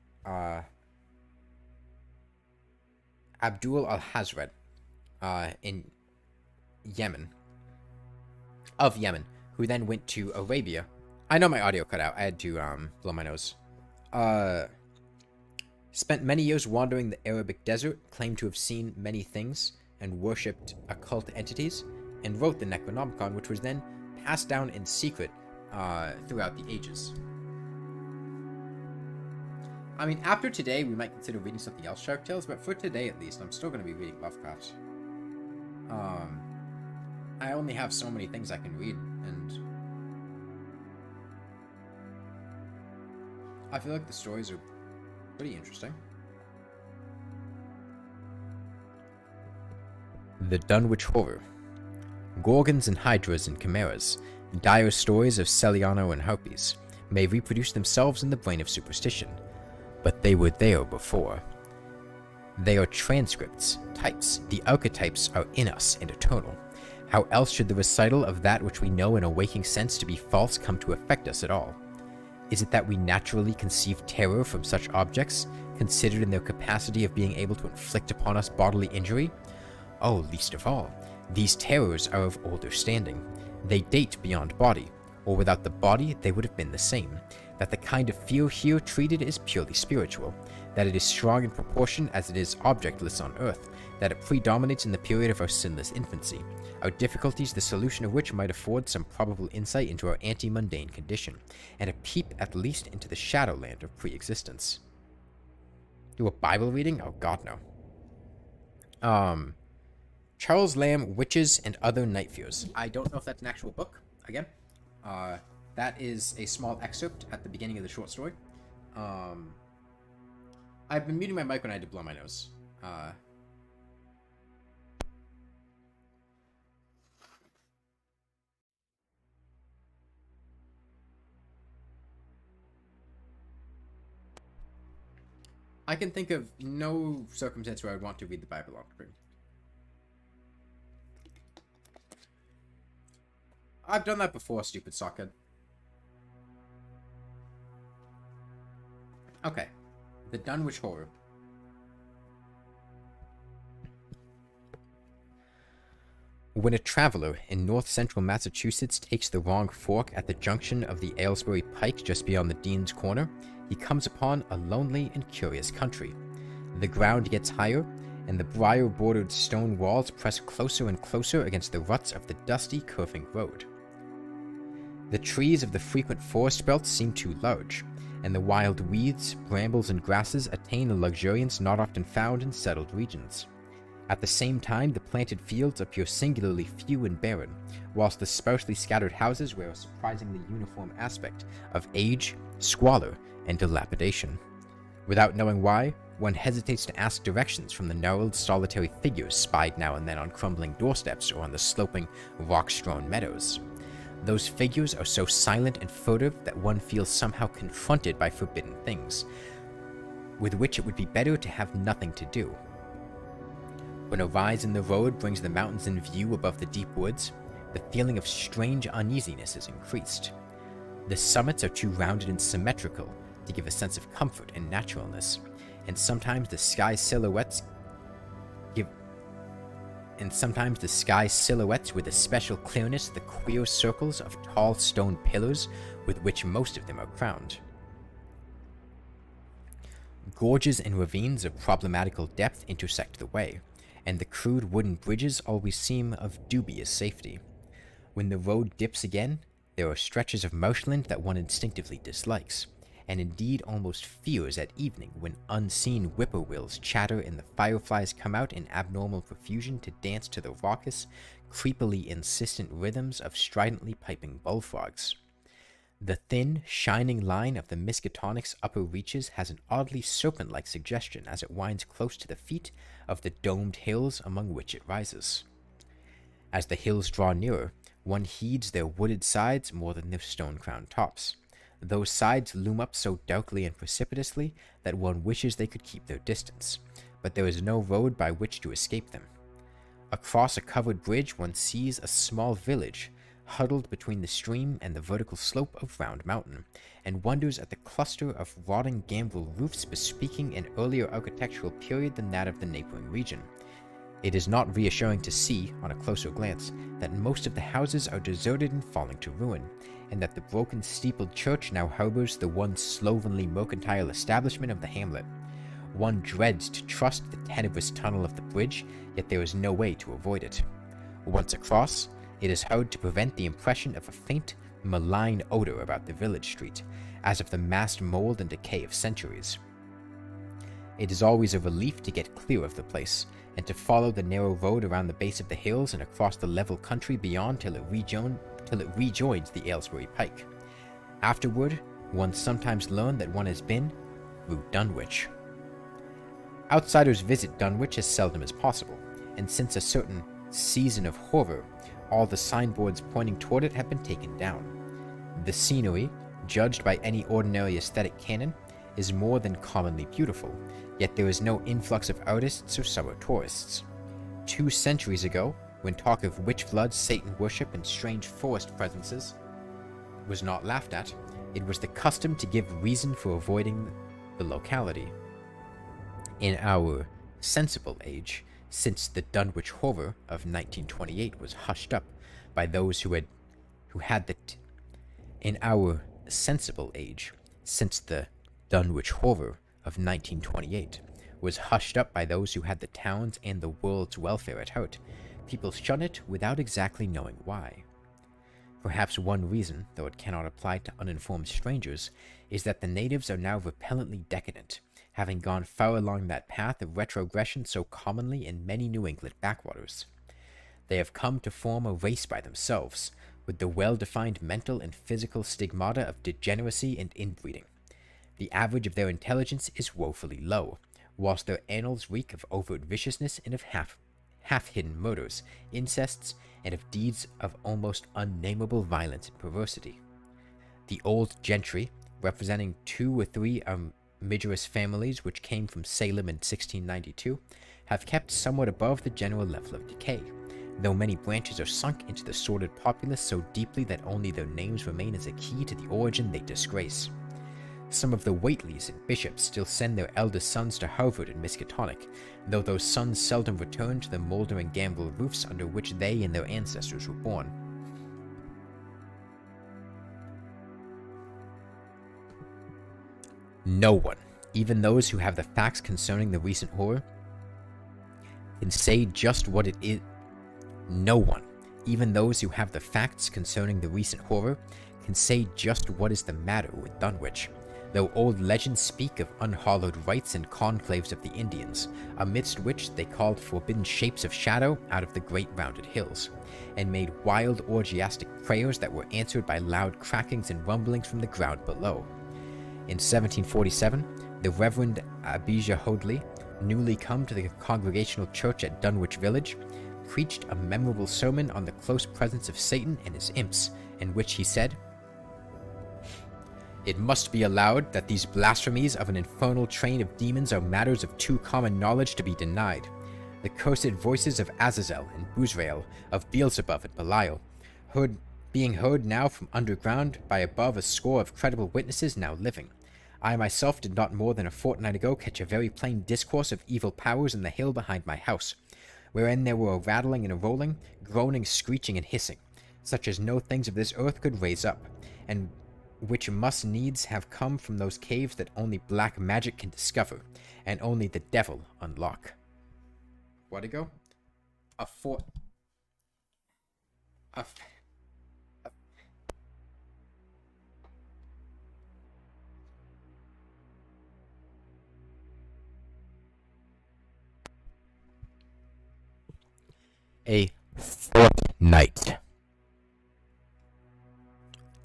Abdul al-Hazred in Yemen, who then went to Arabia. I know my audio cut out. I had to blow my nose. Spent many years wandering the Arabic desert, claimed to have seen many things and worshipped occult entities, and wrote the Necronomicon, which was then passed down in secret throughout the ages. I mean, after today, we might consider reading something else, Shark Tales, but for today at least, I'm still going to be reading Lovecraft. I only have so many things I can read, and I feel like the stories are pretty interesting. The Dunwich Horror. Gorgons and hydras and chimeras, dire stories of Celiano and harpies, may reproduce themselves in the brain of superstition, but they were there before. They are transcripts, types. The archetypes are in us and eternal. How else should the recital of that which we know in a waking sense to be false come to affect us at all? Is it that we naturally conceive terror from such objects, considered in their capacity of being able to inflict upon us bodily injury? Oh, least of all, these terrors are of older standing. They date beyond body, or without the body they would have been the same. That the kind of fear here treated is purely spiritual, that it is strong in proportion as it is objectless on earth, that it predominates in the period of our sinless infancy, our difficulties the solution of which might afford some probable insight into our anti-mundane condition, and a peep at least into the shadowland of pre-existence. Do a Bible reading? Oh god, no. Charles Lamb, Witches and Other Night Fears. I don't know if that's an actual book, again. That is a small excerpt at the beginning of the short story. I've been muting my mic when I had to blow my nose. I can think of no circumstance where I would want to read the Bible on screen. I've done that before, stupid sockhead. Okay. The Dunwich Horror. When a traveler in north-central Massachusetts takes the wrong fork at the junction of the Aylesbury Pike just beyond the Dean's Corner, he comes upon a lonely and curious country. The ground gets higher, and the briar-bordered stone walls press closer and closer against the ruts of the dusty, curving road. The trees of the frequent forest belts seem too large, and the wild weeds, brambles, and grasses attain a luxuriance not often found in settled regions. At the same time, the planted fields appear singularly few and barren, whilst the sparsely scattered houses wear a surprisingly uniform aspect of age, squalor, and dilapidation. Without knowing why, one hesitates to ask directions from the gnarled, solitary figures spied now and then on crumbling doorsteps or on the sloping, rock-strewn meadows. Those figures are so silent and furtive that one feels somehow confronted by forbidden things, with which it would be better to have nothing to do. When a rise in the road brings the mountains in view above the deep woods, the feeling of strange uneasiness is increased. The summits are too rounded and symmetrical to give a sense of comfort and naturalness, and sometimes the sky silhouettes with a special clearness the queer circles of tall stone pillars with which most of them are crowned. Gorges and ravines of problematical depth intersect the way, and the crude wooden bridges always seem of dubious safety. When the road dips again, there are stretches of marshland that one instinctively dislikes, and indeed almost fears at evening when unseen whippoorwills chatter and the fireflies come out in abnormal profusion to dance to the raucous, creepily insistent rhythms of stridently piping bullfrogs. The thin, shining line of the Miskatonic's upper reaches has an oddly serpent-like suggestion as it winds close to the feet of the domed hills among which it rises. As the hills draw nearer, one heeds their wooded sides more than their stone-crowned tops. Those sides loom up so darkly and precipitously that one wishes they could keep their distance, but there is no road by which to escape them. Across a covered bridge, one sees a small village, huddled between the stream and the vertical slope of Round Mountain, and wonders at the cluster of rotting gambrel roofs bespeaking an earlier architectural period than that of the neighboring region. It is not reassuring to see, on a closer glance, that most of the houses are deserted and falling to ruin, and that the broken steepled church now harbors the once slovenly mercantile establishment of the hamlet. One dreads to trust the tenebrous tunnel of the bridge, yet there is no way to avoid it. Once across, it is hard to prevent the impression of a faint, malign odor about the village street, as of the massed mold and decay of centuries. It is always a relief to get clear of the place, and to follow the narrow road around the base of the hills and across the level country beyond till it rejoins the Aylesbury Pike. Afterward, one sometimes learns that one has been through Dunwich. Outsiders visit Dunwich as seldom as possible, and since a certain season of horror, all the signboards pointing toward it have been taken down. The scenery, judged by any ordinary aesthetic canon, is more than commonly beautiful, yet there is no influx of artists or summer tourists. 2 centuries ago, when talk of witch floods, Satan worship, and strange forest presences was not laughed at, it was the custom to give reason for avoiding the locality. In our sensible age, since the Dunwich horror of 1928 was hushed up by those who had the in our sensible age, since the Dunwich horror of 1928 was hushed up by those who had the town's and the world's welfare at heart, people shun it without exactly knowing why. Perhaps one reason, though it cannot apply to uninformed strangers, is that the natives are now repellently decadent, having gone far along that path of retrogression so commonly in many New England backwaters. They have come to form a race by themselves, with the well-defined mental and physical stigmata of degeneracy and inbreeding. The average of their intelligence is woefully low, whilst their annals reek of overt viciousness and of half-hidden murders, incests, and of deeds of almost unnameable violence and perversity. The old gentry, representing 2 or 3 armigerous families which came from Salem in 1692, have kept somewhat above the general level of decay, though many branches are sunk into the sordid populace so deeply that only their names remain as a key to the origin they disgrace. Some of the Whateleys and bishops still send their eldest sons to Harvard and Miskatonic, though those sons seldom return to the moldering gambrel roofs under which they and their ancestors were born. No one, even those who have the facts concerning the recent horror, can say just what it is. No one, even those who have the facts concerning the recent horror, can say just what is the matter with Dunwich, though old legends speak of unhallowed rites and conclaves of the Indians, amidst which they called forbidden shapes of shadow out of the great rounded hills, and made wild orgiastic prayers that were answered by loud crackings and rumblings from the ground below. In 1747, the Reverend Abijah Hoadley, newly come to the Congregational Church at Dunwich Village, preached a memorable sermon on the close presence of Satan and his imps, in which he said, "It must be allowed that these blasphemies of an infernal train of demons are matters of too common knowledge to be denied. The cursed voices of Azazel and Buzrael, of Beelzebub and Belial, being heard now from underground by above a score of credible witnesses now living. I myself did not more than a fortnight ago catch a very plain discourse of evil powers in the hill behind my house, wherein there were a rattling and a rolling, groaning, screeching, and hissing, such as no things of this earth could raise up, and which must needs have come from those caves that only black magic can discover, and only the devil unlock." What'd it go? A fortnight.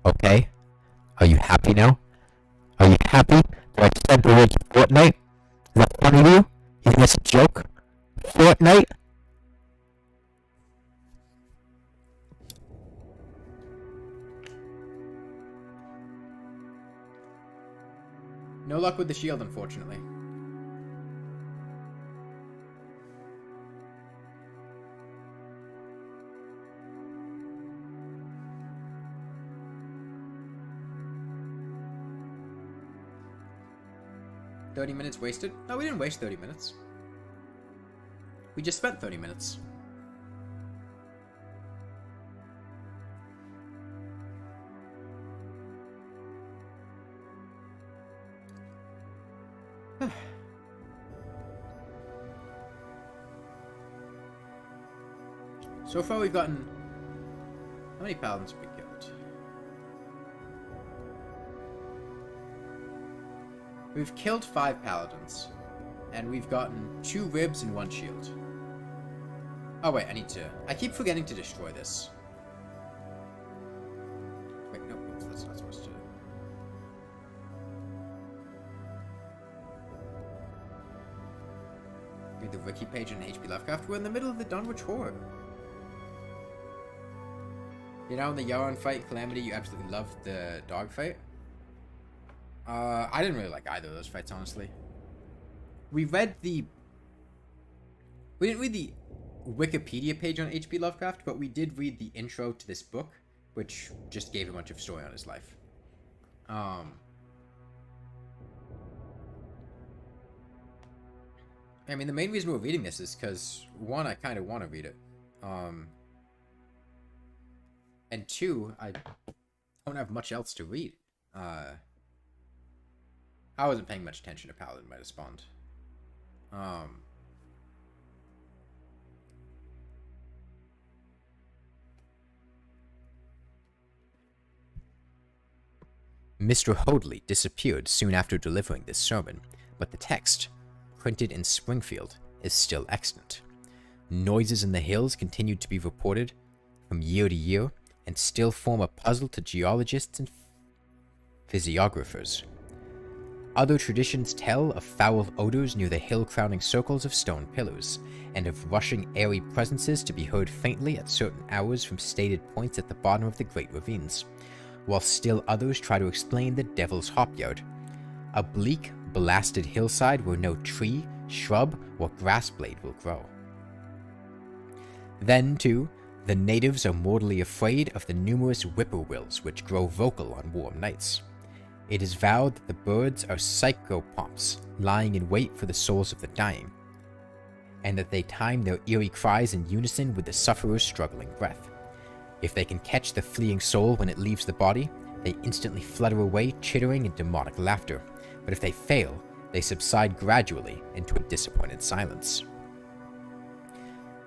Okay? Are you happy now? Are you happy that I said the word fortnight? Is that funny to you? You think that's a joke? Fortnight? No luck with the shield, unfortunately. 30 minutes wasted? No, we didn't waste 30 minutes. We just spent 30 minutes. So far we've gotten... How many paladins have we killed? We've killed 5 paladins. And we've gotten 2 ribs and 1 shield. Oh wait, I need to... I keep forgetting to destroy this. Wait, no, that's not supposed to... Read the wiki page on H.P. Lovecraft. We're in the middle of the Dunwich Horror. You know, in the Yaron fight, Calamity, you absolutely loved the dog fight. I didn't really like either of those fights, honestly. We didn't read the Wikipedia page on H.P. Lovecraft, but we did read the intro to this book, which just gave a bunch of story on his life. I mean, the main reason we're reading this is because, 1, I kind of want to read it. And 2, I don't have much else to read. I wasn't paying much attention to Paladin might have spawned. Mr. Hoadley disappeared soon after delivering this sermon, but the text, printed in Springfield, is still extant. Noises in the hills continued to be reported from year to year, and still form a puzzle to geologists and physiographers. Other traditions tell of foul odors near the hill-crowning circles of stone pillars, and of rushing airy presences to be heard faintly at certain hours from stated points at the bottom of the great ravines, while still others try to explain the Devil's Hopyard, a bleak, blasted hillside where no tree, shrub, or grass blade will grow. Then, too, the natives are mortally afraid of the numerous whippoorwills which grow vocal on warm nights. It is vowed that the birds are psychopomps, lying in wait for the souls of the dying, and that they time their eerie cries in unison with the sufferer's struggling breath. If they can catch the fleeing soul when it leaves the body, they instantly flutter away, chittering in demonic laughter, but if they fail, they subside gradually into a disappointed silence.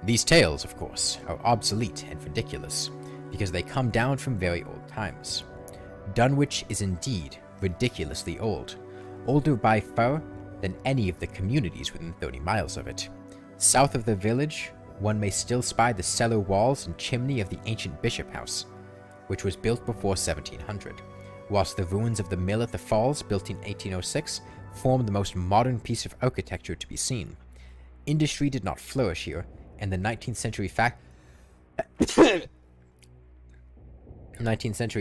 These tales, of course, are obsolete and ridiculous, because they come down from very old times. Dunwich is indeed ridiculously old, older by far than any of the communities within 30 miles of it. South of the village, one may still spy the cellar walls and chimney of the ancient bishop house, which was built before 1700, whilst the ruins of the mill at the falls, built in 1806, form the most modern piece of architecture to be seen. Industry did not flourish here, and the 19th century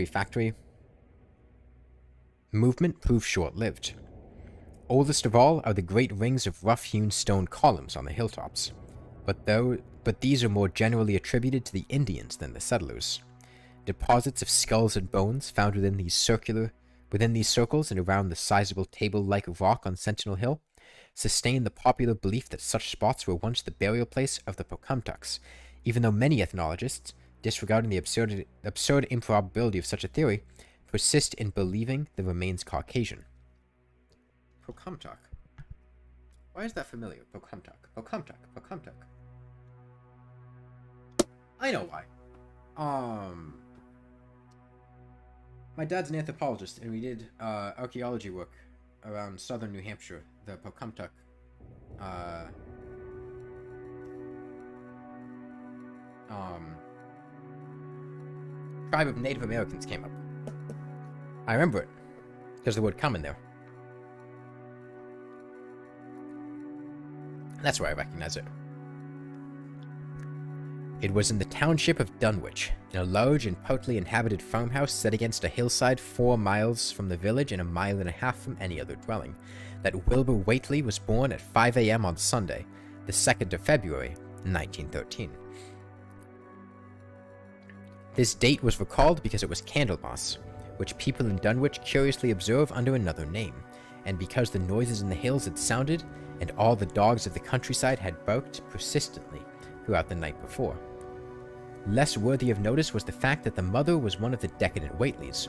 factory movement proved short-lived. Oldest of all are the great rings of rough-hewn stone columns on the hilltops, but these are more generally attributed to the Indians than the settlers. Deposits of skulls and bones found within these circles and around the sizable table-like rock on Sentinel Hill sustain the popular belief that such spots were once the burial place of the Pocumtucks, even though many ethnologists, disregarding the absurd improbability of such a theory, persist in believing the remains Caucasian. Pocumtuck. Why is that familiar? Pocumtuck. I know why. My dad's an anthropologist, and we did archaeology work around southern New Hampshire. The Pocumtuck tribe of Native Americans came up. I remember it because the word "come" in there. That's where I recognize it. It was in the township of Dunwich, in a large and partly inhabited farmhouse set against a hillside 4 miles from the village and 1.5 miles from any other dwelling, that Wilbur Whately was born at 5 a.m. on Sunday, the 2nd of February, 1913. This date was recalled because it was Candlemas, which people in Dunwich curiously observe under another name, and because the noises in the hills had sounded, and all the dogs of the countryside had barked persistently throughout the night before. Less worthy of notice was the fact that the mother was one of the decadent Whateleys,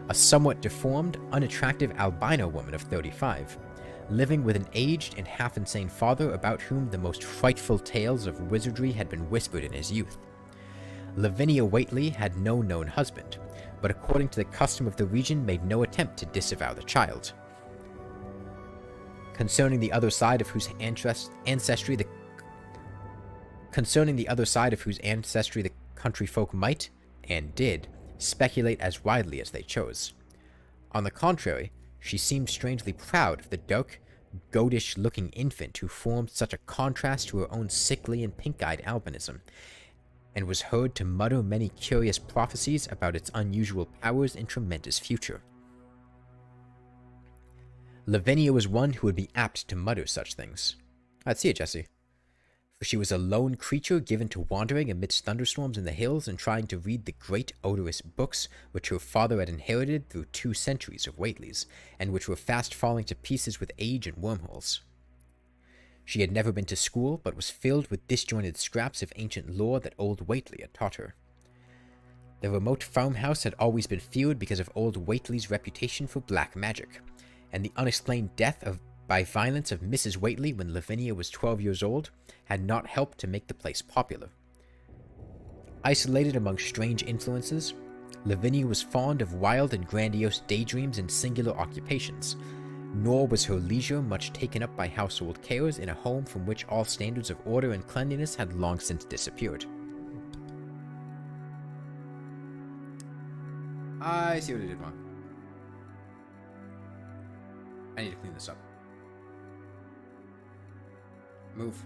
a somewhat deformed, unattractive albino woman of 35, living with an aged and half-insane father about whom the most frightful tales of wizardry had been whispered in his youth. Lavinia Whateley had no known husband, but according to the custom of the region made no attempt to disavow the child. Concerning the other side of whose ancestry the country folk might, and did, speculate as widely as they chose. On the contrary, she seemed strangely proud of the dark, goatish-looking infant who formed such a contrast to her own sickly and pink-eyed albinism, and was heard to mutter many curious prophecies about its unusual powers and tremendous future. Lavinia was one who would be apt to mutter such things. I'd see it, Jesse. For she was a lone creature given to wandering amidst thunderstorms in the hills and trying to read the great odorous books which her father had inherited through 2 centuries of Whateleys, and which were fast falling to pieces with age and wormholes. She had never been to school, but was filled with disjointed scraps of ancient lore that old Whateley had taught her. The remote farmhouse had always been feared because of old Whateley's reputation for black magic, and the unexplained death by violence of Mrs. Whateley when Lavinia was 12 years old had not helped to make the place popular. Isolated among strange influences, Lavinia was fond of wild and grandiose daydreams and singular occupations, nor was her leisure much taken up by household cares in a home from which all standards of order and cleanliness had long since disappeared. I see what I did wrong. I need to clean this up. Move.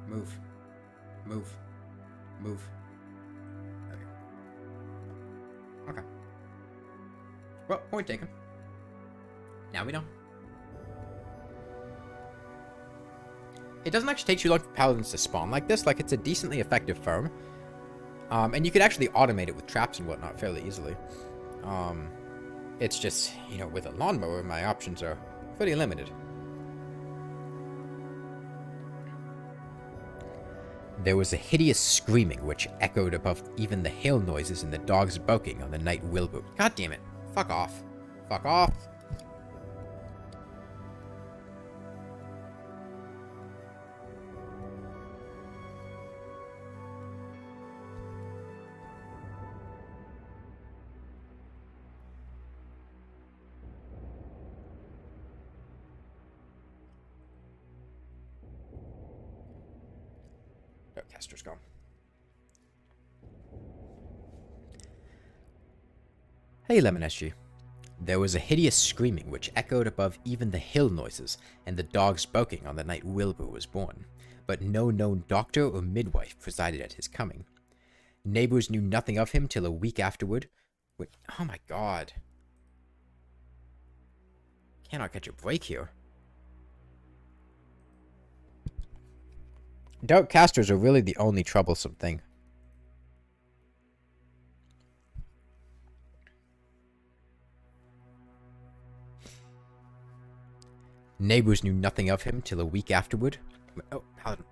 Move. Move. Move. There we go. Okay. Well, point taken. Now we know. It doesn't actually take too long for paladins to spawn like this. Like, it's a decently effective farm. And you could actually automate it with traps and whatnot fairly easily. It's just, you know, with a lawnmower, my options are pretty limited. There was a hideous screaming which echoed above even the hail noises and the dogs barking on the night Wilbur. God damn it. Fuck off. Fuck off. Caster's gone. Hey, Lemon SG. There was a hideous screaming which echoed above even the hill noises and the dogs barking on the night Wilbur was born, but no known doctor or midwife presided at his coming. Neighbors knew nothing of him till a week afterward. Oh my god. Cannot catch a break here. Dark casters are really the only troublesome thing. Neighbors knew nothing of him till a week afterward. Oh, Paladin.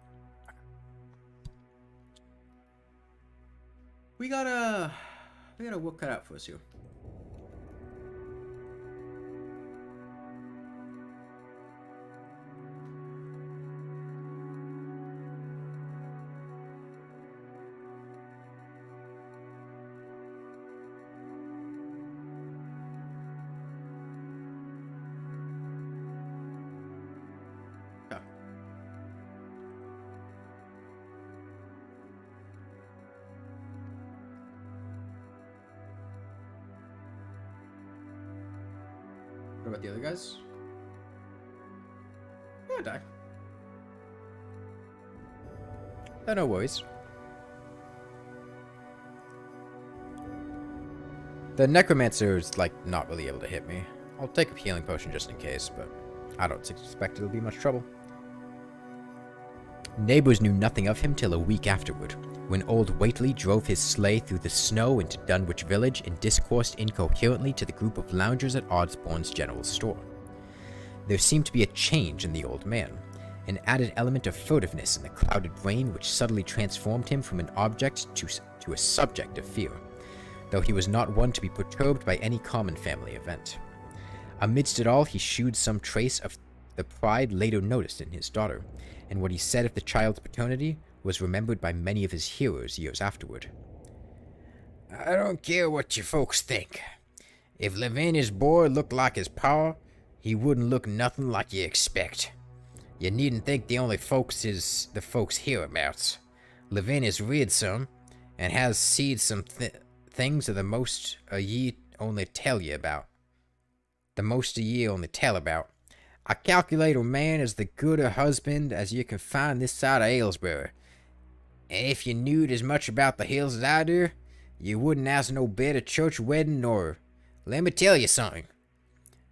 We got a work cut out for us here. What about the other guys? Oh, die. No worries. The necromancer is, like, not really able to hit me. I'll take a healing potion just in case, but I don't expect it'll be much trouble. Neighbors knew nothing of him till a week afterward, when old Whateley drove his sleigh through the snow into Dunwich village and discoursed incoherently to the group of loungers at Osborne's general store. There seemed to be a change in the old man, an added element of furtiveness in the clouded brain which subtly transformed him from an object to a subject of fear, though he was not one to be perturbed by any common family event. Amidst it all, he shewed some trace of the pride later noticed in his daughter, and what he said of the child's paternity was remembered by many of his hearers years afterward. "I don't care what you folks think. If Lavinia's boy looked like his pa, he wouldn't look nothing like you expect. You needn't think the only folks is the folks hereabouts. Lavinia's reared some, and has seed some things of the most a ye only tell you about. The most a ye only tell about. I calculate her man is the good a husband as you can find this side of Aylesbury. And if you knewed as much about the hills as I do, you wouldn't ask no better church wedding nor. Let me tell you something.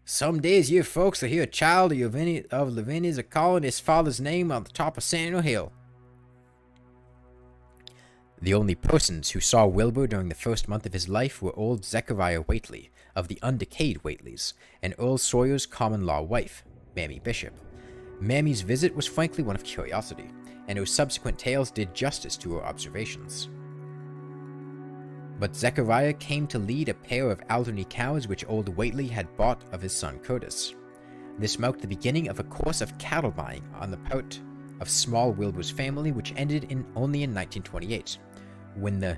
Some days your folks will hear a child of Lavinia's a calling his father's name on the top of Sentinel Hill." The only persons who saw Wilbur during the first month of his life were old Zechariah Whately, of the undecayed Whateleys, and Earl Sawyer's common-law wife, Mammy Bishop. Mammy's visit was frankly one of curiosity, and her subsequent tales did justice to her observations. But Zechariah came to lead a pair of Alderney cows which old Whately had bought of his son Curtis. This marked the beginning of a course of cattle buying on the part of small Wilbur's family, which ended only in 1928, when the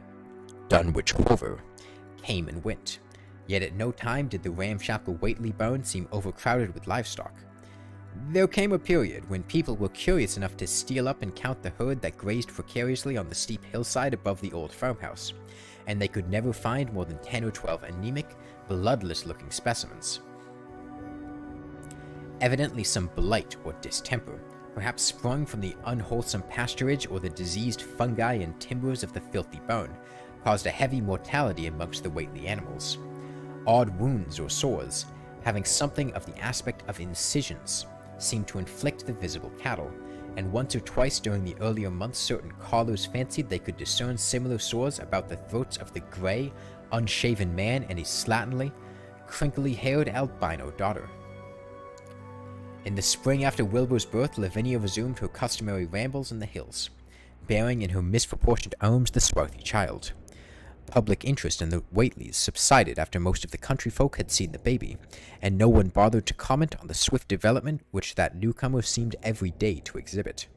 Dunwich Clover came and went. Yet at no time did the ramshackle Whately barn seem overcrowded with livestock. There came a period when people were curious enough to steal up and count the herd that grazed precariously on the steep hillside above the old farmhouse, and they could never find more than 10 or 12 anemic, bloodless-looking specimens. Evidently some blight or distemper, perhaps sprung from the unwholesome pasturage or the diseased fungi and timbers of the filthy bone, caused a heavy mortality amongst the Whately animals. Odd wounds or sores, having something of the aspect of incisions, seemed to inflict the visible cattle, and once or twice during the earlier months certain callers fancied they could discern similar sores about the throats of the grey, unshaven man and his slatternly, crinkly-haired albino daughter. In the spring after Wilbur's birth, Lavinia resumed her customary rambles in the hills, bearing in her misproportioned arms the swarthy child. Public interest in the Whateleys subsided after most of the country folk had seen the baby, and no one bothered to comment on the swift development which that newcomer seemed every day to exhibit.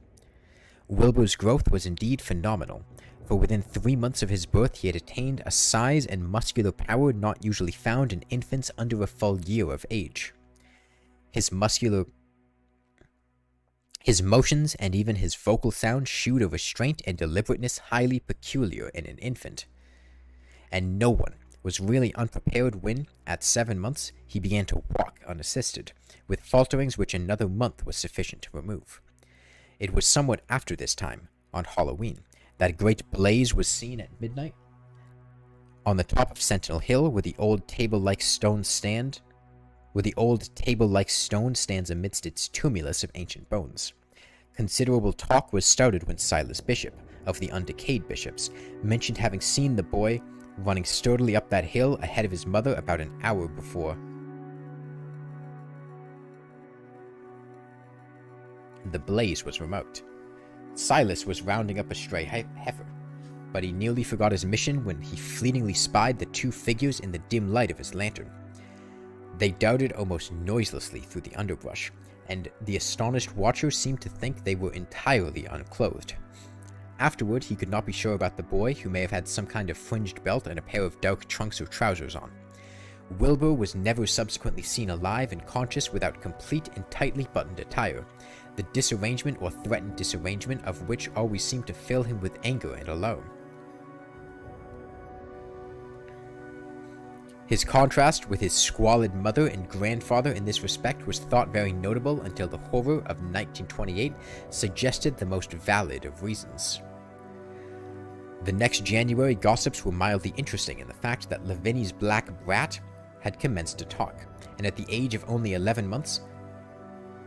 Wilbur's growth was indeed phenomenal, for within 3 months of his birth he had attained a size and muscular power not usually found in infants under a full year of age. His motions and even his vocal sound shewed a restraint and deliberateness highly peculiar in an infant. And no one was really unprepared when, at 7 months, he began to walk unassisted, with falterings which another month was sufficient to remove. It was somewhat after this time, on Halloween, that a great blaze was seen at midnight on the top of Sentinel Hill, where the old table-like stone stands amidst its tumulus of ancient bones. Considerable talk was started when Silas Bishop, of the undecayed bishops, mentioned having seen the boy running sturdily up that hill ahead of his mother about an hour before the blaze was remote. Silas was rounding up a stray heifer, but he nearly forgot his mission when he fleetingly spied the 2 figures in the dim light of his lantern. They darted almost noiselessly through the underbrush, and the astonished watcher seemed to think they were entirely unclothed. Afterward, he could not be sure about the boy, who may have had some kind of fringed belt and a pair of dark trunks or trousers on. Wilbur was never subsequently seen alive and conscious without complete and tightly buttoned attire, the disarrangement or threatened disarrangement of which always seemed to fill him with anger and alarm. His contrast with his squalid mother and grandfather in this respect was thought very notable until the horror of 1928 suggested the most valid of reasons. The next January, gossips were mildly interesting in the fact that Lavinia's black brat had commenced to talk, and at the age of only 11 months,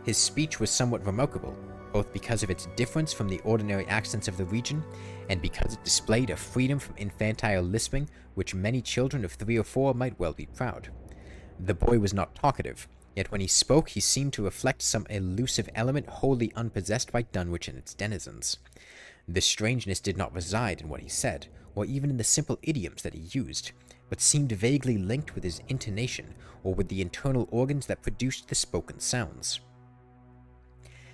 his speech was somewhat remarkable, both because of its difference from the ordinary accents of the region, and because it displayed a freedom from infantile lisping which many children of 3 or 4 might well be proud. The boy was not talkative, Yet when he spoke, he seemed to reflect some elusive element wholly unpossessed by Dunwich and its denizens. The strangeness did not reside in what he said, or even in the simple idioms that he used, but seemed vaguely linked with his intonation or with the internal organs that produced the spoken sounds.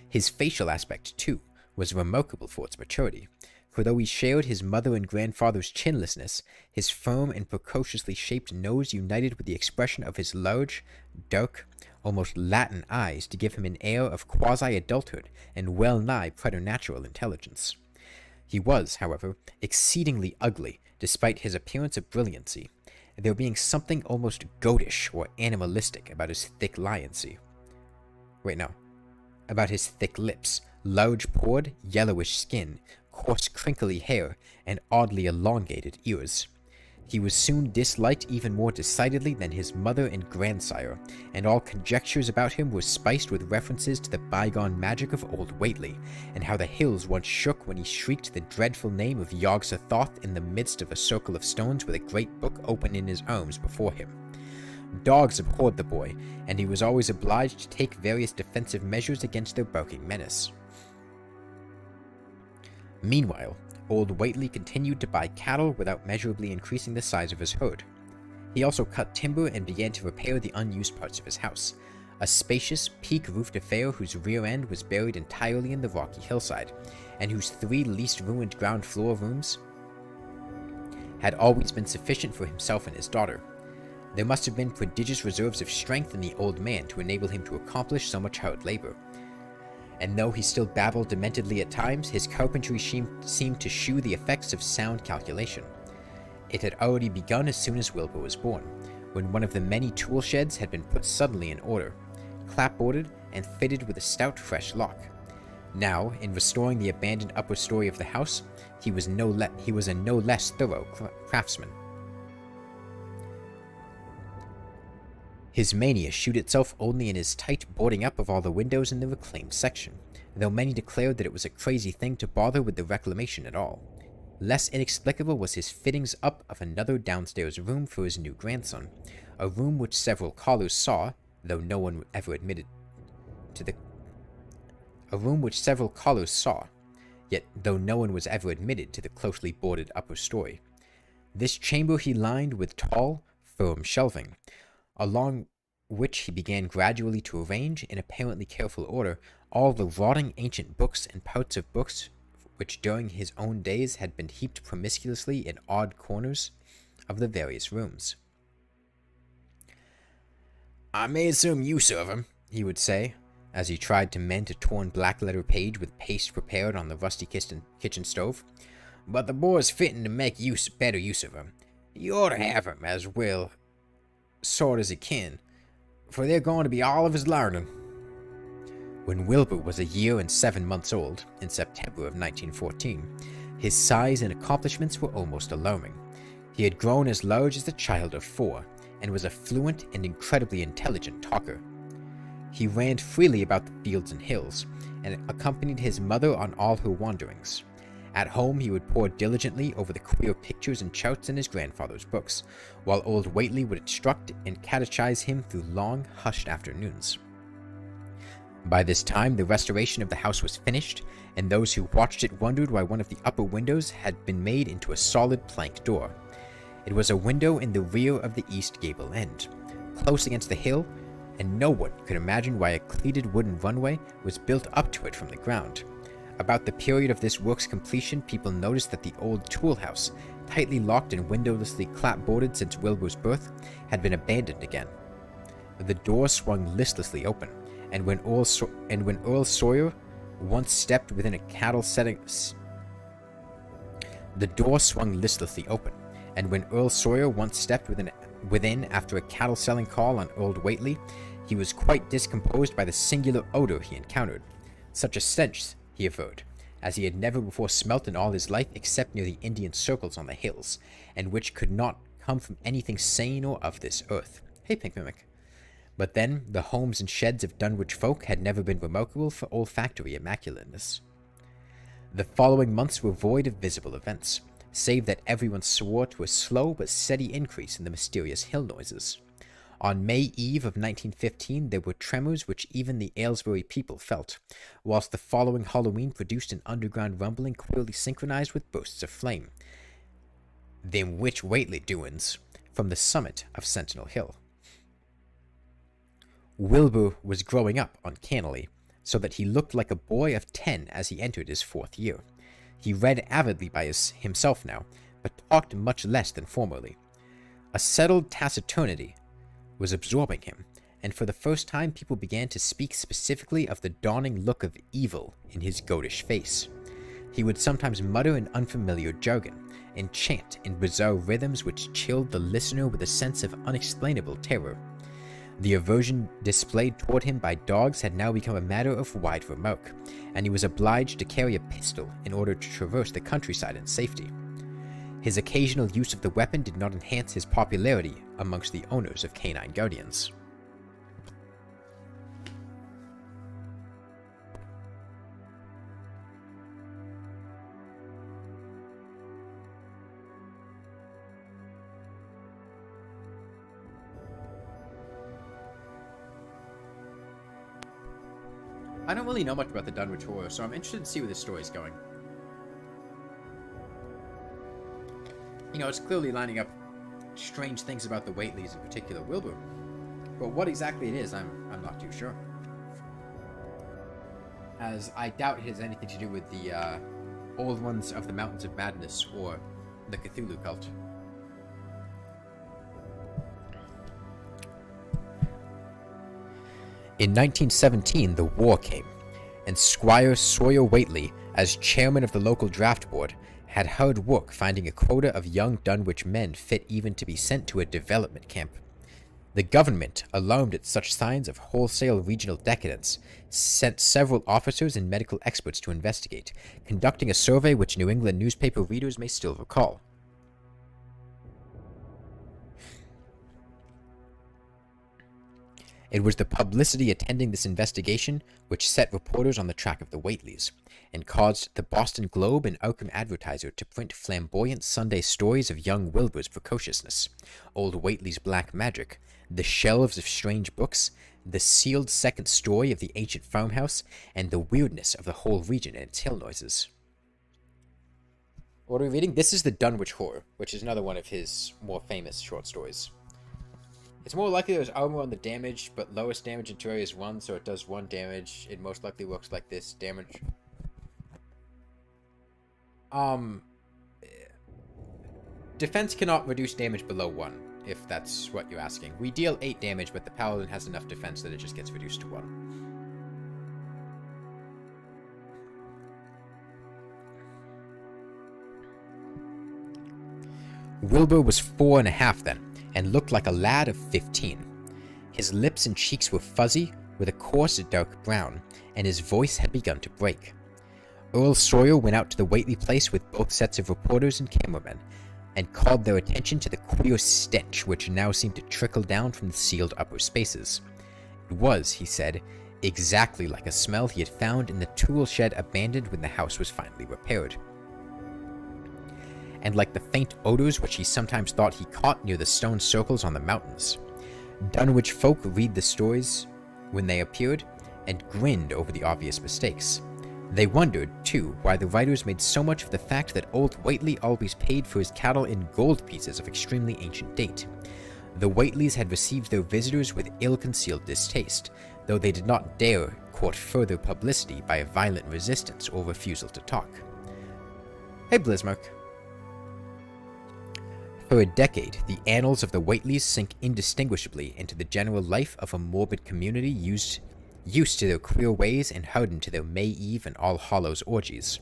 His facial aspect, too, was remarkable for its maturity, for though he shared his mother and grandfather's chinlessness, his firm and precociously shaped nose united with the expression of his large, dark, almost Latin eyes to give him an air of quasi-adulthood and well-nigh preternatural intelligence. He was, however, exceedingly ugly, despite his appearance of brilliancy, there being something almost goatish or animalistic about his thick about his thick lips, large-pored, yellowish skin, coarse crinkly hair, and oddly elongated ears. He was soon disliked even more decidedly than his mother and grandsire, and all conjectures about him were spiced with references to the bygone magic of old Whately, and how the hills once shook when he shrieked the dreadful name of Yog-Sothoth in the midst of a circle of stones with a great book open in his arms before him. Dogs abhorred the boy, and he was always obliged to take various defensive measures against their barking menace. Meanwhile, old Whately continued to buy cattle without measurably increasing the size of his herd. He also cut timber and began to repair the unused parts of his house, a spacious, peak-roofed affair whose rear end was buried entirely in the rocky hillside, and whose 3 least ruined ground floor rooms had always been sufficient for himself and his daughter. There must have been prodigious reserves of strength in the old man to enable him to accomplish so much hard labor. And though he still babbled dementedly at times, his carpentry seemed to shew the effects of sound calculation. It had already begun as soon as Wilbur was born, when one of the many tool sheds had been put suddenly in order, clapboarded and fitted with a stout fresh lock. Now, in restoring the abandoned upper story of the house, he was a no less thorough craftsman. His mania shewed itself only in his tight boarding up of all the windows in the reclaimed section, though many declared that it was a crazy thing to bother with the reclamation at all. Less inexplicable was his fittings up of another downstairs room for his new grandson, a room which several callers saw, though no one ever admitted to the yet though no one was ever admitted to the closely boarded upper story. This chamber he lined with tall, firm shelving, along which he began gradually to arrange, in apparently careful order, all the rotting ancient books and parts of books which during his own days had been heaped promiscuously in odd corners of the various rooms. "I made some use of 'em," he would say, as he tried to mend a torn black-letter page with paste prepared on the rusty kitchen stove. "But the boy's fitting to make better use of 'em. You ought to have 'em as well sort as he can, for they're going to be all of his learning." When Wilbur was a year and 7 months old, in September of 1914, his size and accomplishments were almost alarming. He had grown as large as a child of 4, and was a fluent and incredibly intelligent talker. He ran freely about the fields and hills, and accompanied his mother on all her wanderings. At home he would pore diligently over the queer pictures and charts in his grandfather's books, while old Whately would instruct and catechize him through long, hushed afternoons. By this time the restoration of the house was finished, and those who watched it wondered why one of the upper windows had been made into a solid plank door. It was a window in the rear of the east gable end, close against the hill, and no one could imagine why a cleated wooden runway was built up to it from the ground. About the period of this work's completion, people noticed that the old tool house, tightly locked and windowlessly clapboarded since Wilbur's birth, had been abandoned again. The door swung listlessly open, and when Earl Sawyer once stepped within a cattle selling after a cattle-selling call on old Whately, he was quite discomposed by the singular odor he encountered. Such a stench, he averred, as he had never before smelt in all his life except near the Indian circles on the hills, and which could not come from anything sane or of this earth. Hey, Pink Mimic. But then, the homes and sheds of Dunwich folk had never been remarkable for olfactory immaculateness. The following months were void of visible events, save that everyone swore to a slow but steady increase in the mysterious hill noises. On May Eve of 1915, there were tremors which even the Aylesbury people felt, whilst the following Halloween produced an underground rumbling queerly synchronized with bursts of flame. Them witch Whately doings from the summit of Sentinel Hill. Wilbur was growing up uncannily, so that he looked like a boy of 10 as he entered his 4th year. He read avidly by himself now, but talked much less than formerly. A settled taciturnity was absorbing him, and for the first time people began to speak specifically of the dawning look of evil in his goatish face. He would sometimes mutter in unfamiliar jargon, and chant in bizarre rhythms which chilled the listener with a sense of unexplainable terror. The aversion displayed toward him by dogs had now become a matter of wide remark, and he was obliged to carry a pistol in order to traverse the countryside in safety. His occasional use of the weapon did not enhance his popularity amongst the owners of canine guardians. I don't really know much about the Dunwich Horror, so I'm interested to see where this story's going. You know, it's clearly lining up strange things about the Whateleys, in particular Wilbur. But what exactly it is, I'm not too sure. As I doubt it has anything to do with the Old Ones of the Mountains of Madness or the Cthulhu cult. In 1917, the war came, and Squire Sawyer Whately, as chairman of the local draft board, had hard work finding a quota of young Dunwich men fit even to be sent to a development camp. The government, alarmed at such signs of wholesale regional decadence, sent several officers and medical experts to investigate, conducting a survey which New England newspaper readers may still recall. It was the publicity attending this investigation which set reporters on the track of the Whateleys, and caused the Boston Globe and Outcome Advertiser to print flamboyant Sunday stories of young Wilbur's precociousness, old Whately's black magic, the shelves of strange books, the sealed second story of the ancient farmhouse, and the weirdness of the whole region and its hill noises. What are we reading? This is the Dunwich Horror, which is another one of his more famous short stories. It's more likely there's armor on the damage, but lowest damage in Terraria is 1, so it does 1 damage. It most likely works like this. Damage. Defense cannot reduce damage below 1, if that's what you're asking. We deal 8 damage, but the Paladin has enough defense that it just gets reduced to 1. Wilbur was 4.5 then, and looked like a lad of 15. His lips and cheeks were fuzzy, with a coarse dark brown, and his voice had begun to break. Earl Sawyer went out to the Whately place with both sets of reporters and cameramen, and called their attention to the queer stench which now seemed to trickle down from the sealed upper spaces. It was, he said, exactly like a smell he had found in the tool shed abandoned when the house was finally repaired, and like the faint odors which he sometimes thought he caught near the stone circles on the mountains. Dunwich folk read the stories when they appeared, and grinned over the obvious mistakes. They wondered, too, why the writers made so much of the fact that old Whately always paid for his cattle in gold pieces of extremely ancient date. The Whateleys had received their visitors with ill-concealed distaste, though they did not dare court further publicity by a violent resistance or refusal to talk. Hey, Blizzmark. For a decade, the annals of the Whateleys sink indistinguishably into the general life of a morbid community used to their queer ways and hardened to their May Eve and All Hallows orgies.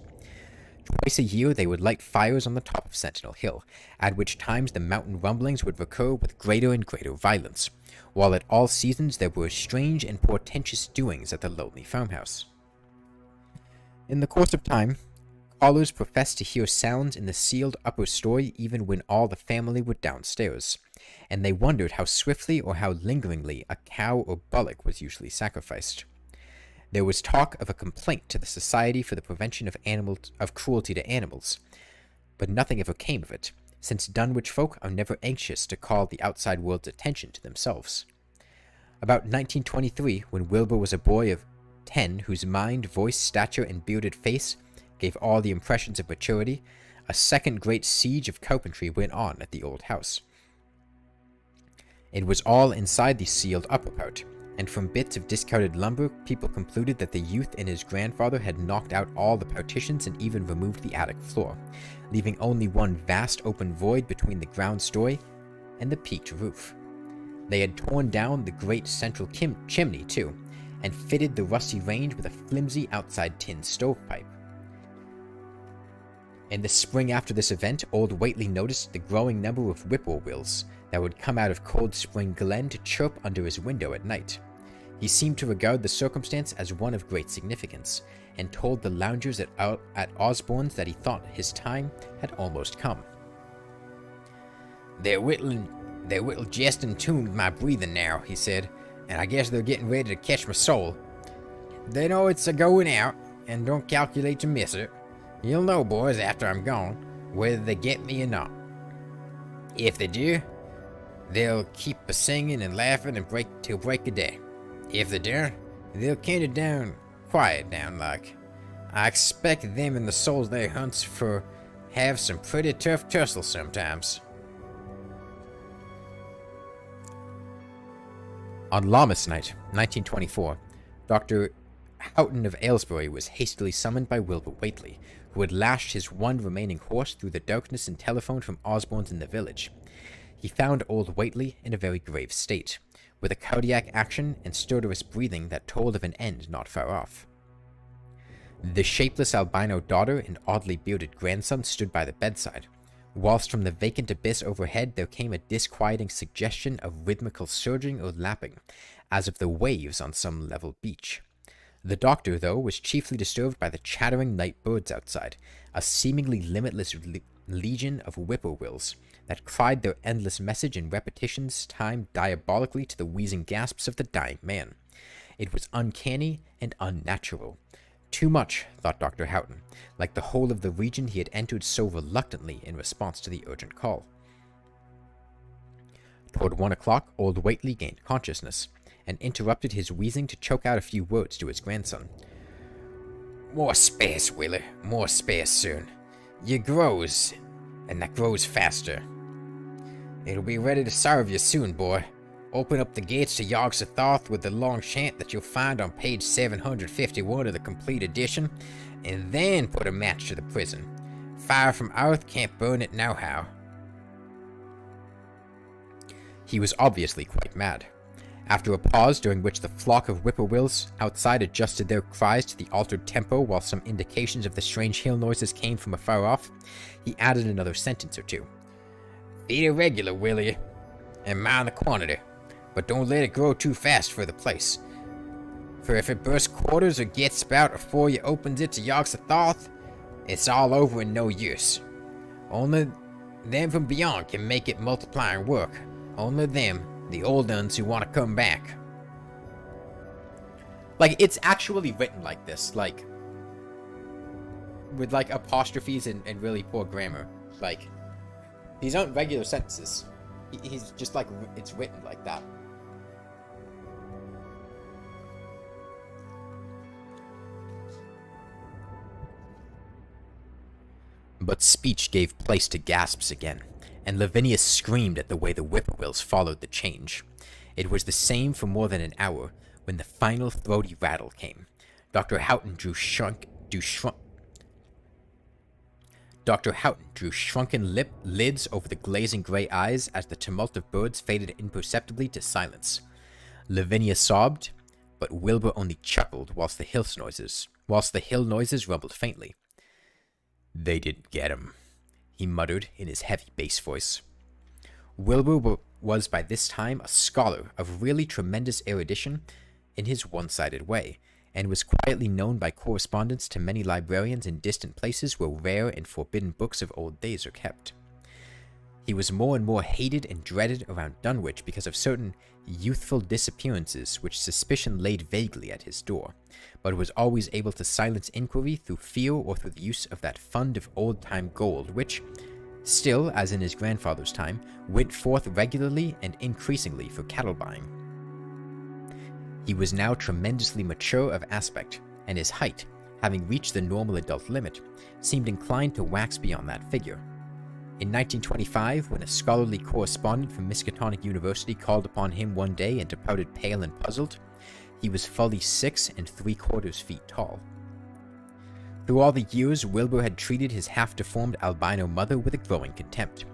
Twice a year they would light fires on the top of Sentinel Hill, at which times the mountain rumblings would recur with greater and greater violence, while at all seasons there were strange and portentous doings at the lonely farmhouse. In the course of time, callers professed to hear sounds in the sealed upper story even when all the family were downstairs, and they wondered how swiftly or how lingeringly a cow or bullock was usually sacrificed. There was talk of a complaint to the Society for the Prevention of Cruelty to Animals, but nothing ever came of it, since Dunwich folk are never anxious to call the outside world's attention to themselves. About 1923, when Wilbur was a boy of 10 whose mind, voice, stature, and bearded face gave all the impressions of maturity, a second great siege of carpentry went on at the old house. It was all inside the sealed upper part, and from bits of discarded lumber, people concluded that the youth and his grandfather had knocked out all the partitions and even removed the attic floor, leaving only one vast open void between the ground story and the peaked roof. They had torn down the great central chimney, too, and fitted the rusty range with a flimsy outside tin stovepipe. In the spring after this event, old Whately noticed the growing number of whippoorwills that would come out of Cold Spring Glen to chirp under his window at night. He seemed to regard the circumstance as one of great significance, and told the loungers at Osborne's that he thought his time had almost come. They're whittling jest in tune with my breathing now," he said, "and I guess they're getting ready to catch my soul. They know it's a-going out, and don't calculate to miss it. You'll know, boys, after I'm gone, whether they get me or not. If they do, they'll keep a-singing and laughing and till break of day. If they don't, they'll quiet down like. I expect them and the souls they hunts for have some pretty tough tussle sometimes." On Lammas night, 1924, Dr. Houghton of Aylesbury was hastily summoned by Wilbur Whately, who had lashed his one remaining horse through the darkness and telephoned from Osborne's in the village. He found old Whately in a very grave state, with a cardiac action and stertorous breathing that told of an end not far off. The shapeless albino daughter and oddly bearded grandson stood by the bedside, whilst from the vacant abyss overhead there came a disquieting suggestion of rhythmical surging or lapping, as of the waves on some level beach. The doctor, though, was chiefly disturbed by the chattering night birds outside, a seemingly limitless legion of whippoorwills that cried their endless message in repetitions timed diabolically to the wheezing gasps of the dying man. It was uncanny and unnatural. Too much, thought Dr. Houghton, like the whole of the region he had entered so reluctantly in response to the urgent call. Toward 1 o'clock, old Whately gained consciousness, and interrupted his wheezing to choke out a few words to his grandson. "More space, Willie, more space soon. You grows, and that grows faster. It'll be ready to serve you soon, boy. Open up the gates to Yogg-Sothoth with the long chant that you'll find on page 751 of the complete edition, and then put a match to the prison. Fire from earth can't burn it nohow." He was obviously quite mad. After a pause during which the flock of whippoorwills outside adjusted their cries to the altered tempo while some indications of the strange hill noises came from afar off, he added another sentence or two. "Feed it regular, will you? And mind the quantity. But don't let it grow too fast for the place. For if it bursts quarters or gets spout afore you opens it to Yogg-Sothoth, it's all over and no use. Only them from beyond can make it multiplying work. Only them, the old uns who want to come back." Like, it's actually written like this, like, with, like, apostrophes and really poor grammar. Like, these aren't regular sentences. He's just, like, it's written like that. But speech gave place to gasps again, and Lavinia screamed at the way the whippoorwills followed the change. It was the same for more than an hour, when the final throaty rattle came. Dr. Houghton drew shrunken lids over the glazing gray eyes as the tumult of birds faded imperceptibly to silence. Lavinia sobbed, but Wilbur only chuckled whilst the hill noises rumbled faintly. "They didn't get him," he muttered in his heavy bass voice. Wilbur was by this time a scholar of really tremendous erudition in his one-sided way, and was quietly known by correspondence to many librarians in distant places where rare and forbidden books of old days are kept. He was more and more hated and dreaded around Dunwich because of certain youthful disappearances which suspicion laid vaguely at his door, but was always able to silence inquiry through fear or through the use of that fund of old-time gold which, still, as in his grandfather's time, went forth regularly and increasingly for cattle buying. He was now tremendously mature of aspect, and his height, having reached the normal adult limit, seemed inclined to wax beyond that figure. In 1925, when a scholarly correspondent from Miskatonic University called upon him one day and departed pale and puzzled, he was fully 6 3/4 feet tall. Through all the years, Wilbur had treated his half-deformed albino mother with a growing contempt,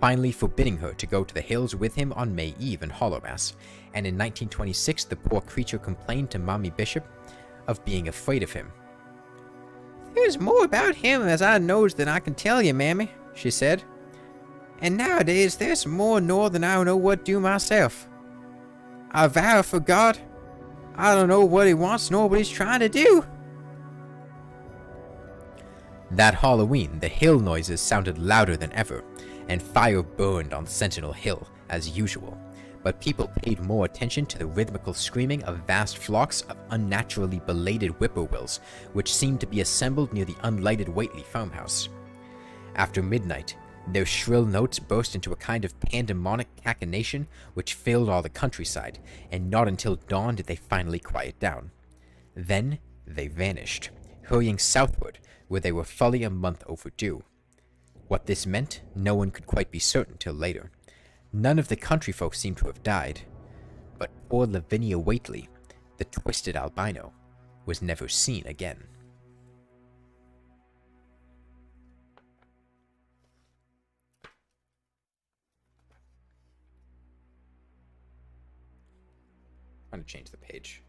finally forbidding her to go to the hills with him on May Eve and Hallowmass, and in 1926 the poor creature complained to Mommy Bishop of being afraid of him. "There's more about him as I knows than I can tell you, Mammy," she said. "And nowadays there's more nor than I know what do myself. I vow for God, I don't know what he wants nor what he's trying to do." That Halloween, the hill noises sounded louder than ever, and fire burned on Sentinel Hill, as usual, but people paid more attention to the rhythmical screaming of vast flocks of unnaturally belated whippoorwills, which seemed to be assembled near the unlighted Whately farmhouse. After midnight, their shrill notes burst into a kind of pandemonic cachinnation which filled all the countryside, and not until dawn did they finally quiet down. Then they vanished, hurrying southward, where they were fully a month overdue. What this meant, no one could quite be certain till later. None of the country folk seemed to have died, but poor Lavinia Whately, the twisted albino, was never seen again. I'm going to change the page.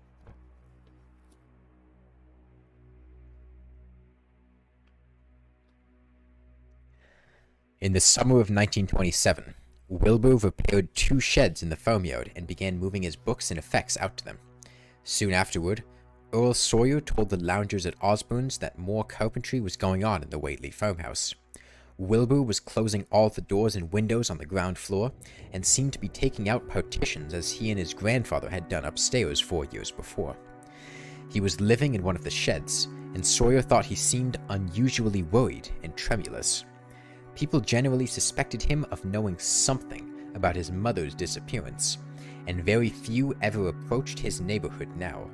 In the summer of 1927, Wilbur repaired 2 sheds in the farmyard and began moving his books and effects out to them. Soon afterward, Earl Sawyer told the loungers at Osborne's that more carpentry was going on in the Whately farmhouse. Wilbur was closing all the doors and windows on the ground floor, and seemed to be taking out partitions as he and his grandfather had done upstairs 4 years before. He was living in one of the sheds, and Sawyer thought he seemed unusually worried and tremulous. People generally suspected him of knowing something about his mother's disappearance, and very few ever approached his neighborhood now.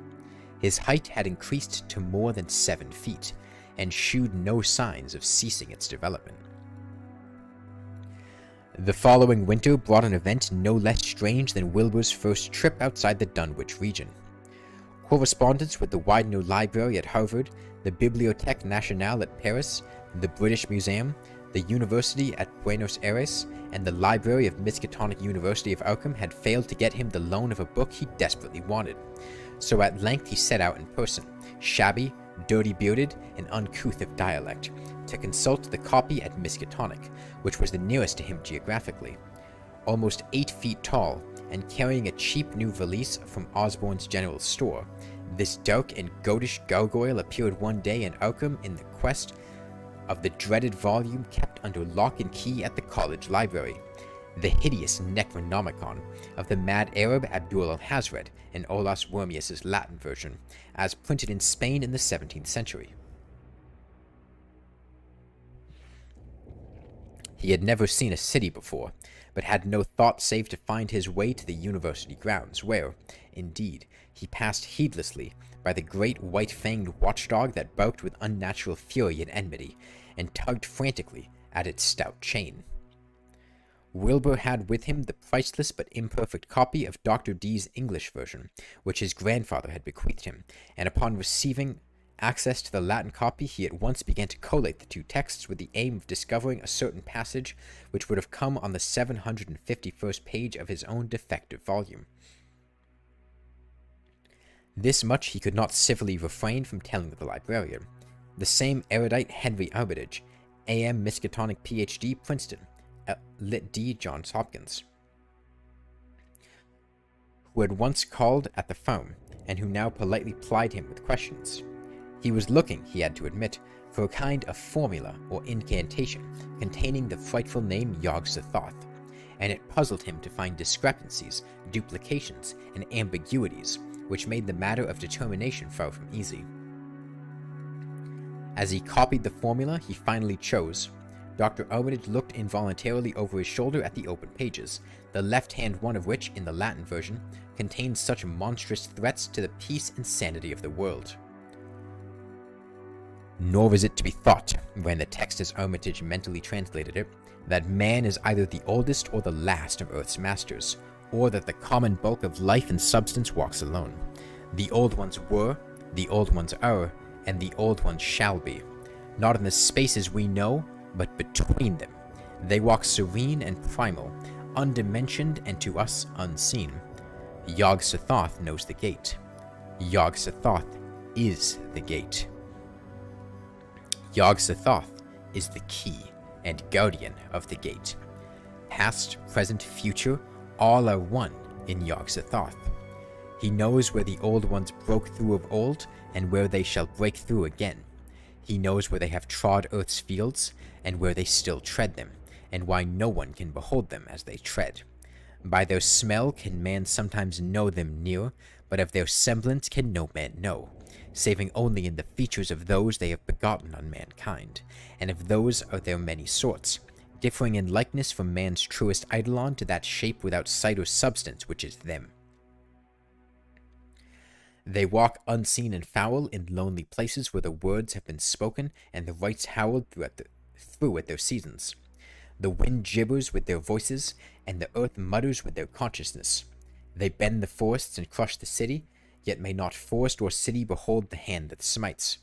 His height had increased to more than 7 feet, and shewed no signs of ceasing its development. The following winter brought an event no less strange than Wilbur's first trip outside the Dunwich region. Correspondence with the Widener Library at Harvard, the Bibliothèque Nationale at Paris, the British Museum, the University at Buenos Aires, and the Library of Miskatonic University of Arkham had failed to get him the loan of a book he desperately wanted. So at length he set out in person, shabby, dirty-bearded, and uncouth of dialect, to consult the copy at Miskatonic, which was the nearest to him geographically. Almost 8 feet tall, and carrying a cheap new valise from Osborne's general store, this dark and goatish gargoyle appeared one day in Arkham in the quest of the dreaded volume kept under lock and key at the college library, the hideous Necronomicon of the mad Arab Abdul al-Hazred in Olaus Wormius's Latin version, as printed in Spain in the 17th century. He had never seen a city before, but had no thought save to find his way to the university grounds, where, indeed, he passed heedlessly by the great white-fanged watchdog that barked with unnatural fury and enmity, and tugged frantically at its stout chain. Wilbur had with him the priceless but imperfect copy of Dr. Dee's English version, which his grandfather had bequeathed him, and upon receiving access to the Latin copy, he at once began to collate the 2 texts with the aim of discovering a certain passage which would have come on the 751st page of his own defective volume. This much he could not civilly refrain from telling the librarian, the same erudite Henry Armitage, A.M. Miskatonic Ph.D., Princeton, Lit D. Johns Hopkins, who had once called at the farm, and who now politely plied him with questions. He was looking, he had to admit, for a kind of formula or incantation containing the frightful name Yog-Sothoth, and it puzzled him to find discrepancies, duplications, and ambiguities, which made the matter of determination far from easy. As he copied the formula, he finally chose, Dr. Armitage looked involuntarily over his shoulder at the open pages, the left-hand one of which, in the Latin version, contained such monstrous threats to the peace and sanity of the world. Nor is it to be thought, when the text as Armitage mentally translated it, that man is either the oldest or the last of Earth's masters, or that the common bulk of life and substance walks alone. The old ones were, the old ones are, and the old ones shall be, not in the spaces we know, but between them. They walk serene and primal, undimensioned and to us unseen. Yog-Sothoth knows the gate. Yog-Sothoth is the gate. Yog-Sothoth is the key and guardian of the gate. Past, present, future, all are one in Yog-Sothoth. He knows where the old ones broke through of old, and where they shall break through again. He knows where they have trod Earth's fields, and where they still tread them, and why no one can behold them as they tread. By their smell can man sometimes know them near, but of their semblance can no man know, saving only in the features of those they have begotten on mankind, and of those are their many sorts, differing in likeness from man's truest eidolon to that shape without sight or substance which is them. They walk unseen and foul in lonely places where the words have been spoken and the rites howled through at their seasons. The wind gibbers with their voices, and the earth mutters with their consciousness. They bend the forests and crush the city, yet may not forest or city behold the hand that smites.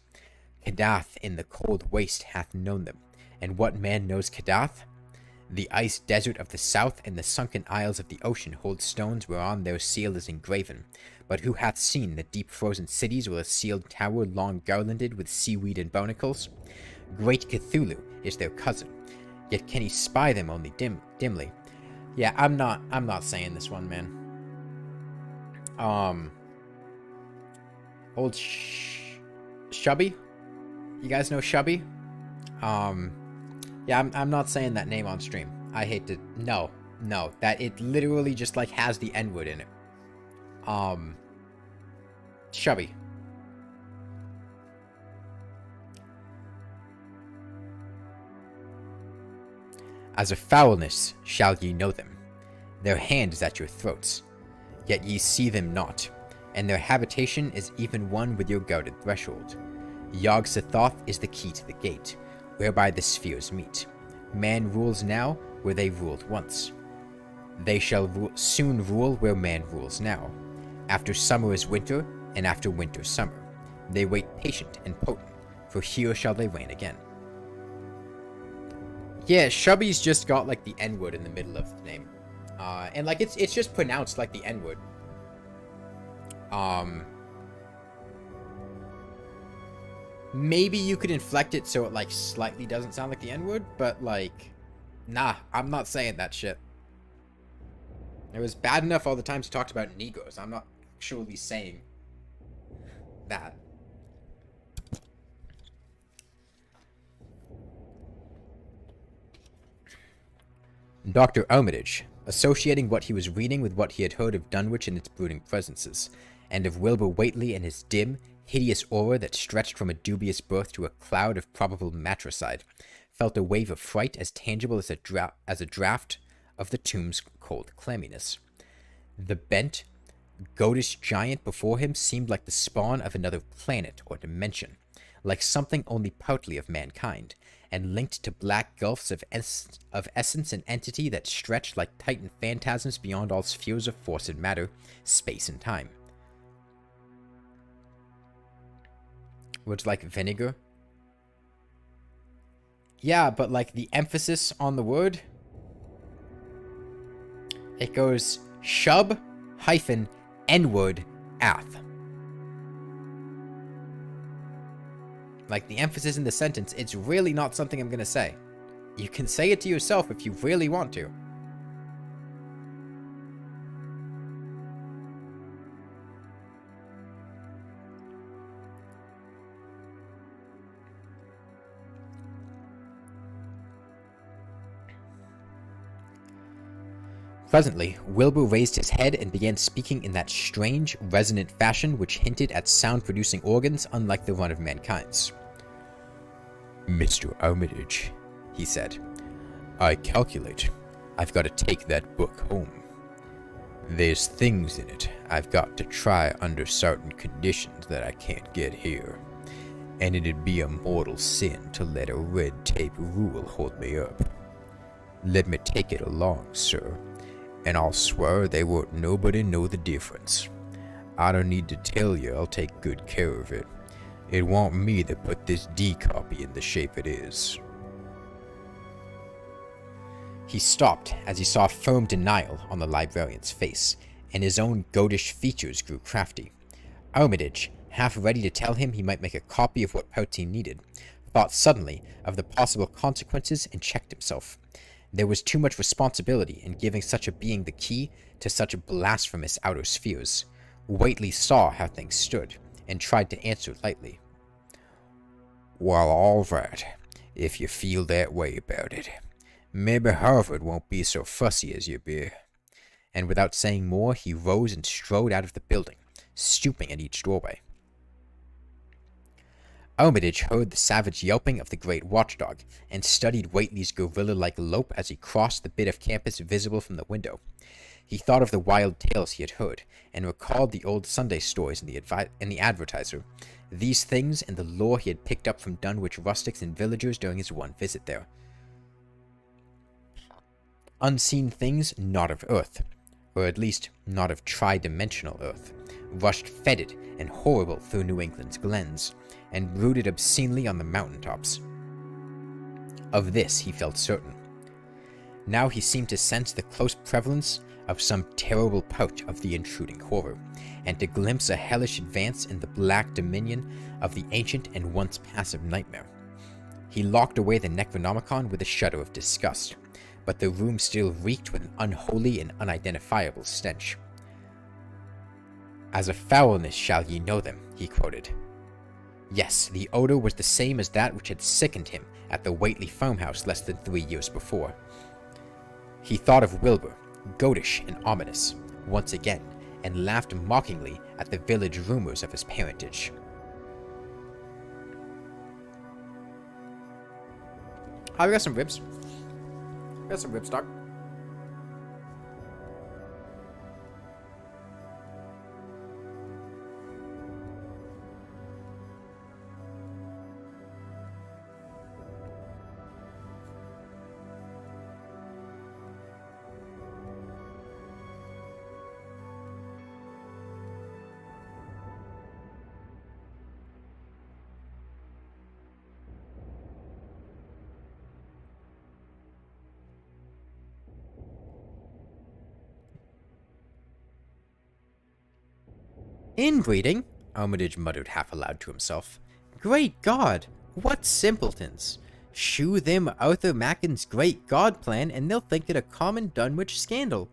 Kadath in the cold waste hath known them, and what man knows Kadath? The ice desert of the south and the sunken isles of the ocean hold stones whereon their seal is engraven, but who hath seen the deep frozen cities or a sealed tower long garlanded with seaweed and barnacles? Great Cthulhu is their cousin, yet can he spy them only dimly. Yeah, I'm not saying this one, man. Old Shubby? You guys know Shubby? Yeah, I'm not saying that name on stream. I hate to... No. That it literally just, like, has the N-word in it. Shubby. As a foulness shall ye know them. Their hand is at your throats, yet ye see them not, and their habitation is even one with your guarded threshold. Yog-Sothoth is the key to the gate, whereby the spheres meet. Man rules now where they ruled once. They shall soon rule where man rules now. After summer is winter, and after winter summer. They wait patient and potent, for here shall they reign again. Yeah, Shubby's just got, like, the N-word in the middle of the name. And, like, it's just pronounced like the N-word. Maybe you could inflect it so it, like, slightly doesn't sound like the N-word, but, like, nah, I'm not saying that shit. It was bad enough all the times he talked about Negros. I'm not actually saying that. Dr. Armitage, associating what he was reading with what he had heard of Dunwich and its brooding presences, and of Wilbur Whately and his dim, hideous aura that stretched from a dubious birth to a cloud of probable matricide, felt a wave of fright as tangible as a draught of the tomb's cold clamminess. The bent, goatish giant before him seemed like the spawn of another planet or dimension, like something only partly of mankind, and linked to black gulfs of essence and entity that stretched like titan phantasms beyond all spheres of force and matter, space and time. Words like vinegar? Yeah, but like the emphasis on the word, it goes shub hyphen n-word ath. Like the emphasis in the sentence, it's really not something I'm gonna say. You can say it to yourself if you really want to. Presently, Wilbur raised his head and began speaking in that strange, resonant fashion which hinted at sound-producing organs unlike the run of mankind's. Mr. Armitage, he said. "I calculate I've got to take that book home. There's things in it I've got to try under certain conditions that I can't get here, and it'd be a mortal sin to let a red tape rule hold me up. Let me take it along, sir, and I'll swear they won't nobody know the difference. I don't need to tell you I'll take good care of it. It won't me that put this D copy in the shape it is." He stopped as he saw firm denial on the librarian's face, and his own goatish features grew crafty. Armitage, half ready to tell him he might make a copy of what parts he needed, thought suddenly of the possible consequences and checked himself. There was too much responsibility in giving such a being the key to such blasphemous outer spheres. Whately saw how things stood, and tried to answer lightly. "Well, all right, if you feel that way about it. Maybe Harvard won't be so fussy as you be." And without saying more, he rose and strode out of the building, stooping at each doorway. Armitage heard the savage yelping of the great watchdog, and studied Whately's gorilla-like lope as he crossed the bit of campus visible from the window. He thought of the wild tales he had heard, and recalled the old Sunday stories in the Advertiser, these things and the lore he had picked up from Dunwich rustics and villagers during his one visit there. Unseen things not of Earth, or at least not of tri-dimensional Earth, rushed fetid and horrible through New England's glens, and brooded obscenely on the mountaintops. Of this he felt certain. Now he seemed to sense the close prevalence of some terrible pouch of the intruding horror, and to glimpse a hellish advance in the black dominion of the ancient and once passive nightmare. He locked away the Necronomicon with a shudder of disgust, but the room still reeked with an unholy and unidentifiable stench. "As a foulness shall ye know them," he quoted. Yes, the odor was the same as that which had sickened him at the Whately farmhouse less than 3 years before. He thought of Wilbur, goatish and ominous, once again, and laughed mockingly at the village rumors of his parentage. Oh, we got some ribs. We got some rib stock. "Inbreeding?" Armitage muttered half aloud to himself. "Great God! What simpletons! Shew them Arthur Macken's great God plan, and they'll think it a common Dunwich scandal.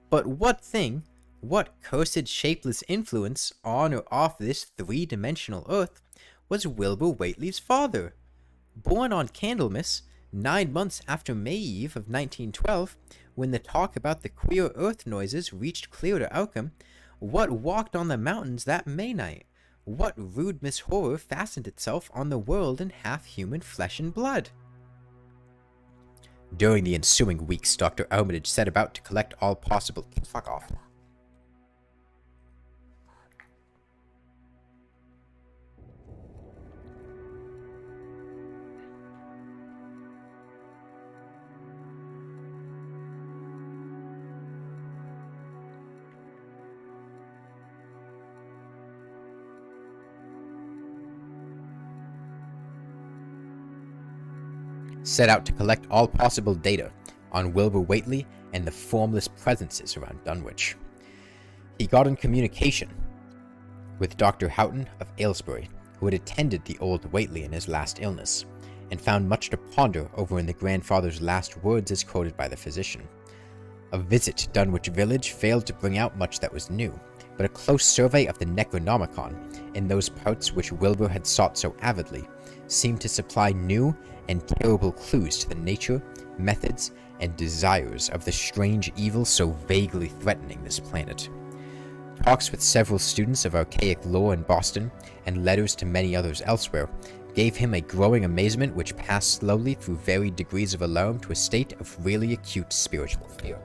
But what thing, what cursed shapeless influence on or off this three-dimensional earth was Wilbur Whately's father? Born on Candlemas, 9 months after May Eve of 1912, when the talk about the queer earth noises reached clear to Oakham, what walked on the mountains that May night? What rude mishorror fastened itself on the world in half-human flesh and blood?" During the ensuing weeks, Dr. Armitage set about to collect all possible... Fuck off. Set out to collect all possible data on Wilbur Whately and the formless presences around Dunwich. He got in communication with Dr. Houghton of Aylesbury, who had attended the old Whately in his last illness, and found much to ponder over in the grandfather's last words as quoted by the physician. A visit to Dunwich village failed to bring out much that was new, but a close survey of the Necronomicon, in those parts which Wilbur had sought so avidly, seemed to supply new and terrible clues to the nature, methods, and desires of the strange evil so vaguely threatening this planet. Talks with several students of archaic lore in Boston, and letters to many others elsewhere, gave him a growing amazement which passed slowly through varied degrees of alarm to a state of really acute spiritual fear.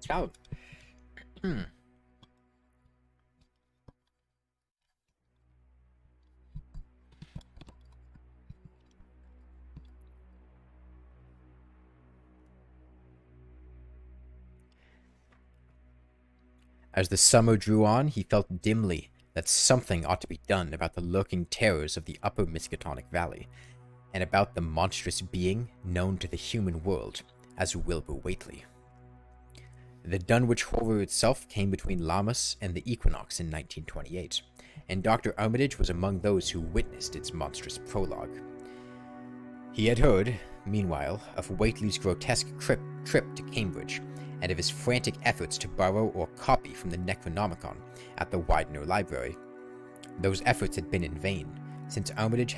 Valid. As the summer drew on, he felt dimly that something ought to be done about the lurking terrors of the upper Miskatonic Valley, and about the monstrous being known to the human world as Wilbur Whately. The Dunwich horror itself came between Lammas and the equinox in 1928, and Dr. Armitage was among those who witnessed its monstrous prologue. He had heard, meanwhile, of Whately's grotesque trip to Cambridge, and of his frantic efforts to borrow or copy from the Necronomicon at the Widener Library. Those efforts had been in vain, since Armitage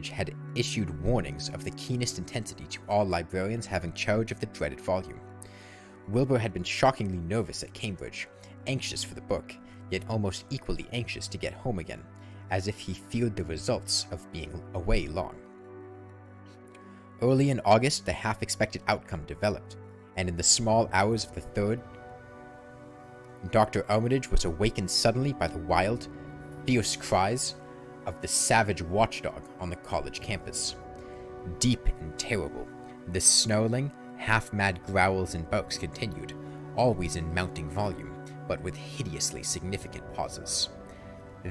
had issued warnings of the keenest intensity to all librarians having charge of the dreaded volume. Wilbur had been shockingly nervous at Cambridge, anxious for the book, yet almost equally anxious to get home again, as if he feared the results of being away long. Early in August, the half-expected outcome developed, and in the small hours of the 3rd, Dr. Armitage was awakened suddenly by the wild, fierce cries of the savage watchdog on the college campus. Deep and terrible, the snarling, half-mad growls and barks continued, always in mounting volume, but with hideously significant pauses.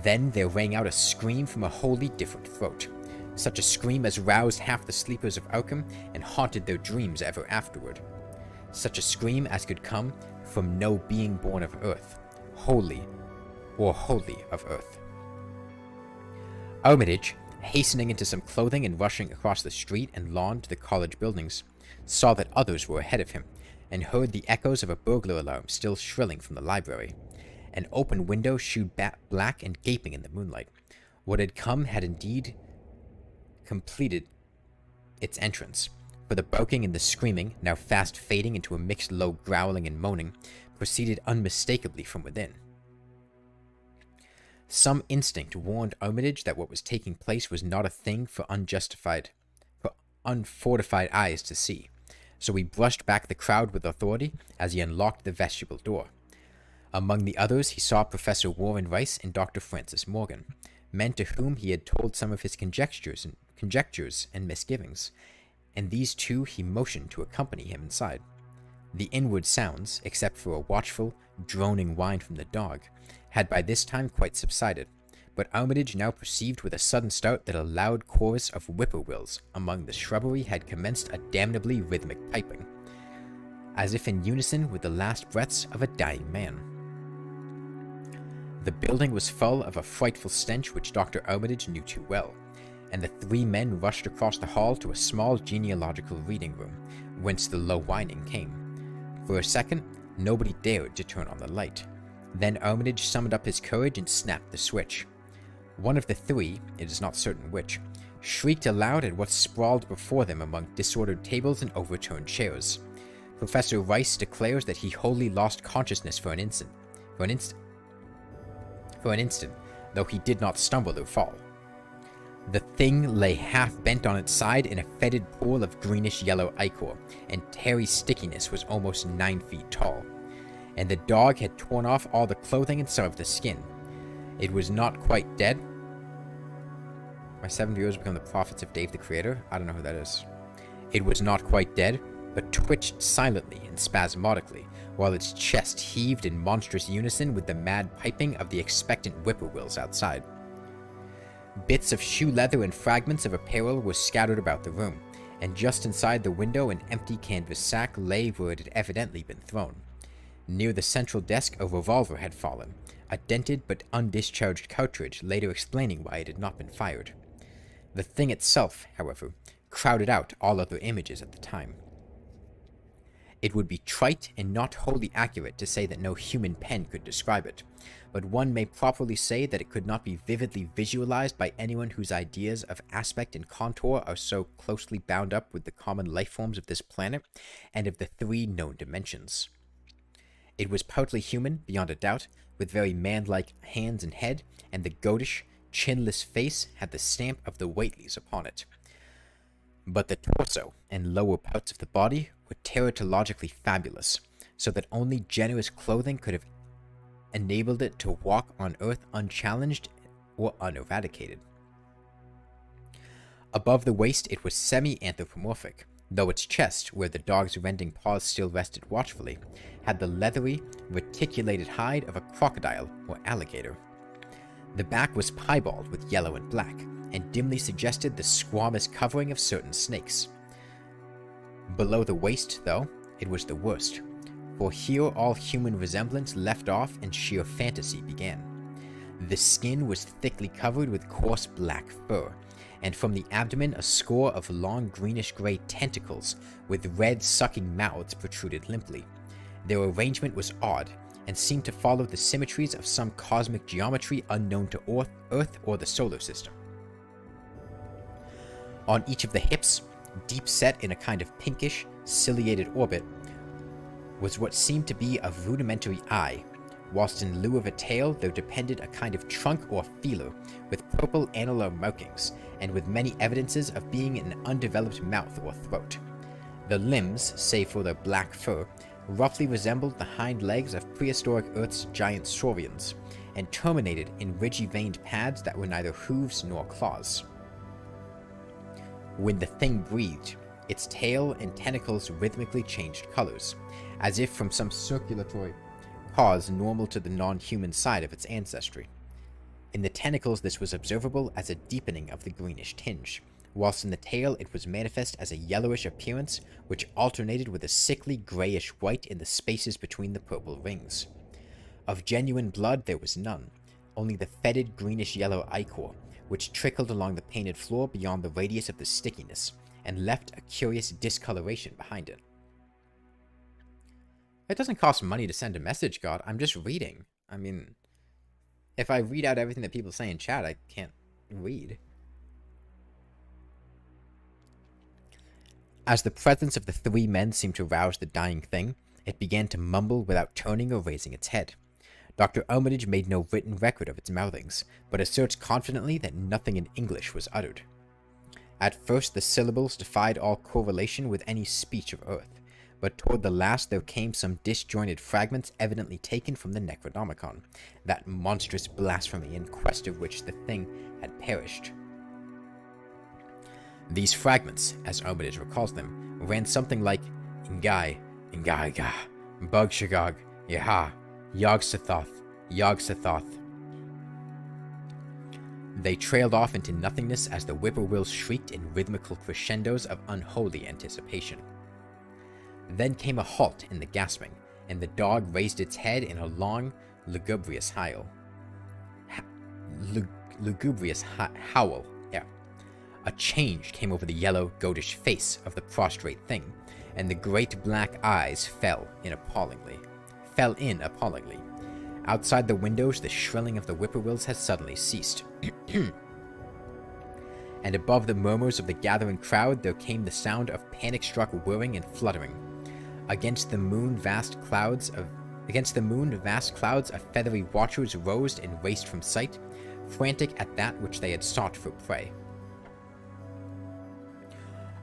Then there rang out a scream from a wholly different throat, such a scream as roused half the sleepers of Arkham and haunted their dreams ever afterward. Such a scream as could come from no being born of earth, wholly of earth. Armitage, hastening into some clothing and rushing across the street and lawn to the college buildings, saw that others were ahead of him, and heard the echoes of a burglar alarm still shrilling from the library. An open window shewed black and gaping in the moonlight. What had come had indeed completed its entrance, for the barking and the screaming, now fast fading into a mixed low growling and moaning, proceeded unmistakably from within. Some instinct warned Armitage that what was taking place was not a thing for unfortified eyes to see, so he brushed back the crowd with authority as he unlocked the vestibule door. Among the others, he saw Professor Warren Rice and Dr. Francis Morgan, men to whom he had told some of his conjectures and misgivings, and these two he motioned to accompany him inside. The inward sounds, except for a watchful, droning whine from the dog, had by this time quite subsided, but Armitage now perceived with a sudden start that a loud chorus of whippoorwills among the shrubbery had commenced a damnably rhythmic piping, as if in unison with the last breaths of a dying man. The building was full of a frightful stench which Dr. Armitage knew too well, and the three men rushed across the hall to a small genealogical reading room, whence the low whining came. For a second, nobody dared to turn on the light. Then Armitage summoned up his courage and snapped the switch. One of the three, it is not certain which, shrieked aloud at what sprawled before them among disordered tables and overturned chairs. Professor Rice declares that he wholly lost consciousness for an instant, though he did not stumble or fall. The thing lay half bent on its side in a fetid pool of greenish-yellow ichor, and Terry's stickiness was almost 9 feet tall, and the dog had torn off all the clothing and some of the skin. It was not quite dead. My 7 viewers become the prophets of Dave the Creator. I don't know who that is. It was not quite dead, but twitched silently and spasmodically, while its chest heaved in monstrous unison with the mad piping of the expectant whippoorwills outside. Bits of shoe leather and fragments of apparel were scattered about the room, and just inside the window an empty canvas sack lay where it had evidently been thrown. Near the central desk, a revolver had fallen, a dented but undischarged cartridge later explaining why it had not been fired. The thing itself, however, crowded out all other images at the time. It would be trite and not wholly accurate to say that no human pen could describe it, but one may properly say that it could not be vividly visualized by anyone whose ideas of aspect and contour are so closely bound up with the common life forms of this planet and of the 3 known dimensions. It was partly human, beyond a doubt, with very man-like hands and head, and the goatish, chinless face had the stamp of the Whateleys upon it. But the torso and lower parts of the body were teratologically fabulous, so that only generous clothing could have enabled it to walk on Earth unchallenged or uneradicated. Above the waist it was semi-anthropomorphic, though its chest, where the dog's rending paws still rested watchfully, had the leathery, reticulated hide of a crocodile or alligator. The back was piebald with yellow and black, and dimly suggested the squamous covering of certain snakes. Below the waist, though, it was the worst, for here all human resemblance left off and sheer fantasy began. The skin was thickly covered with coarse black fur, and from the abdomen a score of long greenish-gray tentacles with red sucking mouths protruded limply. Their arrangement was odd, and seemed to follow the symmetries of some cosmic geometry unknown to Earth or the solar system. On each of the hips, deep set in a kind of pinkish, ciliated orbit, was what seemed to be a rudimentary eye, whilst in lieu of a tail there depended a kind of trunk or feeler with purple annular markings, and with many evidences of being an undeveloped mouth or throat. The limbs, save for their black fur, roughly resembled the hind legs of prehistoric Earth's giant saurians, and terminated in ridgy-veined pads that were neither hooves nor claws. When the thing breathed, its tail and tentacles rhythmically changed colors, as if from some circulatory cause normal to the non-human side of its ancestry. In the tentacles this was observable as a deepening of the greenish tinge, whilst in the tail it was manifest as a yellowish appearance which alternated with a sickly greyish-white in the spaces between the purple rings. Of genuine blood there was none, only the fetid greenish-yellow ichor, which trickled along the painted floor beyond the radius of the stickiness, and left a curious discoloration behind it. It doesn't cost money to send a message, God. I'm just reading. I mean, if I read out everything that people say in chat, I can't read. As the presence of the 3 men seemed to rouse the dying thing, it began to mumble without turning or raising its head. Dr. Armitage made no written record of its mouthings, but asserts confidently that nothing in English was uttered. At first the syllables defied all correlation with any speech of Earth, but toward the last there came some disjointed fragments evidently taken from the Necronomicon, that monstrous blasphemy in quest of which the thing had perished. These fragments, as Armitage recalls them, ran something like Ngai, Ngaiga, Bugshagog, Yaha, Yog-Sothoth, Yog-Sothoth. They trailed off into nothingness as the whippoorwills shrieked in rhythmical crescendos of unholy anticipation. Then came a halt in the gasping, and the dog raised its head in a long, lugubrious howl. Howl. A change came over the yellow, goatish face of the prostrate thing, and the great black eyes fell in appallingly. Outside the windows, the shrilling of the whippoorwills had suddenly ceased. And above the murmurs of the gathering crowd, there came the sound of panic-struck whirring and fluttering. Against the moon, vast clouds of feathery watchers rose and raced from sight, frantic at that which they had sought for prey.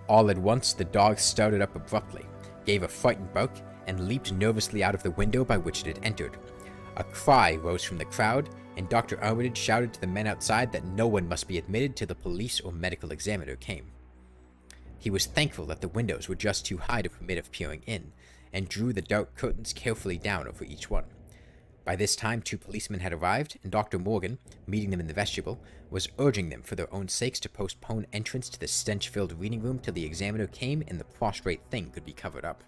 All at once, the dog started up abruptly, gave a frightened bark, and leaped nervously out of the window by which it had entered. A cry rose from the crowd, and Dr. Armitage shouted to the men outside that no one must be admitted till the police or medical examiner came. He was thankful that the windows were just too high to permit of peering in, and drew the dark curtains carefully down over each one. By this time 2 policemen had arrived, and Dr. Morgan, meeting them in the vestibule, was urging them for their own sakes to postpone entrance to the stench-filled reading room till the examiner came and the prostrate thing could be covered up.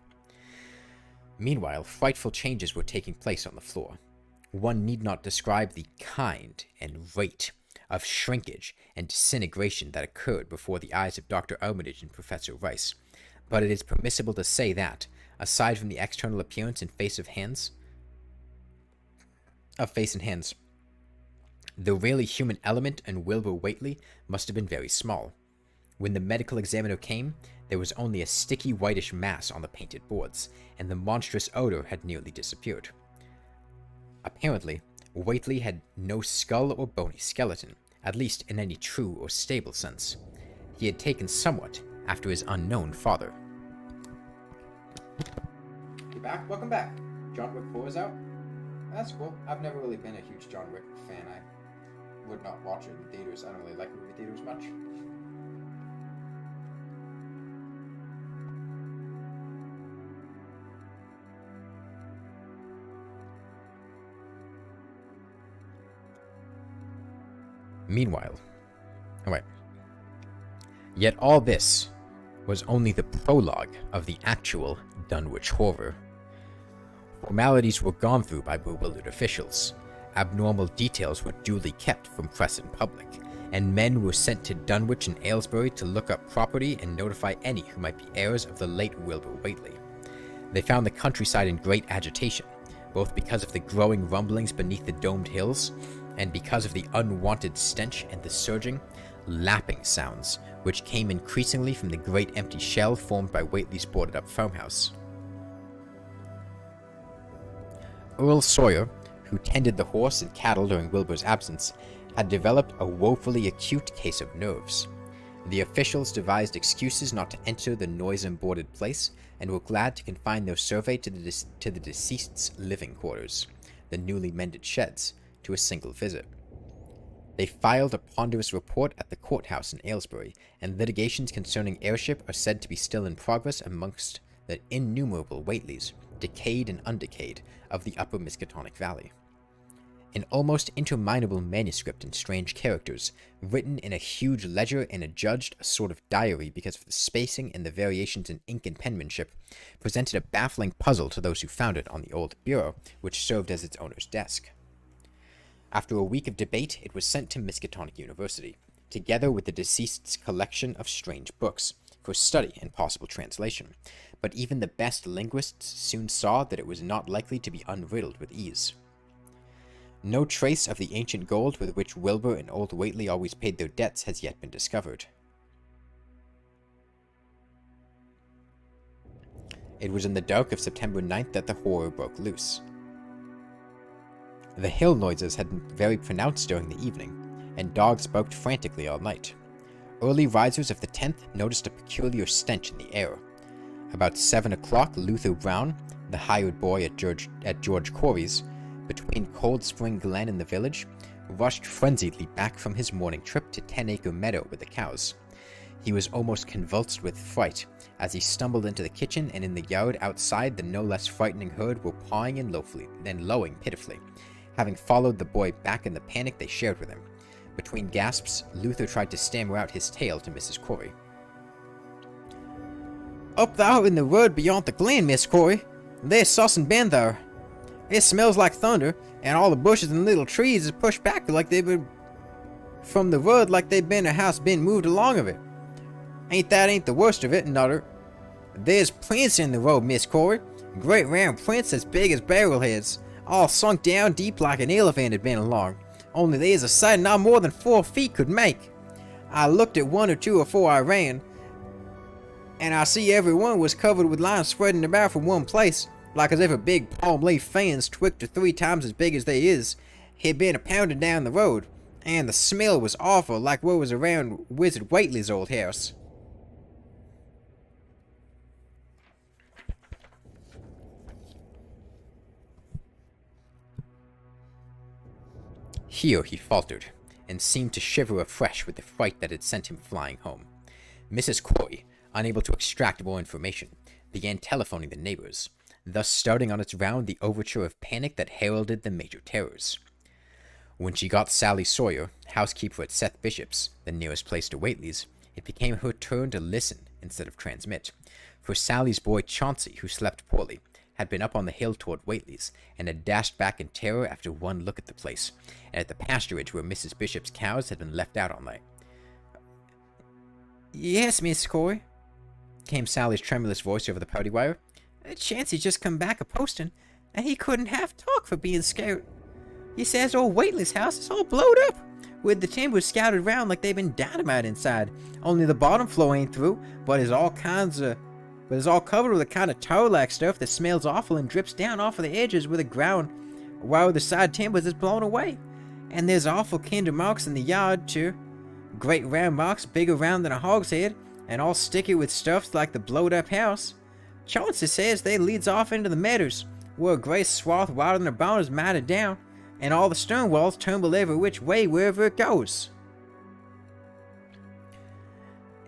Meanwhile, frightful changes were taking place on the floor. One need not describe the kind and rate of shrinkage and disintegration that occurred before the eyes of Dr. Armitage and Professor Rice, but it is permissible to say that, aside from the external appearance and face and hands, the really human element in Wilbur Whately must have been very small. When the medical examiner came, there was only a sticky whitish mass on the painted boards, and the monstrous odor had nearly disappeared. Apparently, Whately had no skull or bony skeleton, at least in any true or stable sense. He had taken somewhat after his unknown father. You back? Welcome back. John Wick 4 is out? That's cool. I've never really been a huge John Wick fan. I would not watch it in theaters. I don't really like movie theaters much. Meanwhile, yet all this was only the prologue of the actual Dunwich horror. Formalities were gone through by bewildered officials, abnormal details were duly kept from press and public, and men were sent to Dunwich and Aylesbury to look up property and notify any who might be heirs of the late Wilbur Whately. They found the countryside in great agitation, both because of the growing rumblings beneath the domed hills, and because of the unwanted stench and the surging, lapping sounds which came increasingly from the great empty shell formed by Whately's boarded-up farmhouse. Earl Sawyer, who tended the horse and cattle during Wilbur's absence, had developed a woefully acute case of nerves. The officials devised excuses not to enter the noise-embodied place, and were glad to confine their survey to the deceased's living quarters, the newly mended sheds, to a single visit. They filed a ponderous report at the courthouse in Aylesbury, and litigations concerning heirship are said to be still in progress amongst the innumerable Whateleys, decayed and undecayed, of the upper Miskatonic Valley. An almost interminable manuscript in strange characters, written in a huge ledger and adjudged a sort of diary because of the spacing and the variations in ink and penmanship, presented a baffling puzzle to those who found it on the old bureau, which served as its owner's desk. After a week of debate, it was sent to Miskatonic University, together with the deceased's collection of strange books, for study and possible translation, but even the best linguists soon saw that it was not likely to be unriddled with ease. No trace of the ancient gold with which Wilbur and old Whately always paid their debts has yet been discovered. It was in the dark of September 9th that the horror broke loose. The hill noises had been very pronounced during the evening, and dogs barked frantically all night. Early risers of the 10th noticed a peculiar stench in the air. About 7 o'clock, Luther Brown, the hired boy at George Corey's, between Cold Spring Glen and the village, rushed frenziedly back from his morning trip to 10-acre meadow with the cows. He was almost convulsed with fright as he stumbled into the kitchen, and in the yard outside the no less frightening herd were pawing and lowing pitifully, having followed the boy back in the panic they shared with him. Between gasps, Luther tried to stammer out his tale to Mrs. Corey. "Up thar in the wood beyond the glen, Miss Corey. There's Sussin been there. It smells like thunder, and all the bushes and little trees is pushed back like they were from the wood, like they'd been a house been moved along of it. Ain't the worst of it, nudder. There's prints in the road, Miss Corey. Great round prints as big as barrel heads, all sunk down deep like an elephant had been along. Only there's a sight not more than 4 feet could make. I looked at 1 or 2 afore I ran, and I see every one was covered with lines spreading about from one place, like as if a big palm leaf fans twict to 3 times as big as they is had been a-pounding down the road, and the smell was awful like what was around Wizard Whately's old house." Here he faltered, and seemed to shiver afresh with the fright that had sent him flying home. Mrs. Corey, unable to extract more information, began telephoning the neighbors, thus starting on its round the overture of panic that heralded the major terrors. When she got Sally Sawyer, housekeeper at Seth Bishop's, the nearest place to Whately's, it became her turn to listen instead of transmit, for Sally's boy Chauncey, who slept poorly, had been up on the hill toward Whately's, and had dashed back in terror after one look at the place, and at the pasturage where Mrs. Bishop's cows had been left out all night. "Yes, Miss Coy," came Sally's tremulous voice over the party wire. "Chancy just come back a posting, and he couldn't half talk for being scared. He says old Whately's house is all blowed up, with the timbers scattered around like they've been dynamite inside. Only the bottom floor ain't through, but is all covered with a kind of tar-like stuff that smells awful and drips down off of the edges where the ground, while the side timbers is blown away. And there's awful kinder marks in the yard, too. Great round marks, bigger round than a hogshead, and all sticky with stuffs like the blowed-up house. Chauncey says they leads off into the meadows, where a grey swath wider than a bone is matted down, and all the stone walls tumble every which way wherever it goes.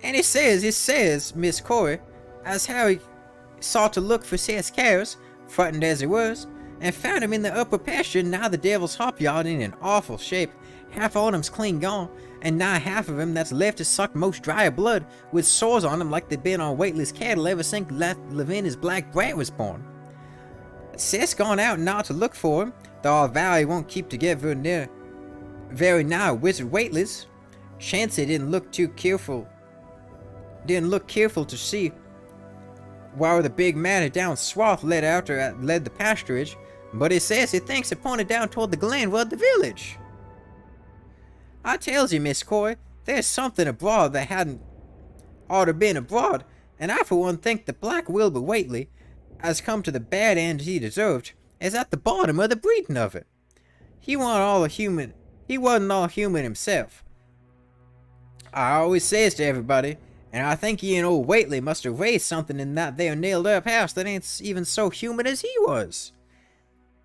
And he says, Miss Coy, as how he sought to look for says cows, frightened as he was, and found him in the upper pasture nigh the Devil's Hop Yard in an awful shape. Half on him's clean gone, and nigh half of him that's left is sucked most dry of blood, with sores on him like they'd been on Whately's cattle ever since Lavinia's black brat was born. Seth's gone out now to look for him, though I vow he won't keep together near very nigh Wizard Whately's. Chancy didn't look careful to see where the big matted down swath led the pasturage, but he says he thinks it pointed down toward the glen rud the village. I tells you, Miss Coy, there's something abroad that hadn't oughter been abroad, and I for one think the Black Wilbur Whately, as come to the bad end he deserved, is at the bottom of the breeding of it. He wasn't all human himself. I always says to everybody, and I think he and old Whately must have raised something in that there nailed-up house that ain't even so human as he was.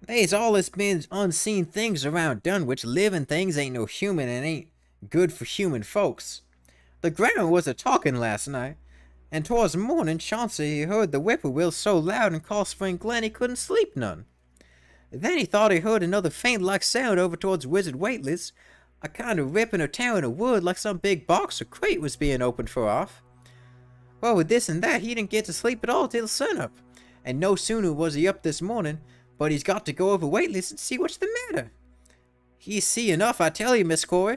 They's allus been unseen things around Dunwich. Living things ain't no human and ain't good for human folks. The ground was a-talking last night, and towards morning Chauncey heard the whippoorwill so loud in Cold Spring Glen he couldn't sleep none. Then he thought he heard another faint-like sound over towards Wizard Whately's, a kind of ripping or tearing of wood like some big box or crate was being opened for off. Well, with this and that, he didn't get to sleep at all till sunup, and no sooner was he up this morning, but he's got to go over Whately's and see what's the matter. He's see enough, I tell you, Miss Coy.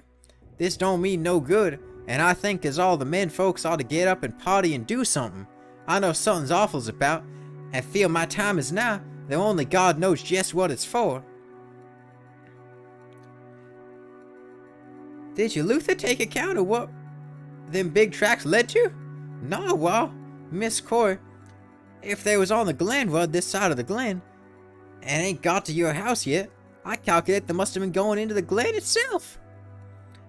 This don't mean no good, and I think as all the men folks ought to get up and party and do something. I know something's awful's about, and feel my time is now, though only God knows just what it's for. Did you, Luther, take account of what them big tracks led to? No, well, Miss Coy, if they was on the glen rud this side of the glen, and ain't got to your house yet, I calculate they must have been going into the glen itself.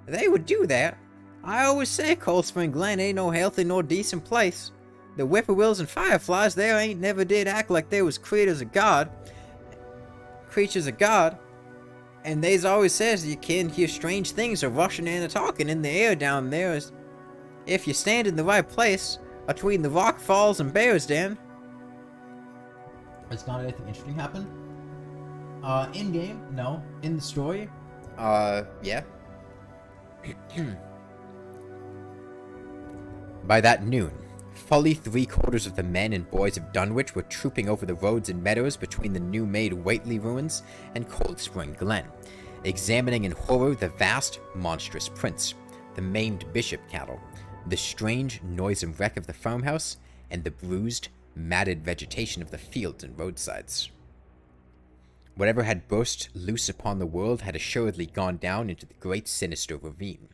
They would do that. I always say Cold Spring Glen ain't no healthy nor decent place. The whippoorwills and fireflies there ain't never did act like they was creatures of God, and they's always says you can hear strange things a rushing and a talking in the air down there if you stand in the right place between the rock falls and Bear's Den. It's not anything interesting happen? In game, no. In the story, Yeah. By that noon, fully 3/4 of the men and boys of Dunwich were trooping over the roads and meadows between the new-made Whately ruins and Cold Spring Glen, examining in horror the vast, monstrous prints, the maimed bishop cattle, the strange, noisome wreck of the farmhouse, and the bruised, matted vegetation of the fields and roadsides. Whatever had burst loose upon the world had assuredly gone down into the great sinister ravine,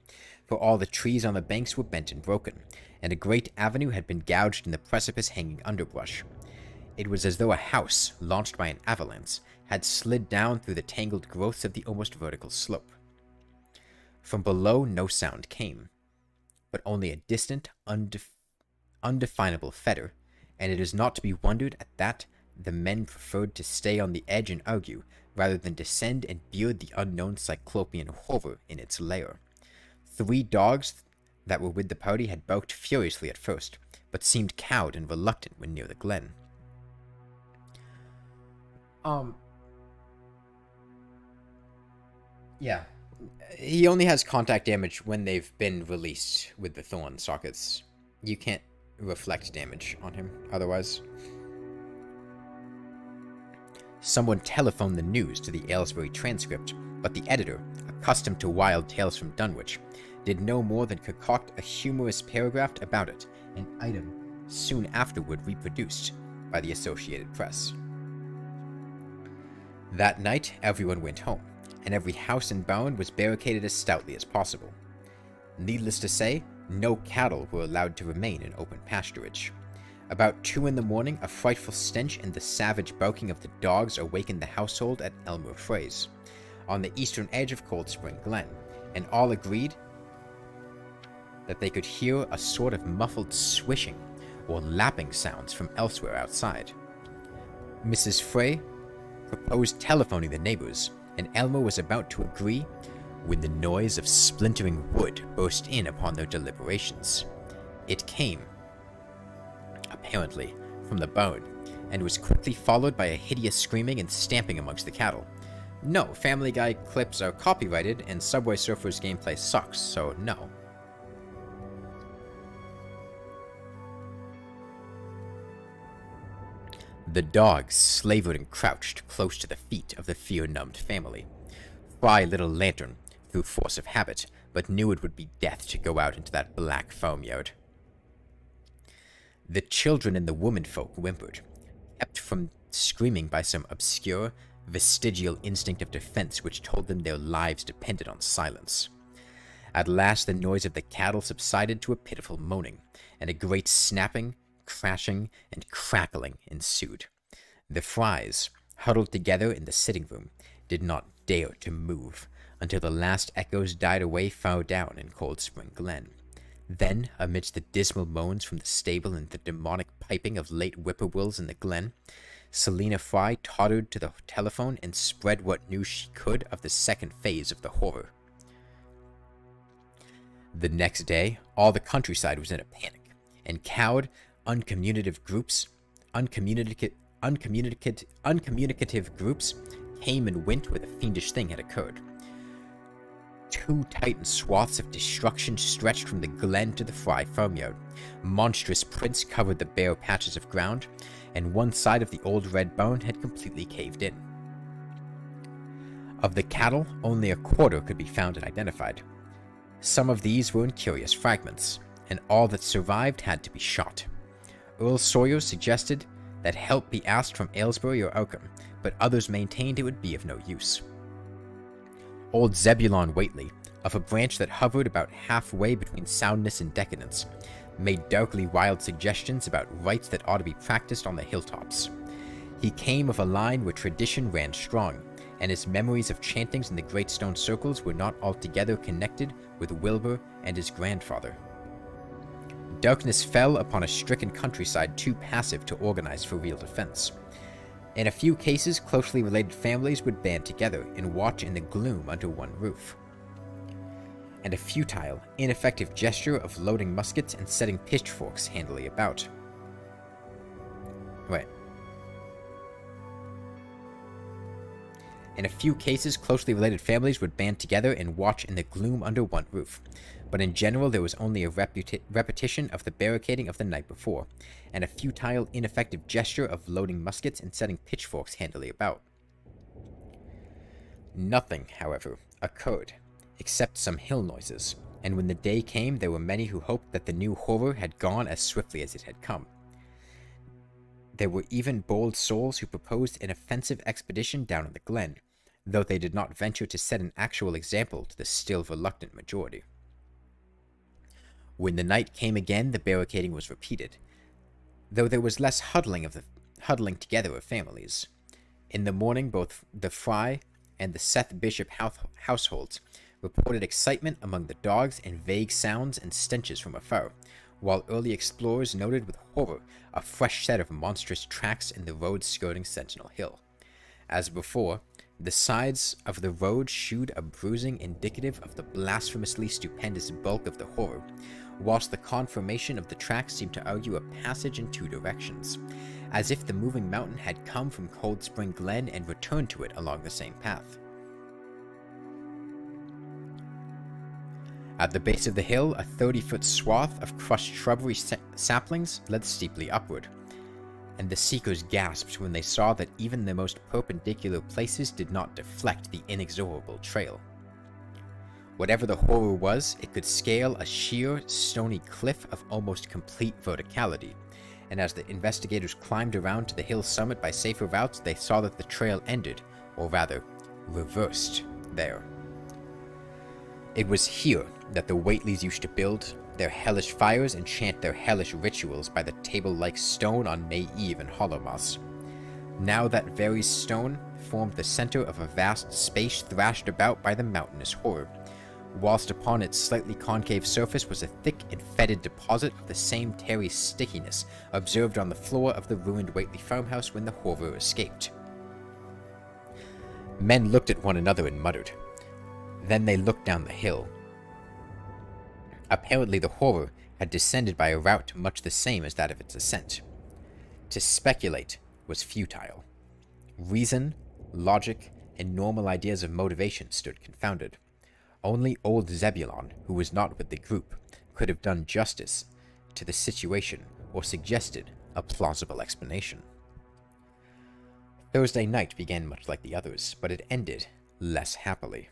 for all the trees on the banks were bent and broken, and a great avenue had been gouged in the precipice-hanging underbrush. It was as though a house, launched by an avalanche, had slid down through the tangled growths of the almost vertical slope. From below no sound came, but only a distant, undefinable fetor, and it is not to be wondered at that the men preferred to stay on the edge and argue, rather than descend and beard the unknown cyclopean horror in its lair. 3 dogs that were with the party had barked furiously at first, but seemed cowed and reluctant when near the glen. yeah. He only has contact damage when they've been released with the thorn sockets. You can't reflect damage on him otherwise. Someone telephoned the news to the Aylesbury transcript, but the editor, accustomed to wild tales from Dunwich, did no more than concoct a humorous paragraph about it, an item soon afterward reproduced by the Associated Press. That night, everyone went home, and every house and barn was barricaded as stoutly as possible. Needless to say, no cattle were allowed to remain in open pasturage. About 2 a.m, a frightful stench and the savage barking of the dogs awakened the household at Elmer Frey's, on the eastern edge of Cold Spring Glen, and all agreed that they could hear a sort of muffled swishing or lapping sounds from elsewhere outside. Mrs. Frey proposed telephoning the neighbors, and Elmer was about to agree when the noise of splintering wood burst in upon their deliberations. It came, apparently, from the barn, and was quickly followed by a hideous screaming and stamping amongst the cattle. No, Family Guy clips are copyrighted, and Subway Surfers gameplay sucks, so no. The dogs slavered and crouched close to the feet of the fear-numbed family. Fry lit a lantern through force of habit, but knew it would be death to go out into that black farmyard. The children and the womenfolk whimpered, kept from screaming by some obscure, vestigial instinct of defense which told them their lives depended on silence. At last the noise of the cattle subsided to a pitiful moaning, and a great snapping, crashing, and crackling ensued. The Frys, huddled together in the sitting room, did not dare to move until the last echoes died away far down in Cold Spring Glen. Then, amidst the dismal moans from the stable and the demonic piping of late whippoorwills in the glen, Selina Fry tottered to the telephone and spread what news she could of the second phase of the horror. The next day, all the countryside was in a panic, and cowed, uncommunicative groups came and went where the fiendish thing had occurred. 2 titan swaths of destruction stretched from the glen to the Fry farmyard. Monstrous prints covered the bare patches of ground, and one side of the old red barn had completely caved in. Of the cattle, only a quarter could be found and identified. Some of these were in curious fragments, and all that survived had to be shot. Earl Sawyer suggested that help be asked from Aylesbury or Oakham, but others maintained it would be of no use. Old Zebulon Whately, of a branch that hovered about halfway between soundness and decadence, made darkly wild suggestions about rites that ought to be practiced on the hilltops. He came of a line where tradition ran strong, and his memories of chantings in the great stone circles were not altogether connected with Wilbur and his grandfather. Darkness fell upon a stricken countryside too passive to organize for real defense. In a few cases, closely related families would band together and watch in the gloom under one roof. And a futile, ineffective gesture of loading muskets and setting pitchforks handily about. In a few cases, closely related families would band together and watch in the gloom under one roof, but in general there was only a repetition of the barricading of the night before, and a futile, ineffective gesture of loading muskets and setting pitchforks handily about. Nothing, however, occurred, except some hill noises, and when the day came there were many who hoped that the new horror had gone as swiftly as it had come. There were even bold souls who proposed an offensive expedition down in the glen, though they did not venture to set an actual example to the still reluctant majority. When the night came again, the barricading was repeated, though there was less huddling together of families. In the morning, both the Fry and the Seth Bishop households reported excitement among the dogs and vague sounds and stenches from afar, while early explorers noted with horror a fresh set of monstrous tracks in the road skirting Sentinel Hill. As before, the sides of the road shewed a bruising indicative of the blasphemously stupendous bulk of the horror, whilst the conformation of the tracks seemed to argue a passage in 2 directions, as if the moving mountain had come from Cold Spring Glen and returned to it along the same path. At the base of the hill, a 30-foot swath of crushed shrubbery saplings led steeply upward, and the seekers gasped when they saw that even the most perpendicular places did not deflect the inexorable trail. Whatever the horror was, it could scale a sheer, stony cliff of almost complete verticality, and as the investigators climbed around to the hill's summit by safer routes, they saw that the trail ended, or rather, reversed, there. It was here that the Whateleys used to build their hellish fires and chant their hellish rituals by the table-like stone on May Eve in Hollowmoss. Now that very stone formed the center of a vast space thrashed about by the mountainous horror, whilst upon its slightly concave surface was a thick and fetid deposit of the same tarry stickiness observed on the floor of the ruined Whately farmhouse when the horror escaped. Men looked at one another and muttered. Then they looked down the hill. Apparently the horror had descended by a route much the same as that of its ascent. To speculate was futile. Reason, logic, and normal ideas of motivation stood confounded. Only old Zebulon, who was not with the group, could have done justice to the situation or suggested a plausible explanation. Thursday night began much like the others, but it ended less happily.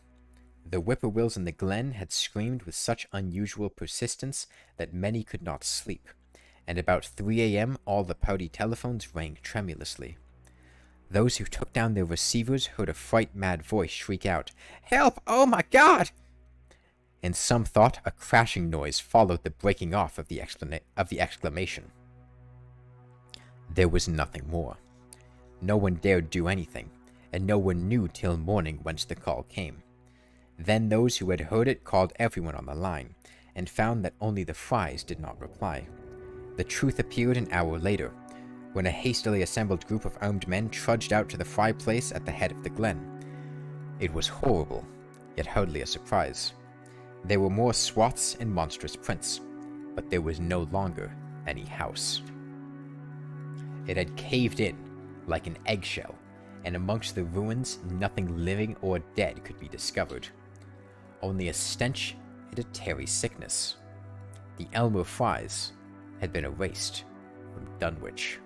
The whippoorwills in the glen had screamed with such unusual persistence that many could not sleep, and about 3 a.m. all the party telephones rang tremulously. Those who took down their receivers heard a fright-mad voice shriek out, "Help! Oh my God!" And some thought a crashing noise followed the breaking off of the exclamation. There was nothing more. No one dared do anything, and no one knew till morning whence the call came. Then those who had heard it called everyone on the line, and found that only the Frys did not reply. The truth appeared an hour later, when a hastily assembled group of armed men trudged out to the Fry place at the head of the glen. It was horrible, yet hardly a surprise. There were more swaths and monstrous prints, but there was no longer any house. It had caved in like an eggshell, and amongst the ruins nothing living or dead could be discovered. Only a stench and a tarry sickness. The Elmer Frys had been erased from Dunwich.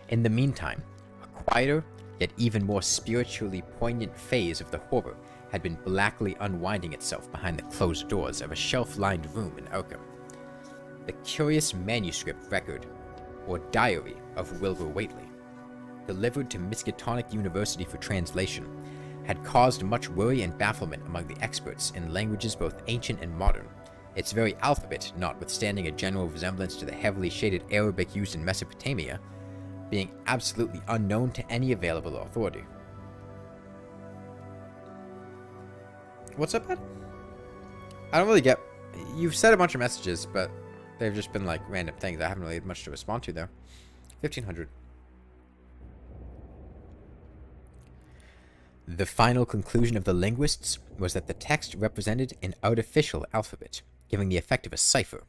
In the meantime, a quieter, yet even more spiritually poignant phase of the horror had been blackly unwinding itself behind the closed doors of a shelf-lined room in Arkham. The curious manuscript record, or diary, of Wilbur Whately, delivered to Miskatonic University for translation, had caused much worry and bafflement among the experts in languages both ancient and modern, its very alphabet, notwithstanding a general resemblance to the heavily shaded Arabic used in Mesopotamia, being absolutely unknown to any available authority. What's up, Ed? I don't really get... You've said a bunch of messages, but they've just been like random things. I haven't really had much to respond to there. 1500. The final conclusion of the linguists was that the text represented an artificial alphabet, giving the effect of a cipher,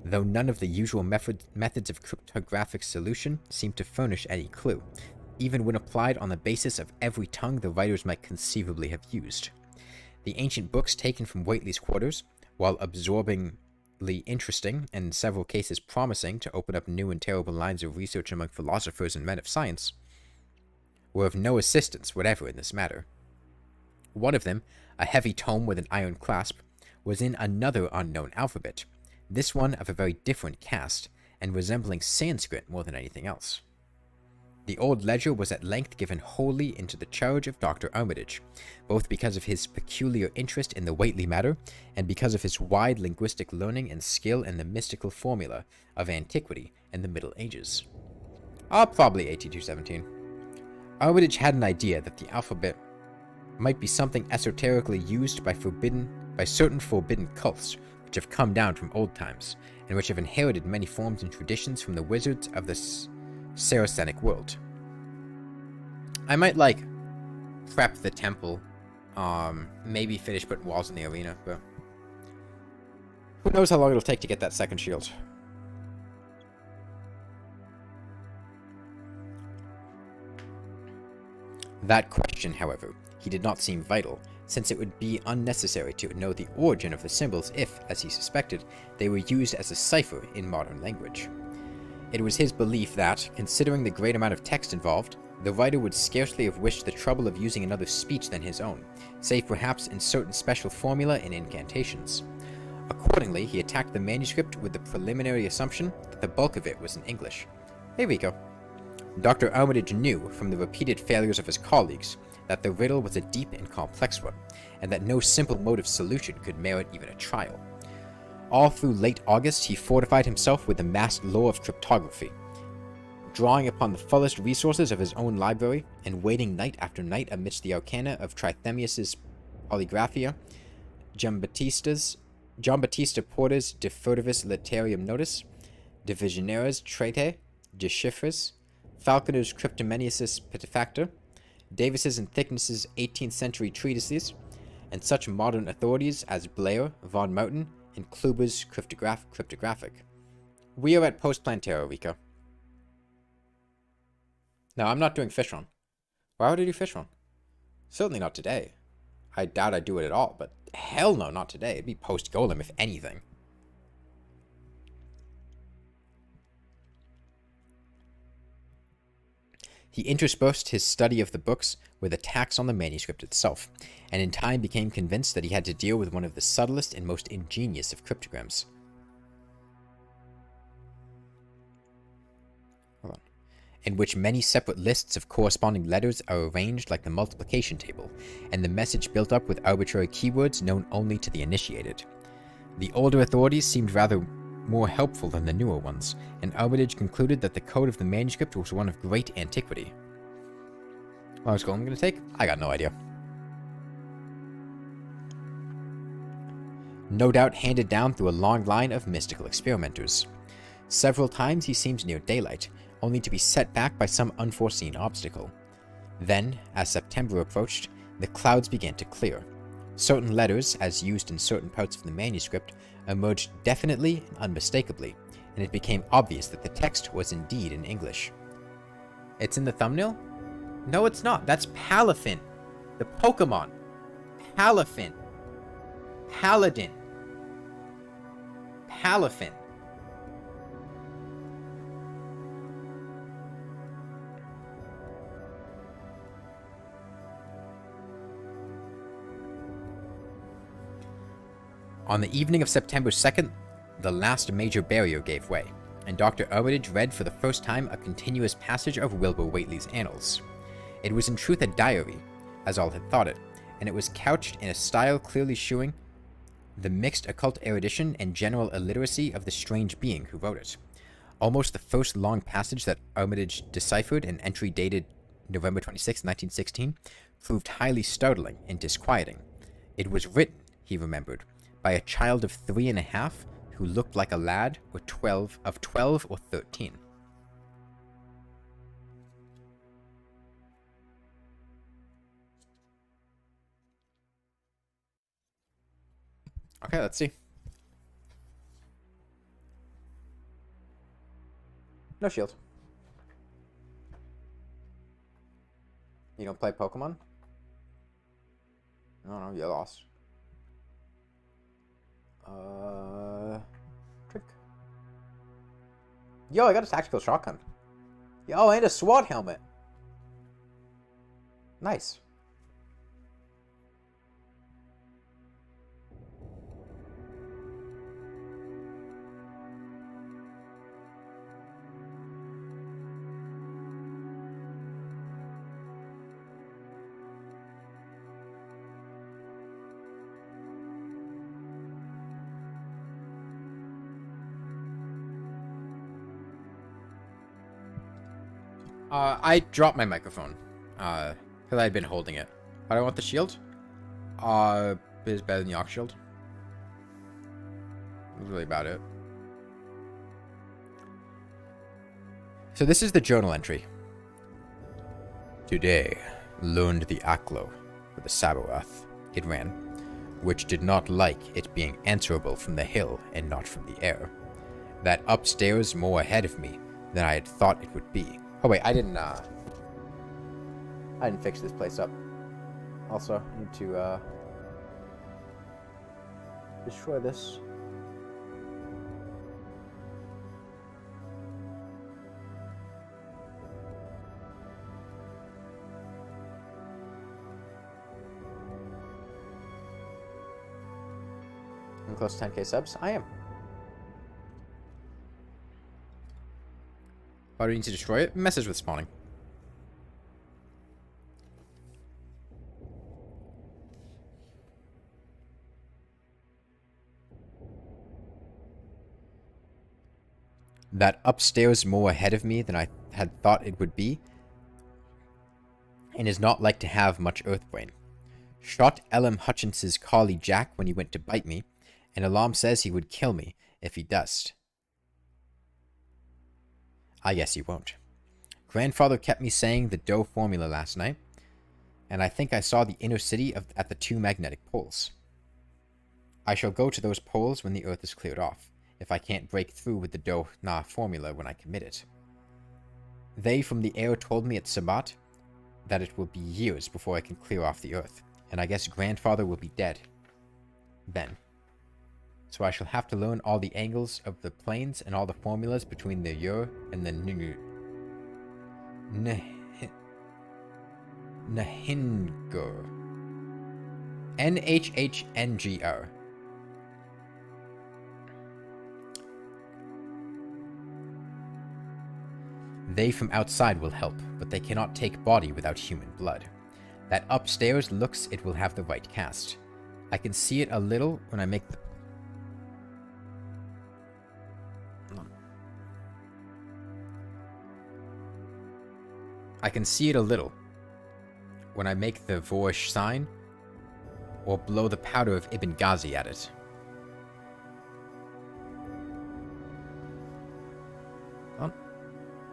though none of the usual methods of cryptographic solution seemed to furnish any clue, even when applied on the basis of every tongue the writers might conceivably have used. The ancient books taken from Whately's quarters, while absorbingly interesting and in several cases promising to open up new and terrible lines of research among philosophers and men of science, were of no assistance whatever in this matter. One of them, a heavy tome with an iron clasp, was in another unknown alphabet, this one of a very different cast, and resembling Sanskrit more than anything else. The old ledger was at length given wholly into the charge of Dr. Armitage, both because of his peculiar interest in the Whately matter, and because of his wide linguistic learning and skill in the mystical formula of antiquity and the Middle Ages. Probably 8217. Armitage had an idea that the alphabet might be something esoterically used by certain forbidden cults which have come down from old times, and which have inherited many forms and traditions from the wizards of the Saracenic world. I might, prep the temple, maybe finish putting walls in the arena, but who knows how long it'll take to get that second shield. That question, however, he did not seem vital, since it would be unnecessary to know the origin of the symbols if, as he suspected, they were used as a cipher in modern language. It was his belief that, considering the great amount of text involved, the writer would scarcely have wished the trouble of using another speech than his own, save perhaps in certain special formula and incantations. Accordingly, he attacked the manuscript with the preliminary assumption that the bulk of it was in English. Hey, Rico. Dr. Armitage knew, from the repeated failures of his colleagues, that the riddle was a deep and complex one, and that no simple mode of solution could merit even a trial. All through late August, he fortified himself with the massed lore of cryptography, drawing upon the fullest resources of his own library, and waiting night after night amidst the arcana of Trithemius's Polygraphia, John Battista Porter's De Furtivis Litterium Notice, De Visionaris Tratae, De Chiffres, Falconer's Cryptomenius Petefactor, Davis's and Thickness's 18th century treatises, and such modern authorities as Blair, von Martin, and Kluber's Cryptographic. We are at Post Plantera, Rico. No, I'm not doing Fishron. Why would I do Fishron? Certainly not today. I doubt I'd do it at all, but hell no, not today. It'd be post Golem, if anything. He interspersed his study of the books with attacks on the manuscript itself, and in time became convinced that he had to deal with one of the subtlest and most ingenious of cryptograms. In which many separate lists of corresponding letters are arranged like the multiplication table, and the message built up with arbitrary keywords known only to the initiated. The older authorities seemed rather more helpful than the newer ones, and Armitage concluded that the code of the manuscript was one of great antiquity. How long is Golem going to take? I got no idea. No doubt handed down through a long line of mystical experimenters. Several times he seemed near daylight, only to be set back by some unforeseen obstacle. Then, as September approached, the clouds began to clear. Certain letters, as used in certain parts of the manuscript, emerged definitely and unmistakably, and it became obvious that the text was indeed in English. It's in the thumbnail? No, it's not. That's Palafin. The Pokemon. Palafin. Paladin. Palafin. On the evening of September 2nd, the last major barrier gave way, and Dr. Armitage read for the first time a continuous passage of Wilbur Whately's annals. It was in truth a diary, as all had thought it, and it was couched in a style clearly shewing the mixed occult erudition and general illiteracy of the strange being who wrote it. Almost the first long passage that Armitage deciphered, an entry dated November 26, 1916, proved highly startling and disquieting. It was written, he remembered, by a child of 3.5 who looked like a lad of 12 or 13. Okay, let's see. No shield. You don't play Pokemon? No, you're lost. Trick. Yo, I got a tactical shotgun. Yo, and a SWAT helmet. Nice. I dropped my microphone, because I had been holding it. But I want the shield. It's better than the Ox Shield. That's really about it. So this is the journal entry. Today, learned the Aklo for the Saborath, it ran, which did not like it being answerable from the hill and not from the air. That upstairs more ahead of me than I had thought it would be. Oh wait, I didn't fix this place up. Also, I need to destroy this. I'm close to 10k subs. I am. Why do we need to destroy it? Message with spawning. That upstairs more ahead of me than I had thought it would be, and is not like to have much earthbrain. Shot L.M. Hutchins's collie Jack when he went to bite me, and Alarm says he would kill me if he does. I guess he won't. Grandfather kept me saying the dough formula last night, and I think I saw the inner city at the 2 magnetic poles. I shall go to those poles when the earth is cleared off, if I can't break through with the dough-na formula when I commit it. They from the air told me at Sabbat that it will be years before I can clear off the earth, and I guess Grandfather will be dead then. So I shall have to learn all the angles of the planes and all the formulas between the Ur and the Nahingr. Nhhngr. They from outside will help, but they cannot take body without human blood. That upstairs looks it will have the right cast. I can see it a little when I make the... I can see it a little when I make the Vorish sign or blow the powder of Ibn Ghazi at it. Oh,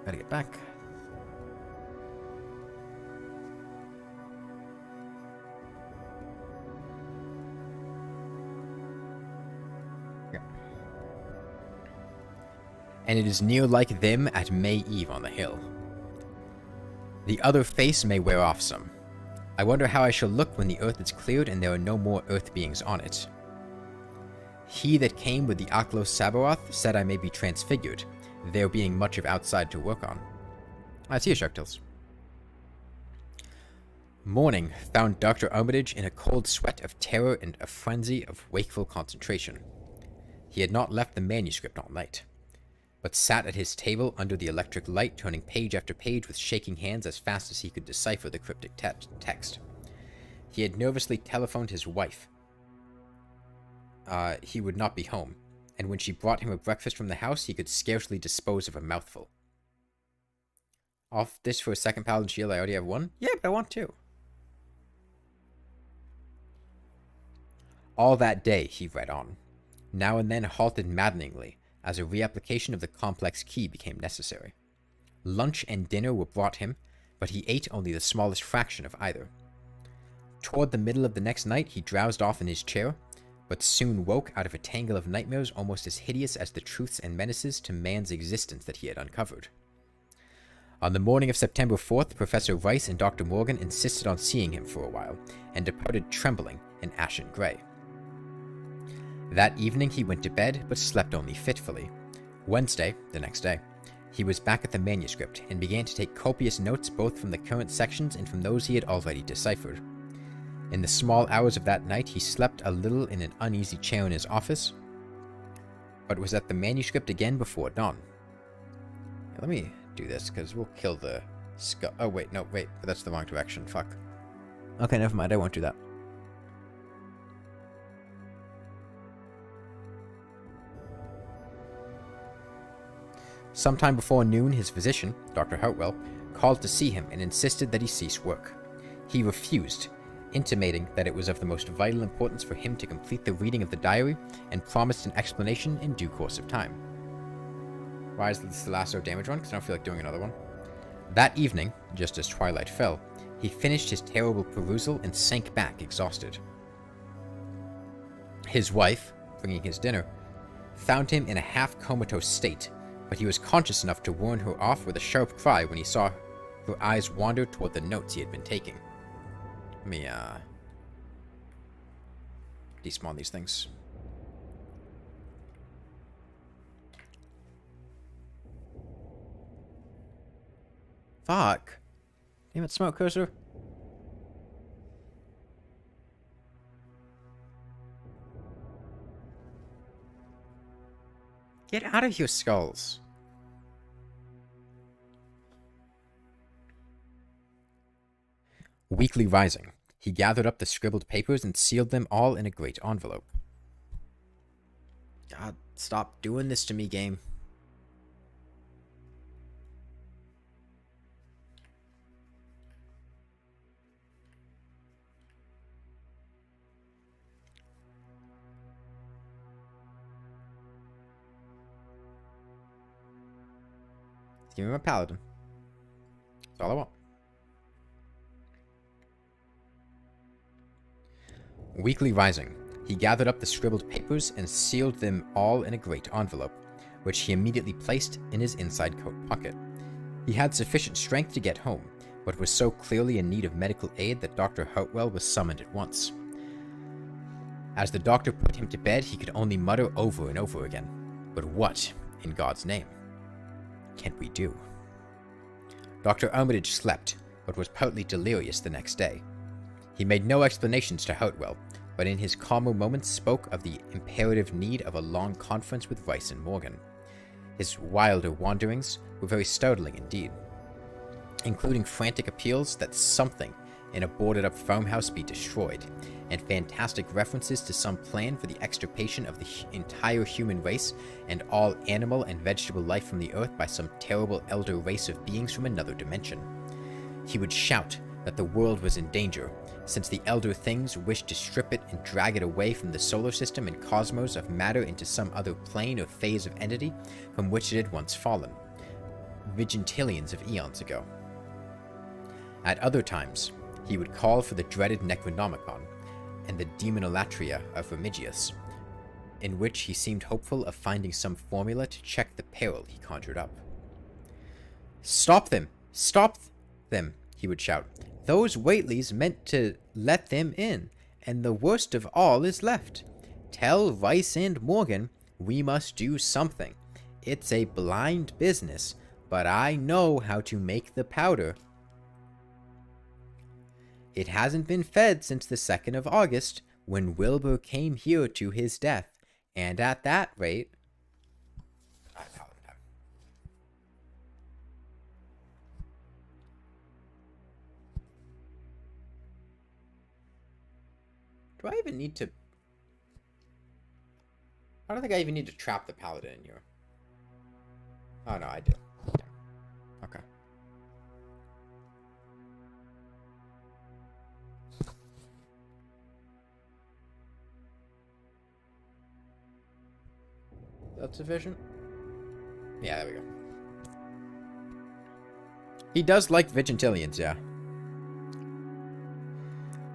gotta get back. Yeah. And it is near like them at May Eve on the hill. The other face may wear off some. I wonder how I shall look when the earth is cleared and there are no more earth beings on it. He that came with the Aklos Sabaoth said I may be transfigured, there being much of outside to work on. I see you, Sharktails. Morning found Dr. Armitage in a cold sweat of terror and a frenzy of wakeful concentration. He had not left the manuscript all night, but sat at his table under the electric light, turning page after page with shaking hands as fast as he could decipher the cryptic text. He had nervously telephoned his wife. He would not be home, and when she brought him a breakfast from the house, he could scarcely dispose of a mouthful. Off this for a second Paladin shield, I already have one? Yeah, but I want two. All that day he read on, now and then halted maddeningly, as a reapplication of the complex key became necessary. Lunch and dinner were brought him, but he ate only the smallest fraction of either. Toward the middle of the next night, he drowsed off in his chair, but soon woke out of a tangle of nightmares almost as hideous as the truths and menaces to man's existence that he had uncovered. On the morning of September 4th, Professor Rice and Dr. Morgan insisted on seeing him for a while, and departed trembling and ashen gray. That evening he went to bed, but slept only fitfully. Wednesday, the next day, he was back at the manuscript, and began to take copious notes both from the current sections and from those he had already deciphered. In the small hours of that night he slept a little in an uneasy chair in his office, but was at the manuscript again before dawn. Let me do this, because we'll kill the skull. Oh, wait, no, wait, that's the wrong direction, fuck. Okay, never mind, I won't do that. Sometime before noon, his physician, Dr. Hartwell, called to see him and insisted that he cease work. He refused, intimating that it was of the most vital importance for him to complete the reading of the diary, and promised an explanation in due course of time. Why is this the last damage one? Because I don't feel like doing another one. That evening, just as twilight fell, he finished his terrible perusal and sank back exhausted. His wife, bringing his dinner, found him in a half-comatose state, but he was conscious enough to warn her off with a sharp cry when he saw her eyes wander toward the notes he had been taking. Let me, despawn these things. Fuck. Damn it, smoke cursor. Get out of here, Skulls. Weakly rising, he gathered up the scribbled papers and sealed them all in a great envelope. God, stop doing this to me, game. Give me my Paladin. That's all I want. Weakly rising, he gathered up the scribbled papers and sealed them all in a great envelope, which he immediately placed in his inside coat pocket. He had sufficient strength to get home, but was so clearly in need of medical aid that Dr. Hartwell was summoned at once. As the doctor put him to bed, he could only mutter over and over again, "But what, in God's name, can we do?" Dr. Armitage slept, but was partly delirious the next day. He made no explanations to Hartwell, but in his calmer moments spoke of the imperative need of a long conference with Rice and Morgan. His wilder wanderings were very startling indeed, including frantic appeals that something in a boarded-up farmhouse be destroyed, and fantastic references to some plan for the extirpation of the entire human race and all animal and vegetable life from the earth by some terrible elder race of beings from another dimension. He would shout that the world was in danger, since the elder things wished to strip it and drag it away from the solar system and cosmos of matter into some other plane or phase of entity from which it had once fallen, vigintillions of eons ago. At other times, he would call for the dreaded Necronomicon and the demonolatria of Remigius, in which he seemed hopeful of finding some formula to check the peril he conjured up. "Stop them! Stop them!" he would shout. "Those Whateleys meant to let them in, and the worst of all is left. Tell Rice and Morgan we must do something. It's a blind business, but I know how to make the powder. It hasn't been fed since the 2nd of August, when Wilbur came here to his death, and at that rate..." Do I even need to... I don't think I even need to trap the Paladin in here. Oh, no, I do. Damn. Okay. That's sufficient? Yeah, there we go. He does like Vigintillions, yeah.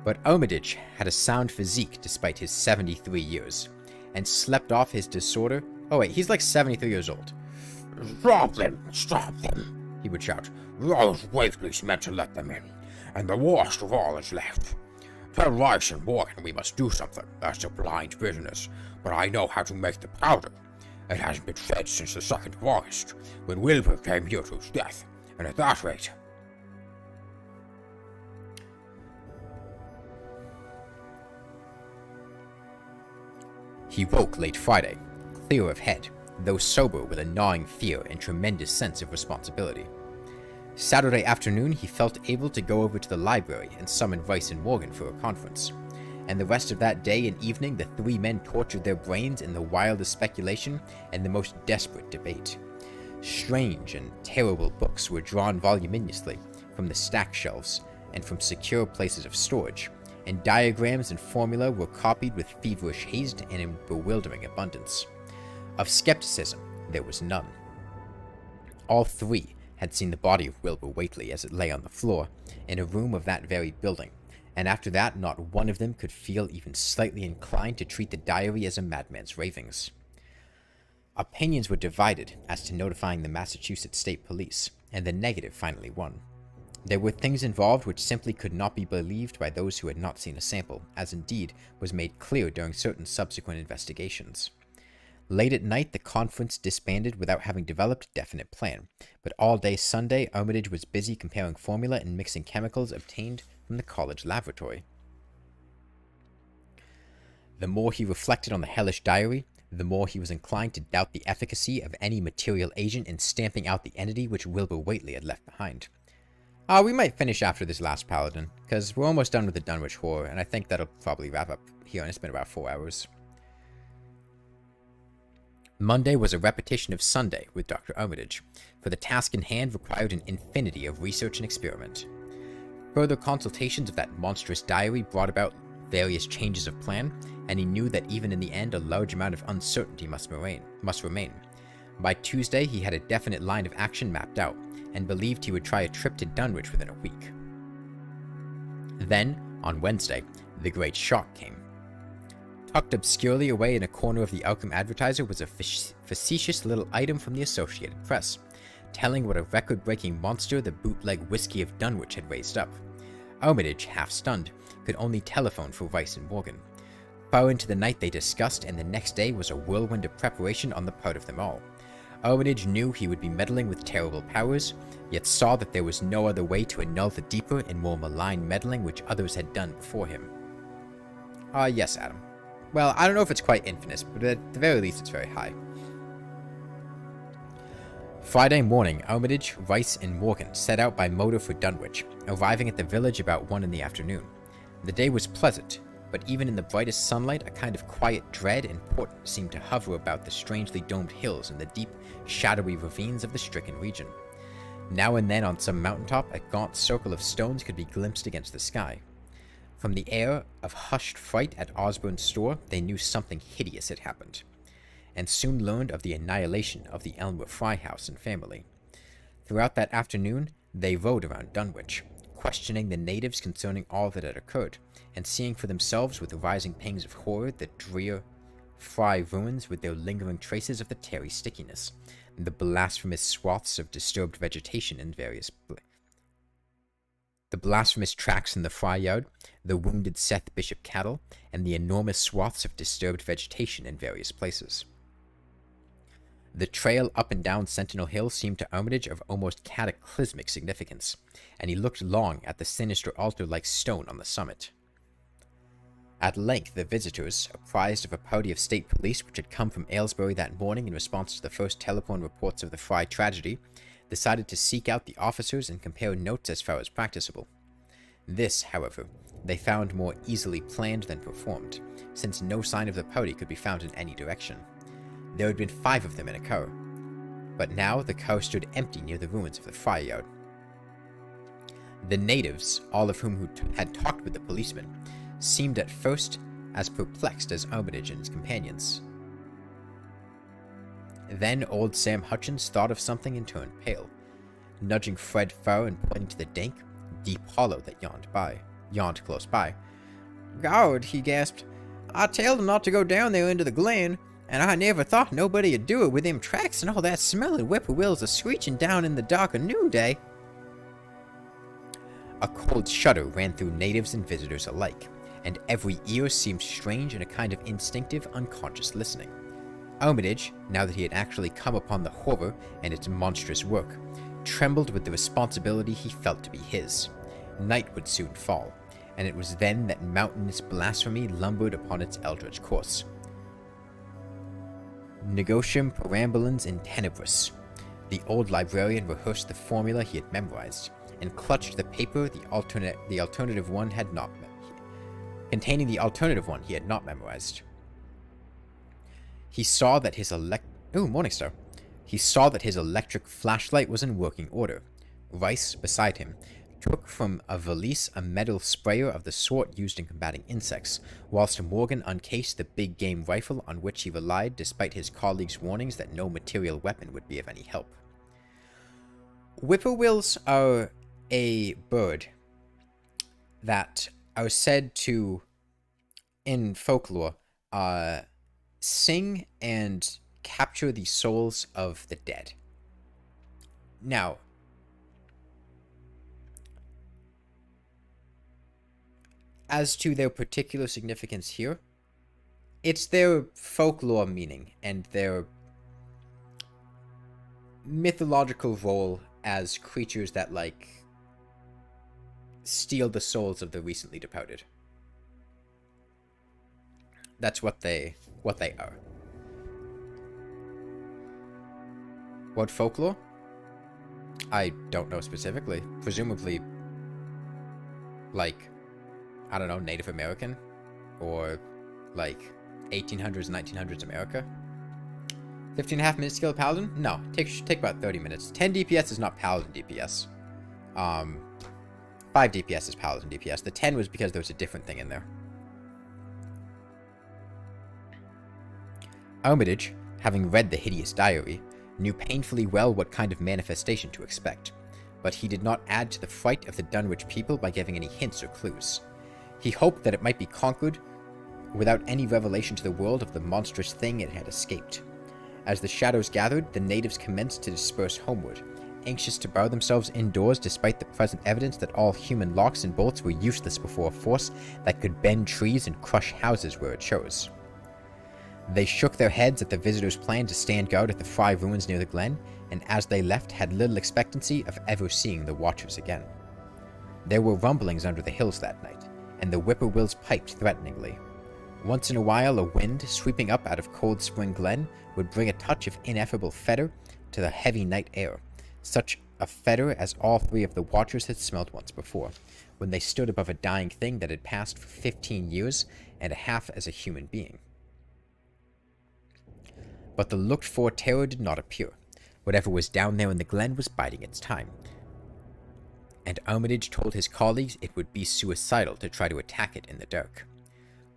But Armitage had a sound physique despite his 73 years, and slept off his disorder. Oh wait, he's like 73 years old. "Stop them! Stop them!" he would shout. "Those Whateleys meant to let them in, and the worst of all is left. Tell Rice and Morgan we must do something. That's a blind business, but I know how to make the powder. It hasn't been fed since the 2nd of August, when Wilbur came here to his death, and at that rate..." He woke late Friday, clear of head, though sober with a gnawing fear and tremendous sense of responsibility. Saturday afternoon, he felt able to go over to the library and summon Rice and Morgan for a conference, and the rest of that day and evening the three men tortured their brains in the wildest speculation and the most desperate debate. Strange and terrible books were drawn voluminously from the stack shelves and from secure places of storage, and diagrams and formulae were copied with feverish haste and in bewildering abundance. Of skepticism, there was none. All three had seen the body of Wilbur Whateley as it lay on the floor in a room of that very building, and after that not one of them could feel even slightly inclined to treat the diary as a madman's ravings. Opinions were divided as to notifying the Massachusetts State Police, and the negative finally won. There were things involved which simply could not be believed by those who had not seen a sample, as indeed was made clear during certain subsequent investigations. Late at night, the conference disbanded without having developed a definite plan, but all day Sunday, Armitage was busy comparing formula and mixing chemicals obtained from the college laboratory. The more he reflected on the hellish diary, the more he was inclined to doubt the efficacy of any material agent in stamping out the entity which Wilbur Whately had left behind. We might finish after this last Paladin, because we're almost done with the Dunwich Horror, and I think that'll probably wrap up here, and it's been about 4 hours. Monday was a repetition of Sunday with Dr. Armitage, for the task in hand required an infinity of research and experiment. Further consultations of that monstrous diary brought about various changes of plan, and he knew that even in the end a large amount of uncertainty must remain. By Tuesday he had a definite line of action mapped out, and believed he would try a trip to Dunwich within a week. Then, on Wednesday, the great shock came. Tucked obscurely away in a corner of the Outcome Advertiser was a facetious little item from the Associated Press, telling what a record-breaking monster the bootleg whiskey of Dunwich had raised up. Armitage, half stunned, could only telephone for Rice and Morgan. Far into the night they discussed, and the next day was a whirlwind of preparation on the part of them all. Armitage knew he would be meddling with terrible powers, yet saw that there was no other way to annul the deeper and more malign meddling which others had done before him. Yes, Adam. Well, I don't know if it's quite infinite, but at the very least it's very high. Friday morning, Armitage, Rice, and Morgan set out by motor for Dunwich, arriving at the village about 1 in the afternoon. The day was pleasant, but even in the brightest sunlight, a kind of quiet dread and portent seemed to hover about the strangely domed hills and the deep, shadowy ravines of the stricken region. Now and then on some mountaintop, a gaunt circle of stones could be glimpsed against the sky. From the air of hushed fright at Osborne's store, they knew something hideous had happened, and soon learned of the annihilation of the Elmer Fry house and family. Throughout that afternoon, they rode around Dunwich, questioning the natives concerning all that had occurred, and seeing for themselves with rising pangs of horror the drear Fry ruins with their lingering traces of the tarry stickiness, and the blasphemous swaths of disturbed vegetation in various the blasphemous tracks in the Fry yard, the wounded Seth Bishop cattle, and the enormous swaths of disturbed vegetation in various places. The trail up and down Sentinel Hill seemed to Armitage of almost cataclysmic significance, and he looked long at the sinister altar-like stone on the summit. At length the visitors, apprised of a party of state police which had come from Aylesbury that morning in response to the first telephone reports of the Fry tragedy, decided to seek out the officers and compare notes as far as practicable. This, however, they found more easily planned than performed, since no sign of the party could be found in any direction. There had been 5 of them in a car, but now the car stood empty near the ruins of the Fry yard. The natives, all of whom had talked with the policeman, seemed at first as perplexed as Armitage and his companions. Then old Sam Hutchins thought of something and turned pale, nudging Fred Farr and pointing to the dank, deep hollow that yawned close by. "God," he gasped, "I telled him not to go down there into the glen, and I never thought nobody'd do it with them tracks and all that smelling whippoorwills a-screeching down in the dark of noonday." A cold shudder ran through natives and visitors alike, and every ear seemed strange in a kind of instinctive, unconscious listening. Armitage, now that he had actually come upon the horror and its monstrous work, trembled with the responsibility he felt to be his. Night would soon fall, and it was then that mountainous blasphemy lumbered upon its eldritch course. Negocium perambulans in tenebris. The old librarian rehearsed the formula he had memorized, and clutched the paper containing the alternative one he had not memorized. He saw that his electric flashlight was in working order. Rice, beside him, took from a valise a metal sprayer of the sort used in combating insects, whilst Morgan uncased the big game rifle on which he relied despite his colleagues' warnings that no material weapon would be of any help. Whippoorwills are a bird that are said to, in folklore, Sing and capture the souls of the dead. Now, as to their particular significance here, it's their folklore meaning and their mythological role as creatures that, steal the souls of the recently departed. That's what they are. What folklore? I don't know specifically. Presumably, like, I don't know, Native American? Or, like, 1800s, 1900s America? 15.5 minutes to kill a Paladin? No, take about 30 minutes. 10 DPS is not Paladin DPS. 5 DPS is Paladin DPS. The 10 was because there was a different thing in there. Armitage, having read the hideous diary, knew painfully well what kind of manifestation to expect, but he did not add to the fright of the Dunwich people by giving any hints or clues. He hoped that it might be conquered without any revelation to the world of the monstrous thing it had escaped. As the shadows gathered, the natives commenced to disperse homeward, anxious to bar themselves indoors despite the present evidence that all human locks and bolts were useless before a force that could bend trees and crush houses where it chose. They shook their heads at the visitors' plan to stand guard at the Fry ruins near the glen, and as they left had little expectancy of ever seeing the watchers again. There were rumblings under the hills that night, and the whippoorwills piped threateningly. Once in a while a wind, sweeping up out of Cold Spring Glen, would bring a touch of ineffable fetor to the heavy night air, such a fetor as all three of the watchers had smelled once before, when they stood above a dying thing that had passed for 15 years and a half as a human being. But the looked-for terror did not appear. Whatever was down there in the glen was biding its time, and Armitage told his colleagues it would be suicidal to try to attack it in the dark.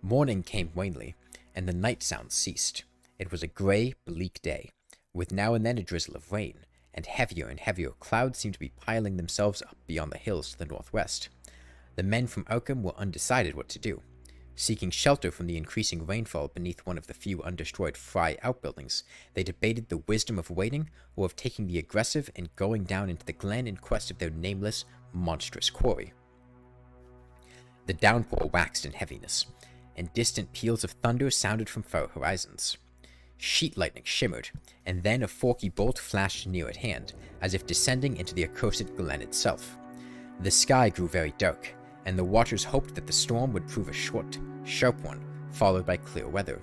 Morning came wanly, and the night sounds ceased. It was a grey, bleak day, with now and then a drizzle of rain, and heavier clouds seemed to be piling themselves up beyond the hills to the northwest. The men from Arkham were undecided what to do. Seeking shelter from the increasing rainfall beneath one of the few undestroyed Fry outbuildings, they debated the wisdom of waiting or of taking the aggressive and going down into the glen in quest of their nameless, monstrous quarry. The downpour waxed in heaviness, and distant peals of thunder sounded from far horizons. Sheet lightning shimmered, and then a forky bolt flashed near at hand, as if descending into the accursed glen itself. The sky grew very dark, and the watchers hoped that the storm would prove a short, sharp one, followed by clear weather.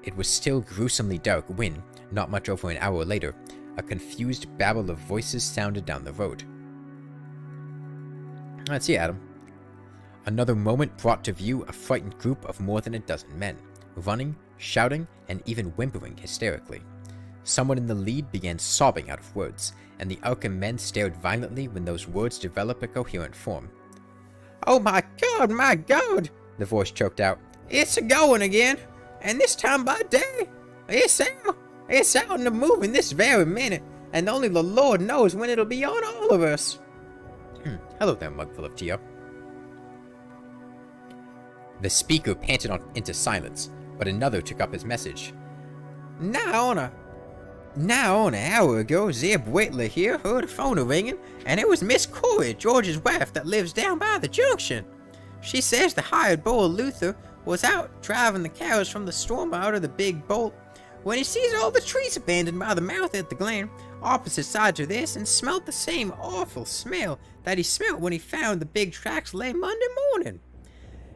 It was still gruesomely dark when, not much over an hour later, a confused babble of voices sounded down the road. Let's see, Adam. Another moment brought to view a frightened group of more than a dozen men, running, shouting, and even whimpering hysterically. Someone in the lead began sobbing out of words, and the Arkham men stared violently when those words developed a coherent form. "Oh my God, the voice choked out. "It's a-going again, and this time by day. It's out and a-moving this very minute, and only the Lord knows when it'll be on all of us." Hello there, mugful of Tio. The speaker panted on into silence, but another took up his message. Now on an hour ago, Zeb Whitley here heard a phone ringing, and it was Miss Corey, George's wife, that lives down by the junction. She says the hired boy Luther was out driving the cows from the storm out of the big bolt when he sees all the trees abandoned by the mouth at the glen, opposite sides of this, and smelt the same awful smell that he smelt when he found the big tracks late Monday morning.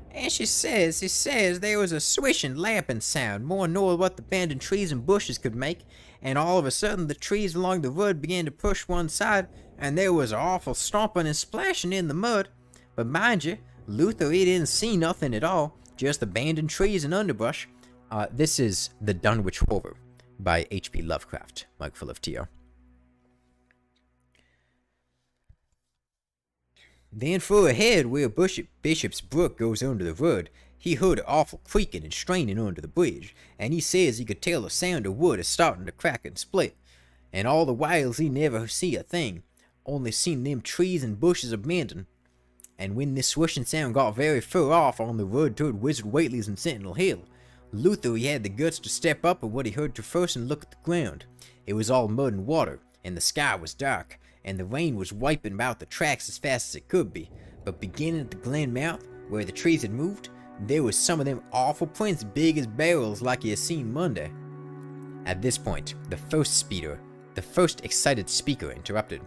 And he says there was a swishing, lapping sound, more nor what the abandoned trees and bushes could make, and all of a sudden the trees along the road began to push one side, and there was an awful stomping and splashing in the mud. But mind you, Luther, he didn't see nothing at all, just abandoned trees and underbrush. This is The Dunwich Horror by H.P. Lovecraft, mugful of Tio. Then fur ahead, where Bishop's Brook goes under the road, he heard an awful creaking and straining under the bridge, and he says he could tell the sound of wood is starting to crack and split. And all the whiles he never see a thing, only seen them trees and bushes abandoned. And when this swishing sound got very far off on the road toward Wizard Whately's and Sentinel Hill, Luther he had the guts to step up at what he heard to first and look at the ground. It was all mud and water, and the sky was dark, and the rain was wiping out the tracks as fast as it could be. But beginning at the glen mouth, where the trees had moved, there was some of them awful prints big as barrels like you had seen Monday. At this point, the first excited speaker interrupted.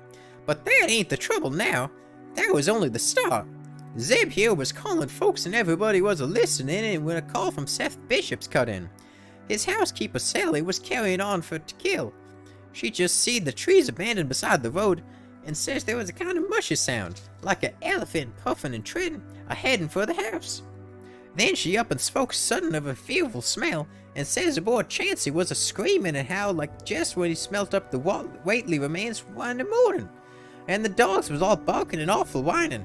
"But that ain't the trouble now. That was only the start. Zeb here was calling folks and everybody was a-listening, and when a call from Seth Bishop's cut in. His housekeeper Sally was carrying on for to kill. She just seed the trees abandoned beside the road and says there was a kind of mushy sound, like an elephant puffing and treading, a-heading for the house. Then she up and spoke sudden of a fearful smell, and says the boy Chancey was a-screaming and howl like just when he smelt up the Whately remains one in the morning, and the dogs was all barking and awful whining.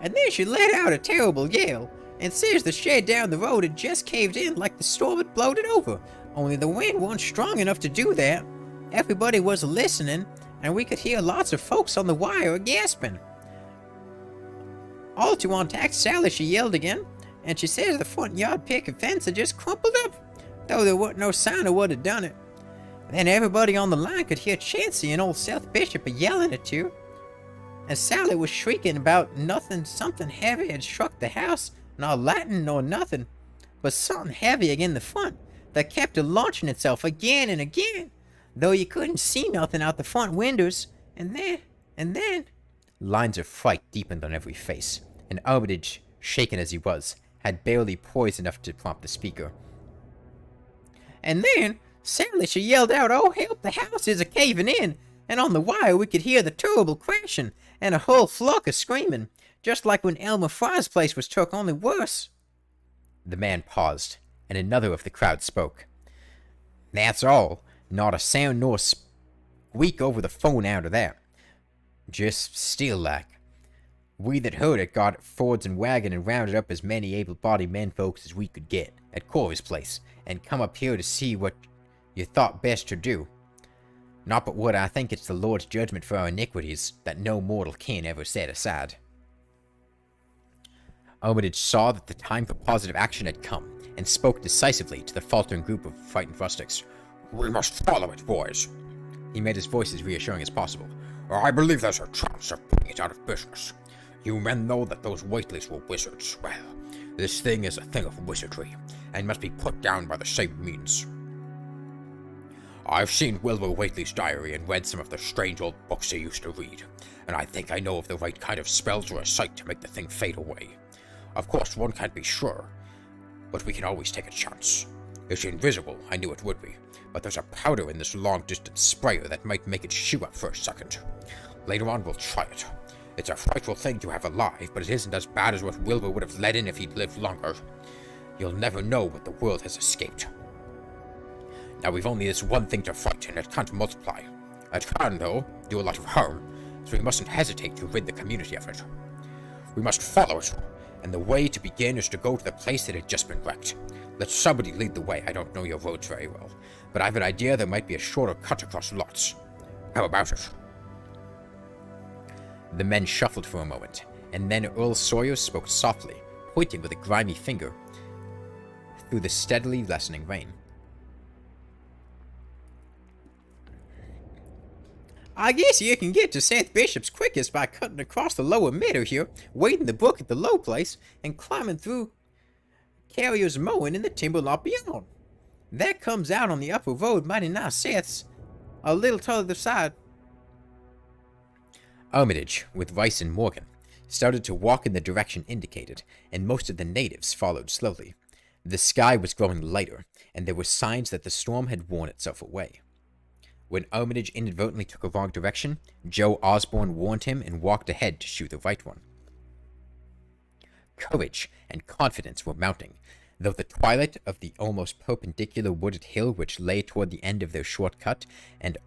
And then she let out a terrible yell, and says the shed down the road had just caved in like the storm had blowed it over, only the wind wasn't strong enough to do that. Everybody was listening, and we could hear lots of folks on the wire gasping. All to untack Sally, she yelled again, and she says the front yard picket fence had just crumpled up, though there wasn't no sign of what had done it. Then everybody on the line could hear Chancey and old Seth Bishop a-yelling at you, and Sally was shrieking about nothing, something heavy had struck the house, not lightning nor nothing, but something heavy again the front, that kept a-launching itself again and again, though you couldn't see nothing out the front windows, and then... Lines of fright deepened on every face, and Armitage, shaken as he was, had barely poise enough to prompt the speaker. And then, Sally, she yelled out, "Oh, help, the house is a-caving in," and on the wire we could hear the terrible crashing, and a whole flock a-screaming, just like when Elmer Fry's place was took, only worse. The man paused, and another of the crowd spoke. "That's all. Not a sound nor squeak over the phone out of that. Just still like. We that heard it got Fords and wagon and rounded up as many able-bodied menfolks as we could get at Corey's place, and come up here to see what you thought best to do. Not but what I think it's the Lord's judgment for our iniquities that no mortal can ever set aside." Armitage saw that the time for positive action had come, and spoke decisively to the faltering group of frightened rustics. We must follow it, boys. He made his voice as reassuring as possible. I believe there's a chance of putting it out of business. You men know that those Whateleys were wizards. Well, this thing is a thing of wizardry, and must be put down by the same means. I've seen Wilbur Whately's diary and read some of the strange old books he used to read, and I think I know of the right kind of spells or a sight to make the thing fade away. Of course, one can't be sure, but we can always take a chance. It's invisible, I knew it would be, but there's a powder in this long-distance sprayer that might make it shoot up for a second. Later on, we'll try it. It's a frightful thing to have alive, but it isn't as bad as what Wilbur would have let in if he'd lived longer. You'll never know what the world has escaped. Now, we've only this one thing to fight, and it can't multiply. It can, though, do a lot of harm, so we mustn't hesitate to rid the community of it. We must follow it, and the way to begin is to go to the place that had just been wrecked. Let somebody lead the way. I don't know your roads very well, but I've an idea there might be a shorter cut across lots. How about it? The men shuffled for a moment, and then Earl Sawyer spoke softly, pointing with a grimy finger through the steadily lessening rain. "I guess you can get to Seth Bishop's quickest by cutting across the lower meadow here, wading the brook at the low place, and climbing through Carrier's mowing in the timber lot beyond. That comes out on the upper road mighty nigh Seth's, a little t'other side." Armitage, with Rice and Morgan, started to walk in the direction indicated, and most of the natives followed slowly. The sky was growing lighter, and there were signs that the storm had worn itself away. When Armitage inadvertently took a wrong direction, Joe Osborne warned him and walked ahead to shoot the right one. Courage and confidence were mounting, though the twilight of the almost perpendicular wooded hill which lay toward the end of their short cut, and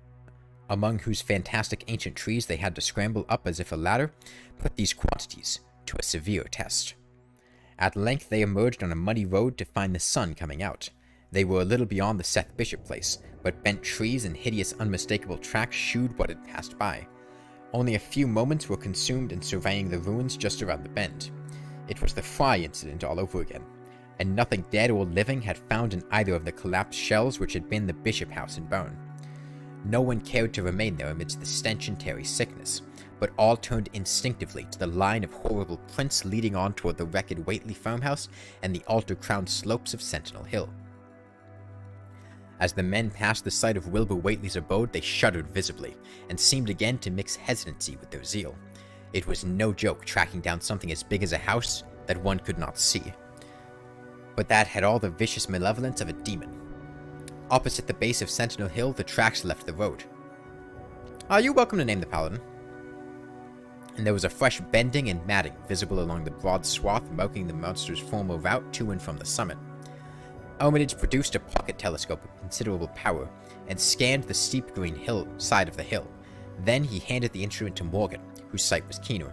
among whose fantastic ancient trees they had to scramble up as if a ladder, put these quantities to a severe test. At length they emerged on a muddy road to find the sun coming out. They were a little beyond the Seth Bishop place, but bent trees and hideous unmistakable tracks shewed what had passed by. Only a few moments were consumed in surveying the ruins just around the bend. It was the Fry incident all over again, and nothing dead or living had found in either of the collapsed shells which had been the Bishop house and barn. No one cared to remain there amidst the stench and Terry's sickness, but all turned instinctively to the line of horrible prints leading on toward the wrecked Whately farmhouse and the altar-crowned slopes of Sentinel Hill. As the men passed the site of Wilbur Whately's abode, they shuddered visibly, and seemed again to mix hesitancy with their zeal. It was no joke tracking down something as big as a house that one could not see, but that had all the vicious malevolence of a demon. Opposite the base of Sentinel Hill, the tracks left the road. You're welcome to name the Paladin. And there was a fresh bending and matting visible along the broad swath marking the monster's former route to and from the summit. Armitage produced a pocket telescope with considerable power and scanned the steep green side of the hill. Then he handed the instrument to Morgan, whose sight was keener.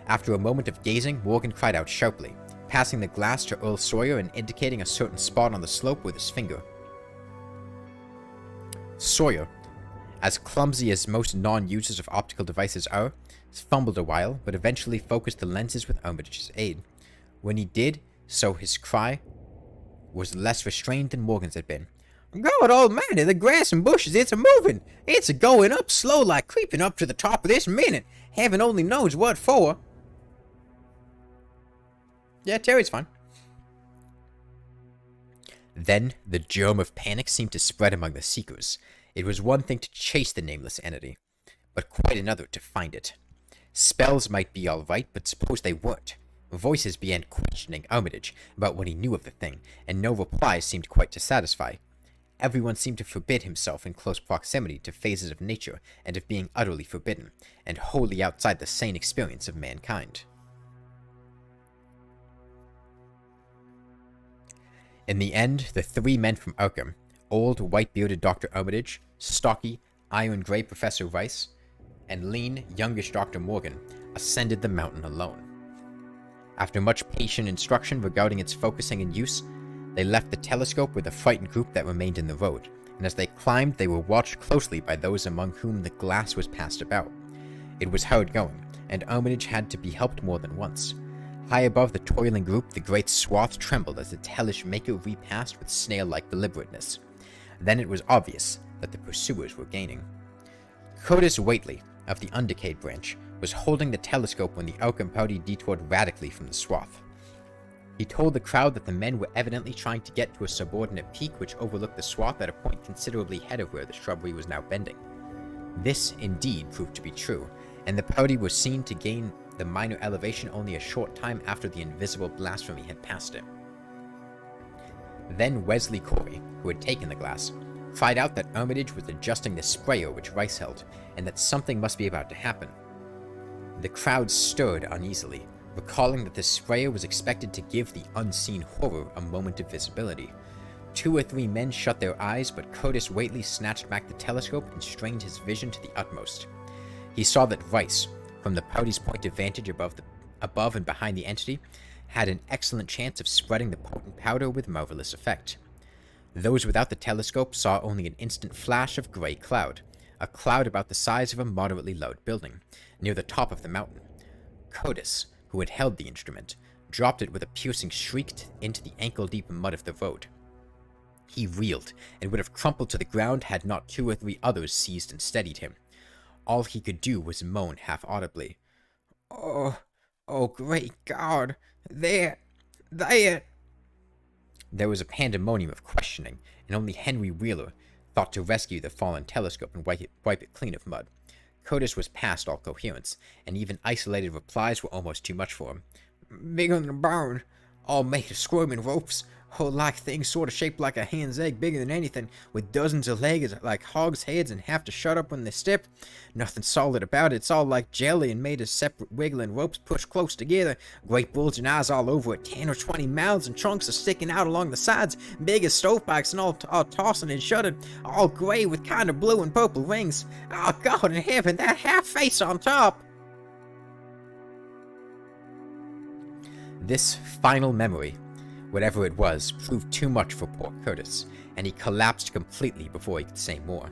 After a moment of gazing, Morgan cried out sharply, passing the glass to Earl Sawyer and indicating a certain spot on the slope with his finger. Sawyer, as clumsy as most non-users of optical devices are, fumbled a while, but eventually focused the lenses with Armitage's aid. When he did so, his cry was less restrained than Morgan's had been. God almighty, the grass and bushes, it's a-moving! It's a-going up slow like creeping up to the top of this minute! Heaven only knows what for! Yeah, Terry's fine. Then, the germ of panic seemed to spread among the Seekers. It was one thing to chase the nameless entity, but quite another to find it. Spells might be alright, but suppose they weren't. Voices began questioning Armitage about what he knew of the thing, and no replies seemed quite to satisfy. Everyone seemed to forbid himself in close proximity to phases of nature and of being utterly forbidden, and wholly outside the sane experience of mankind. In the end, the three men from Arkham, old, white-bearded Dr. Armitage, stocky, iron-gray Professor Rice, and lean, youngish Dr. Morgan, ascended the mountain alone. After much patient instruction regarding its focusing and use, they left the telescope with a frightened group that remained in the road, and as they climbed, they were watched closely by those among whom the glass was passed about. It was hard going, and Armitage had to be helped more than once. High above the toiling group, the great swath trembled as its hellish maker repassed with snail-like deliberateness. Then it was obvious that the pursuers were gaining. Curtis Whately, of the Undecayed branch, was holding the telescope when the Arkham party detoured radically from the swath. He told the crowd that the men were evidently trying to get to a subordinate peak which overlooked the swath at a point considerably ahead of where the shrubbery was now bending. This, indeed, proved to be true, and the party was seen to gain the minor elevation only a short time after the invisible blasphemy had passed it. Then Wesley Corey, who had taken the glass, cried out that Armitage was adjusting the sprayer which Rice held, and that something must be about to happen. The crowd stirred uneasily, recalling that the sprayer was expected to give the unseen horror a moment of visibility. 2 or 3 men shut their eyes, but Curtis Whately snatched back the telescope and strained his vision to the utmost. He saw that Rice, from the party's point of vantage above and behind the entity, had an excellent chance of spreading the potent powder with marvelous effect. Those without the telescope saw only an instant flash of gray cloud, a cloud about the size of a moderately loud building, near the top of the mountain. Curtis, who had held the instrument, dropped it with a piercing shriek into the ankle-deep mud of the road. He reeled, and would have crumpled to the ground had not 2 or 3 others seized and steadied him. All he could do was moan half-audibly. Oh, great God! There! There was a pandemonium of questioning, and only Henry Wheeler thought to rescue the fallen telescope and wipe it clean of mud. Curtis was past all coherence, and even isolated replies were almost too much for him. Bigger than a barn, all made of squirming ropes, whole like things sort of shaped like a hen's egg, bigger than anything, with dozens of legs like hogs' heads and have to shut up when they step. Nothing solid about it, it's all like jelly and made of separate wiggling ropes pushed close together. Great bulging eyes all over it, 10 or 20 mouths and trunks are sticking out along the sides, big as stovepipes and all tossing and shutting, all gray with kind of blue and purple rings. Oh God in heaven, that half face on top! This final memory, whatever it was, proved too much for poor Curtis, and he collapsed completely before he could say more.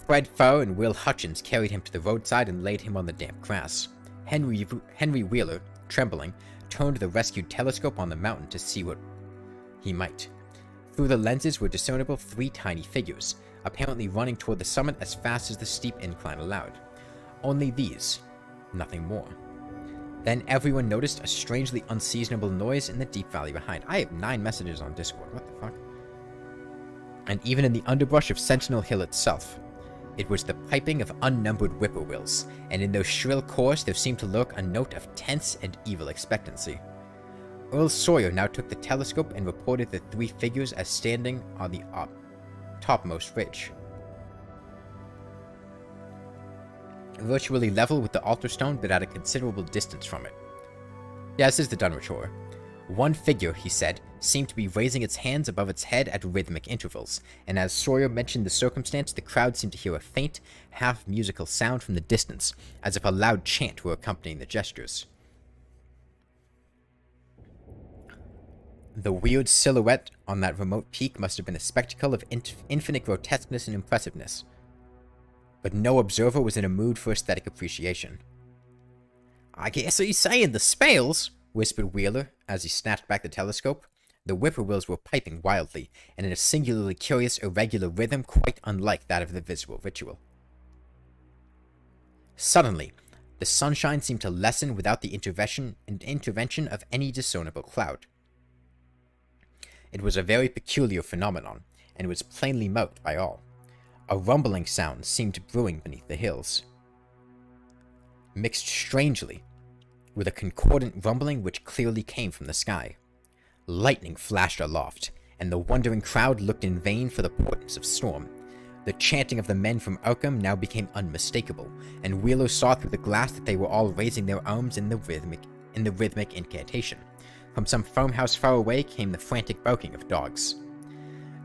Fred Farr and Will Hutchins carried him to the roadside and laid him on the damp grass. Henry Wheeler, trembling, turned the rescued telescope on the mountain to see what he might. Through the lenses were discernible 3 tiny figures, apparently running toward the summit as fast as the steep incline allowed. Only these, nothing more. Then everyone noticed a strangely unseasonable noise in the deep valley behind. I have 9 messages on Discord, what the fuck? And even in the underbrush of Sentinel Hill itself, it was the piping of unnumbered whippoorwills, and in their shrill chorus there seemed to lurk a note of tense and evil expectancy. Earl Sawyer now took the telescope and reported the 3 figures as standing on the topmost ridge. Virtually level with the altar stone, but at a considerable distance from it. Yeah, this is the Dunwich horror. One figure, he said, seemed to be raising its hands above its head at rhythmic intervals, and as Sawyer mentioned the circumstance, the crowd seemed to hear a faint, half-musical sound from the distance, as if a loud chant were accompanying the gestures. The weird silhouette on that remote peak must have been a spectacle of infinite grotesqueness and impressiveness. But no observer was in a mood for aesthetic appreciation. "I guess he's saying the spells," whispered Wheeler as he snatched back the telescope. The whippoorwills were piping wildly, and in a singularly curious, irregular rhythm quite unlike that of the visible ritual. Suddenly, the sunshine seemed to lessen without the intervention of any discernible cloud. It was a very peculiar phenomenon, and was plainly marked by all. A rumbling sound seemed brewing beneath the hills, mixed strangely with a concordant rumbling which clearly came from the sky. Lightning flashed aloft, and the wondering crowd looked in vain for the portents of storm. The chanting of the men from Arkham now became unmistakable, and Wheeler saw through the glass that they were all raising their arms in the rhythmic incantation. From some farmhouse far away came the frantic barking of dogs.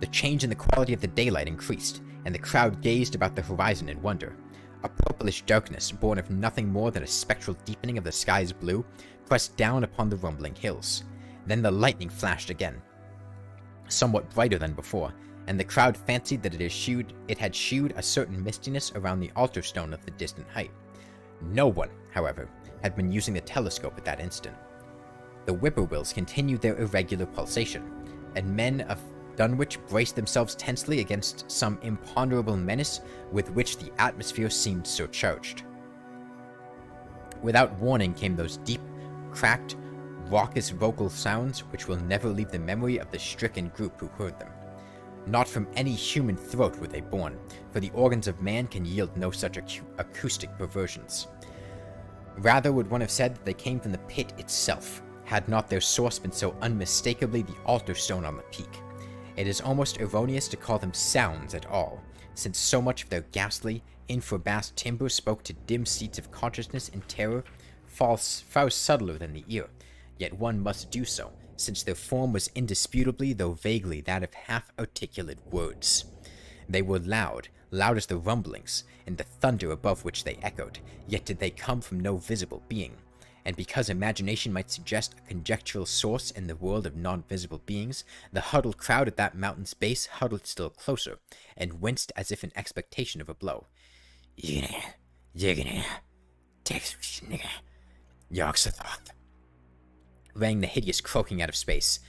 The change in the quality of the daylight increased, and the crowd gazed about the horizon in wonder. A purplish darkness, born of nothing more than a spectral deepening of the sky's blue, pressed down upon the rumbling hills. Then the lightning flashed again, somewhat brighter than before, and the crowd fancied that it had shewed a certain mistiness around the altar stone of the distant height. No one, however, had been using the telescope at that instant. The whippoorwills continued their irregular pulsation, and men of Dunwich braced themselves tensely against some imponderable menace with which the atmosphere seemed surcharged. Without warning came those deep, cracked, raucous vocal sounds which will never leave the memory of the stricken group who heard them. Not from any human throat were they born, for the organs of man can yield no such acoustic perversions. Rather would one have said that they came from the pit itself, had not their source been so unmistakably the altar stone on the peak. It is almost erroneous to call them sounds at all, since so much of their ghastly, infrabass timbre spoke to dim seats of consciousness and terror far subtler than the ear, yet one must do so, since their form was indisputably, though vaguely, that of half-articulate words. They were loud as the rumblings, and the thunder above which they echoed, yet did they come from no visible being. And because imagination might suggest a conjectural source in the world of non-visible beings, the huddled crowd at that mountain's base huddled still closer, and winced as if in expectation of a blow. Rang the hideous croaking out of space.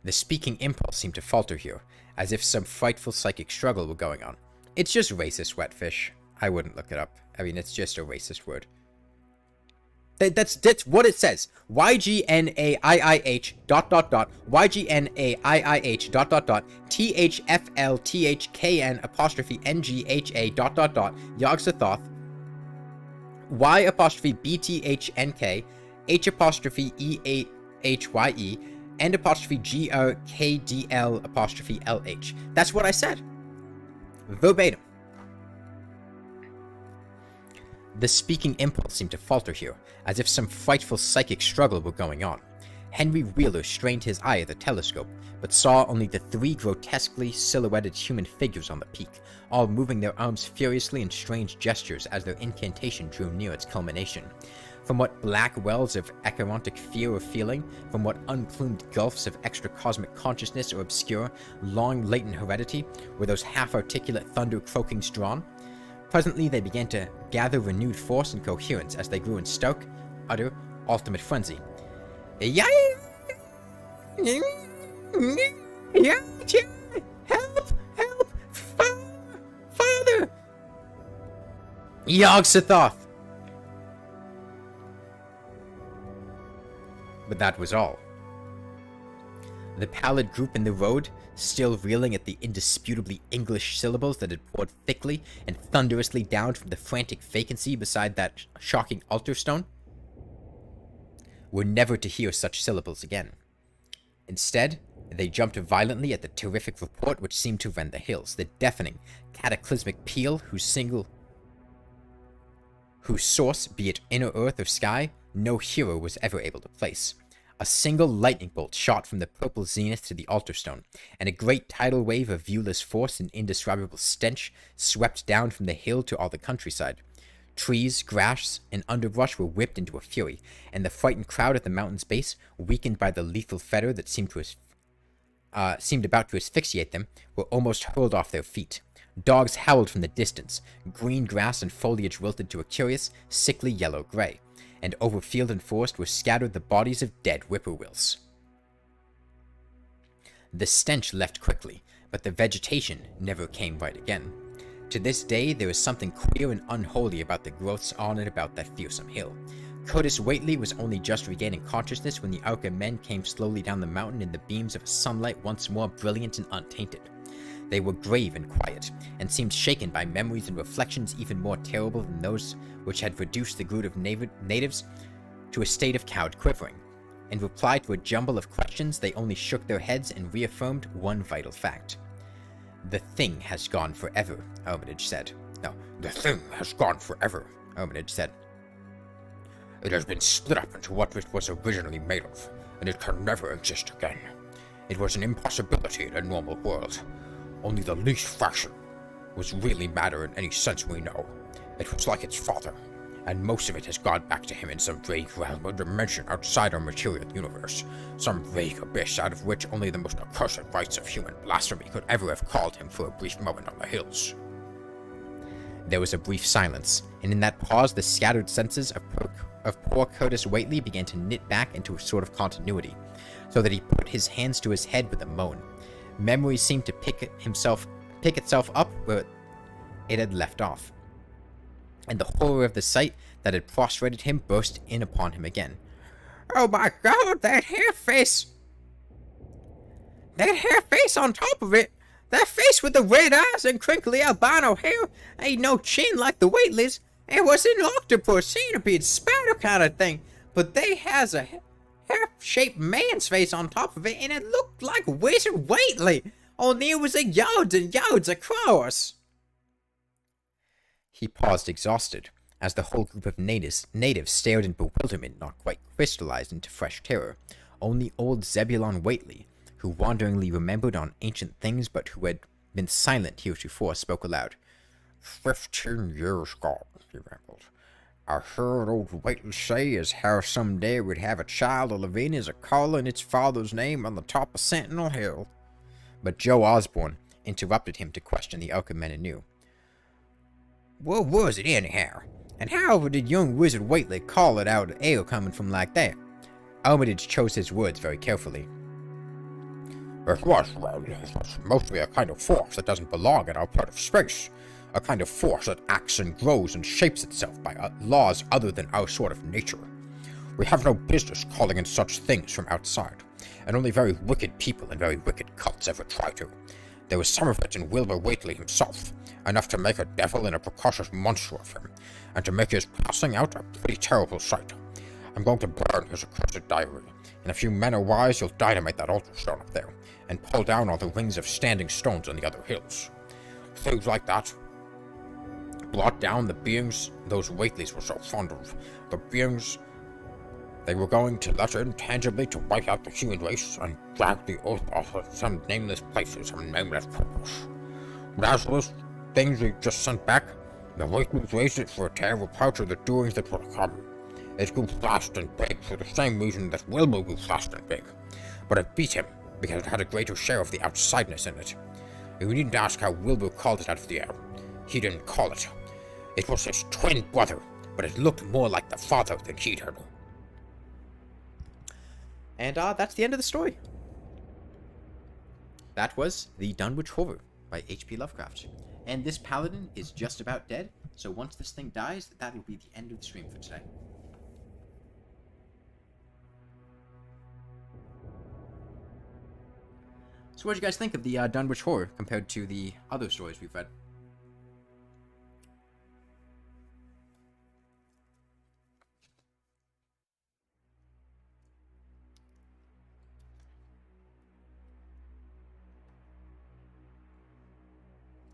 The speaking impulse seemed to falter here, as if some frightful psychic struggle were going on. It's just racist, Wetfish. I wouldn't look it up. I mean, it's just a racist word. That's what it says. YGNAIIH ... YGNAIIH ... THFLTHKN NGHA ... Yogg-Sothoth Y'(BTHNK) H'(EAHYE) and '(GRKDL'(LH). That's what I said. Verbatim. The speaking impulse seemed to falter here, as if some frightful psychic struggle were going on. Henry Wheeler strained his eye at the telescope, but saw only the three grotesquely silhouetted human figures on the peak, all moving their arms furiously in strange gestures as their incantation drew near its culmination. From what black wells of acherontic fear or feeling, from what unplumed gulfs of extra-cosmic consciousness or obscure, long-latent heredity, were those half-articulate thunder-croakings drawn? Presently they began to gather renewed force and coherence as they grew in stark, utter, ultimate frenzy. Help! Help! Father! Yogg-Sothoth! But that was all. The pallid group in the road, still reeling at the indisputably English syllables that had poured thickly and thunderously down from the frantic vacancy beside that shocking altar stone, were never to hear such syllables again. Instead, they jumped violently at the terrific report which seemed to rend the hills, the deafening, cataclysmic peal whose source, be it inner earth or sky, no hero was ever able to place. A single lightning bolt shot from the purple zenith to the altar stone, and a great tidal wave of viewless force and indescribable stench swept down from the hill to all the countryside. Trees, grass, and underbrush were whipped into a fury, and the frightened crowd at the mountain's base, weakened by the lethal fetter that seemed about to asphyxiate them, were almost hurled off their feet. Dogs howled from the distance, green grass and foliage wilted to a curious, sickly yellow-gray, and over field and forest were scattered the bodies of dead whippoorwills. The stench left quickly, but the vegetation never came right again. To this day, there is something queer and unholy about the growths on and about that fearsome hill. Curtis Whately was only just regaining consciousness when the Arkham men came slowly down the mountain in the beams of a sunlight once more brilliant and untainted. They were grave and quiet, and seemed shaken by memories and reflections even more terrible than those which had reduced the group of natives to a state of cowed quivering. In reply to a jumble of questions, they only shook their heads and reaffirmed one vital fact. "The thing has gone forever," Armitage said. "No, the thing has gone forever," Armitage said. "It has been split up into what it was originally made of, and it can never exist again. It was an impossibility in a normal world. Only the least fraction was really matter in any sense we know. It was like its father, and most of it has gone back to him in some vague realm or dimension outside our material universe, some vague abyss out of which only the most accursed rites of human blasphemy could ever have called him for a brief moment on the hills." There was a brief silence, and in that pause the scattered senses of poor Curtis Whately began to knit back into a sort of continuity, so that he put his hands to his head with a moan. Memory seemed to pick itself up where it had left off, and the horror of the sight that had prostrated him burst in upon him again. "Oh my God, that hair face! That hair face on top of it! That face with the red eyes and crinkly albino hair ain't no chin like the Whateleys. It was an octopus, centipede, spider kind of thing, but they has a half-shaped man's face on top of it, and it looked like Wizard Whately, only it was a yards and yards across." He paused exhausted, as the whole group of natives stared in bewilderment not quite crystallized into fresh terror. Only old Zebulon Whately, who wanderingly remembered on ancient things but who had been silent heretofore, spoke aloud. 15 years ago, he rambled, I heard old Whately say as how some day we'd have a child of living as a calling its father's name on the top of Sentinel Hill. But Joe Osborne interrupted him to question the Arkham men anew. "What was it anyhow? And how did young Wizard Whately call it out of air coming from like that?" Armitage chose his words very carefully. It was mostly a kind of force that doesn't belong in our part of space. A kind of force that acts and grows and shapes itself by laws other than our sort of nature. We have no business calling in such things from outside, and only very wicked people and very wicked cults ever try to. There was some of it in Wilbur Whately himself, enough to make a devil and a precocious monster of him, and to make his passing out a pretty terrible sight. I'm going to burn his accursed diary. In a few men are wise, you'll dynamite that altar stone up there, and pull down all the rings of standing stones on the other hills. Things like that brought down the beings those Whateleys were so fond of. The beings they were going to let in tangibly to wipe out the human race and drag the earth off of some nameless place for some nameless purpose. But as those things we just sent back, the Whateleys raised it for a terrible part of the doings that were to come. It grew fast and big for the same reason that Wilbur grew fast and big, but it beat him because it had a greater share of the outsideness in it. You needn't ask how Wilbur called it out of the air. He didn't call it. It was his twin brother, but it looked more like the father than he did. And that's the end of the story. That was The Dunwich Horror by H.P. Lovecraft. And this paladin is just about dead, so once this thing dies, that will be the end of the stream for today. So what do you guys think of the Dunwich Horror compared to the other stories we've read?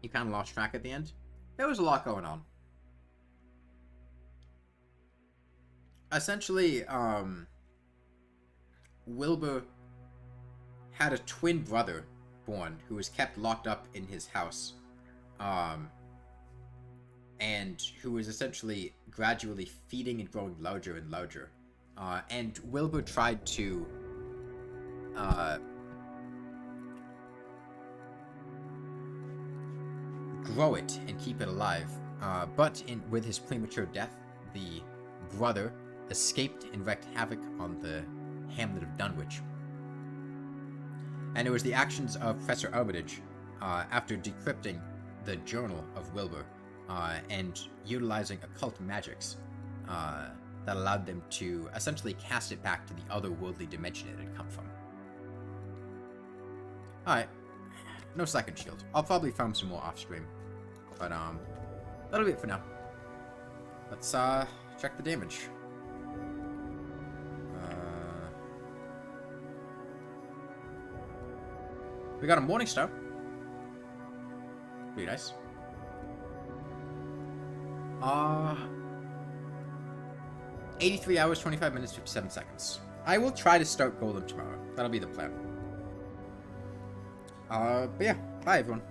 You kind of lost track at the end. There was a lot going on. Essentially, Wilbur had a twin brother born who was kept locked up in his house, and who was essentially gradually feeding and growing larger and larger. And Wilbur tried to grow it and keep it alive, but with his premature death, the brother escaped and wreaked havoc on the hamlet of Dunwich. And it was the actions of Professor Armitage, after decrypting the journal of Wilbur, and utilizing occult magics, that allowed them to essentially cast it back to the otherworldly dimension it had come from. Alright. No second shield. I'll probably farm some more off-stream. But, that'll be it for now. Let's, check the damage. We got a Morning Star. Pretty nice. 83 hours, 25 minutes, 57 seconds. I will try to start Golem tomorrow. That'll be the plan. But yeah, bye everyone.